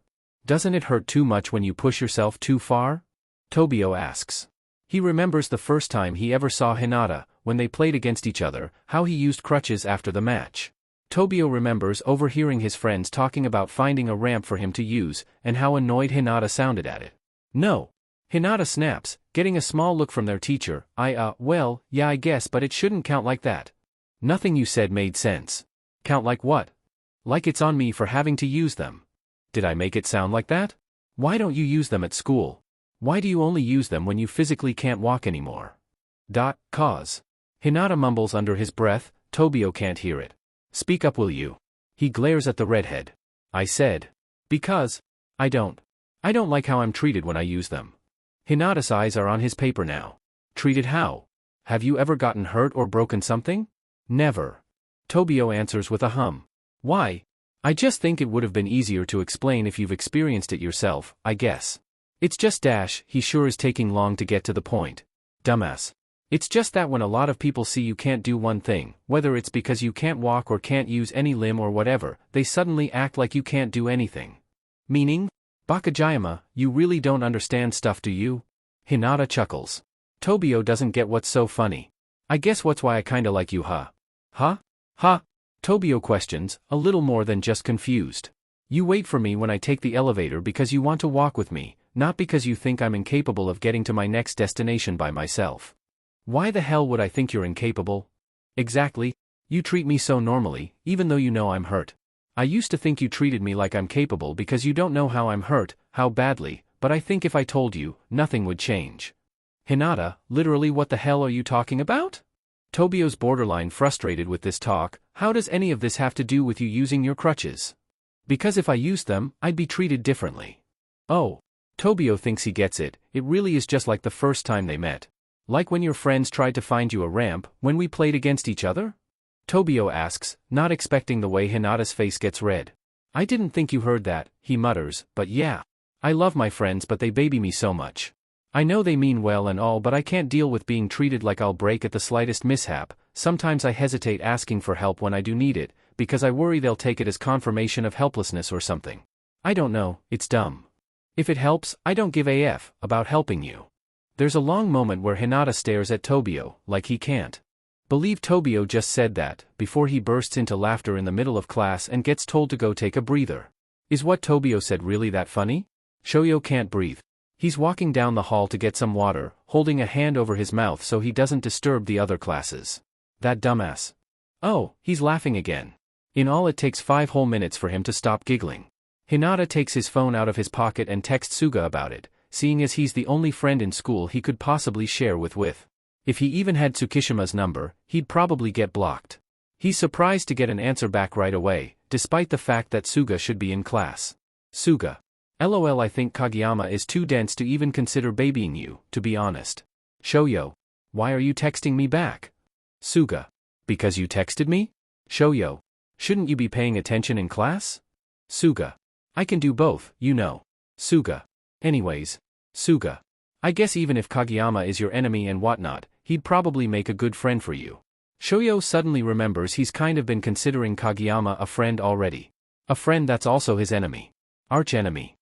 Doesn't it hurt too much when you push yourself too far? Tobio asks. He remembers the first time he ever saw Hinata, when they played against each other, how he used crutches after the match. Tobio remembers overhearing his friends talking about finding a ramp for him to use, and how annoyed Hinata sounded at it. No. Hinata snaps, getting a small look from their teacher. Well, yeah I guess but it shouldn't count like that. Nothing you said made sense. Count like what? Like it's on me for having to use them. Did I make it sound like that? Why don't you use them at school? Why do you only use them when you physically can't walk anymore? Cause. Hinata mumbles under his breath, Tobio can't hear it. Speak up, will you? He glares at the redhead. I said. Because. I don't like how I'm treated when I use them. Hinata's eyes are on his paper now. Treated how? Have you ever gotten hurt or broken something? Never. Tobio answers with a hum. Why? I just think it would have been easier to explain if you've experienced it yourself, I guess. It's just he sure is taking long to get to the point. Dumbass. It's just that when a lot of people see you can't do one thing, whether it's because you can't walk or can't use any limb or whatever, they suddenly act like you can't do anything. Meaning? Bakajayama, you really don't understand stuff, do you? Hinata chuckles. Tobio doesn't get what's so funny. I guess what's why I kinda like you, huh? Huh? Huh? Tobio questions, a little more than just confused. You wait for me when I take the elevator because you want to walk with me, not because you think I'm incapable of getting to my next destination by myself. Why the hell would I think you're incapable? Exactly. You treat me so normally, even though you know I'm hurt. I used to think you treated me like I'm capable because you don't know how I'm hurt, how badly, but I think if I told you, nothing would change. Hinata, literally what the hell are you talking about? Tobio's borderline frustrated with this talk. How does any of this have to do with you using your crutches? Because if I used them, I'd be treated differently. Oh. Tobio thinks he gets it, it really is just like the first time they met. Like when your friends tried to find you a ramp, when we played against each other? Tobio asks, not expecting the way Hinata's face gets red. I didn't think you heard that, he mutters, but yeah. I love my friends but they baby me so much. I know they mean well and all but I can't deal with being treated like I'll break at the slightest mishap. Sometimes I hesitate asking for help when I do need it, because I worry they'll take it as confirmation of helplessness or something. I don't know, it's dumb. If it helps, I don't give a f about helping you. There's a long moment where Hinata stares at Tobio, like he can't believe Tobio just said that, before he bursts into laughter in the middle of class and gets told to go take a breather. Is what Tobio said really that funny? Shoyo can't breathe. He's walking down the hall to get some water, holding a hand over his mouth so he doesn't disturb the other classes. That dumbass. Oh, he's laughing again. In all it takes 5 whole minutes for him to stop giggling. Hinata takes his phone out of his pocket and texts Suga about it, seeing as he's the only friend in school he could possibly share with. If he even had Tsukishima's number, he'd probably get blocked. He's surprised to get an answer back right away, despite the fact that Suga should be in class. Suga. LOL, I think Kageyama is too dense to even consider babying you, to be honest. Shoyo. Why are you texting me back? Suga. Because you texted me? Shoyo. Shouldn't you be paying attention in class? Suga. I can do both, you know. Suga. Anyways. Suga. I guess even if Kageyama is your enemy and whatnot, he'd probably make a good friend for you. Shoyo suddenly remembers he's kind of been considering Kageyama a friend already. A friend that's also his enemy. Arch-enemy.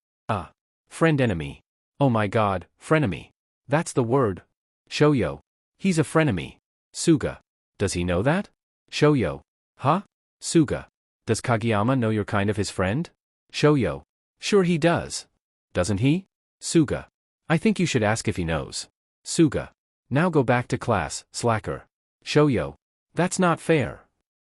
Friend-enemy. Oh my god, frenemy. That's the word. Shoyo. He's a frenemy. Suga. Does he know that? Shoyo. Huh? Suga. Does Kageyama know you're kind of his friend? Shoyo. Sure he does. Doesn't he? Suga. I think you should ask if he knows. Suga. Now go back to class, slacker. Shoyo. That's not fair.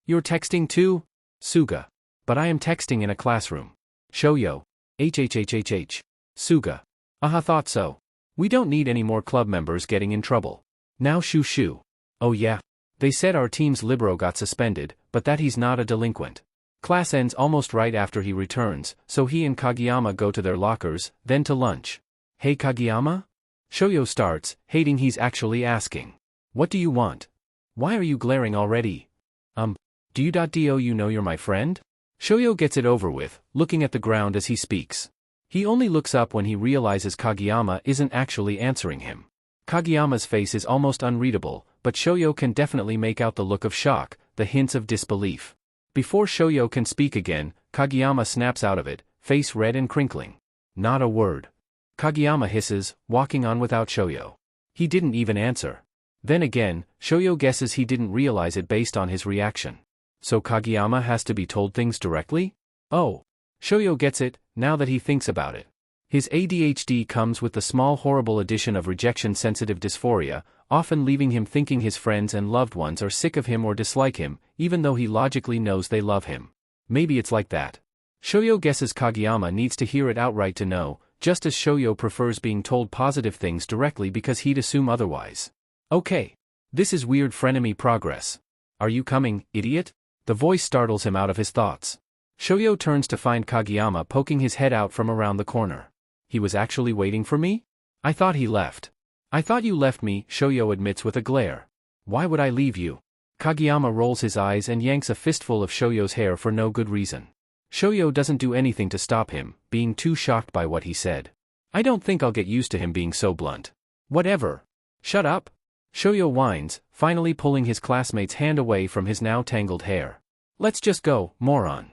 You're texting too? Suga. But I am texting in a classroom. Shoyo. HHHHH. Suga. Thought so. We don't need any more club members getting in trouble. Now shoo. Oh yeah. They said our team's libero got suspended, but that he's not a delinquent. Class ends almost right after he returns, so he and Kageyama go to their lockers, then to lunch. Hey Kageyama? Shoyo starts, hating he's actually asking. What do you want? Why are you glaring already? Do you know you're my friend? Shoyo gets it over with, looking at the ground as he speaks. He only looks up when he realizes Kageyama isn't actually answering him. Kageyama's face is almost unreadable, but Shoyo can definitely make out the look of shock, the hints of disbelief. Before Shoyo can speak again, Kageyama snaps out of it, face red and crinkling. Not a word. Kageyama hisses, walking on without Shoyo. He didn't even answer. Then again, Shoyo guesses he didn't realize it based on his reaction. So Kageyama has to be told things directly? Oh. Shoyo gets it, now that he thinks about it. His ADHD comes with the small horrible addition of rejection-sensitive dysphoria, often leaving him thinking his friends and loved ones are sick of him or dislike him, even though he logically knows they love him. Maybe it's like that. Shoyo guesses Kageyama needs to hear it outright to know, just as Shoyo prefers being told positive things directly because he'd assume otherwise. Okay. This is weird frenemy progress. Are you coming, idiot? The voice startles him out of his thoughts. Shoyo turns to find Kageyama poking his head out from around the corner. He was actually waiting for me? I thought he left. I thought you left me, Shoyo admits with a glare. Why would I leave you? Kageyama rolls his eyes and yanks a fistful of Shoyo's hair for no good reason. Shoyo doesn't do anything to stop him, being too shocked by what he said. I don't think I'll get used to him being so blunt. Whatever. Shut up. Shoyo whines, finally pulling his classmate's hand away from his now tangled hair. Let's just go, moron.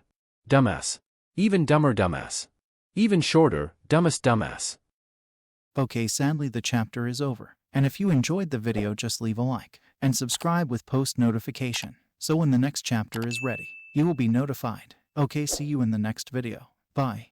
Dumbass. Even dumber dumbass. Even shorter, dumbest dumbass. Okay, sadly the chapter is over, and if you enjoyed the video just leave a like, and subscribe with post notification, so when the next chapter is ready, you will be notified. Okay, see you in the next video. Bye.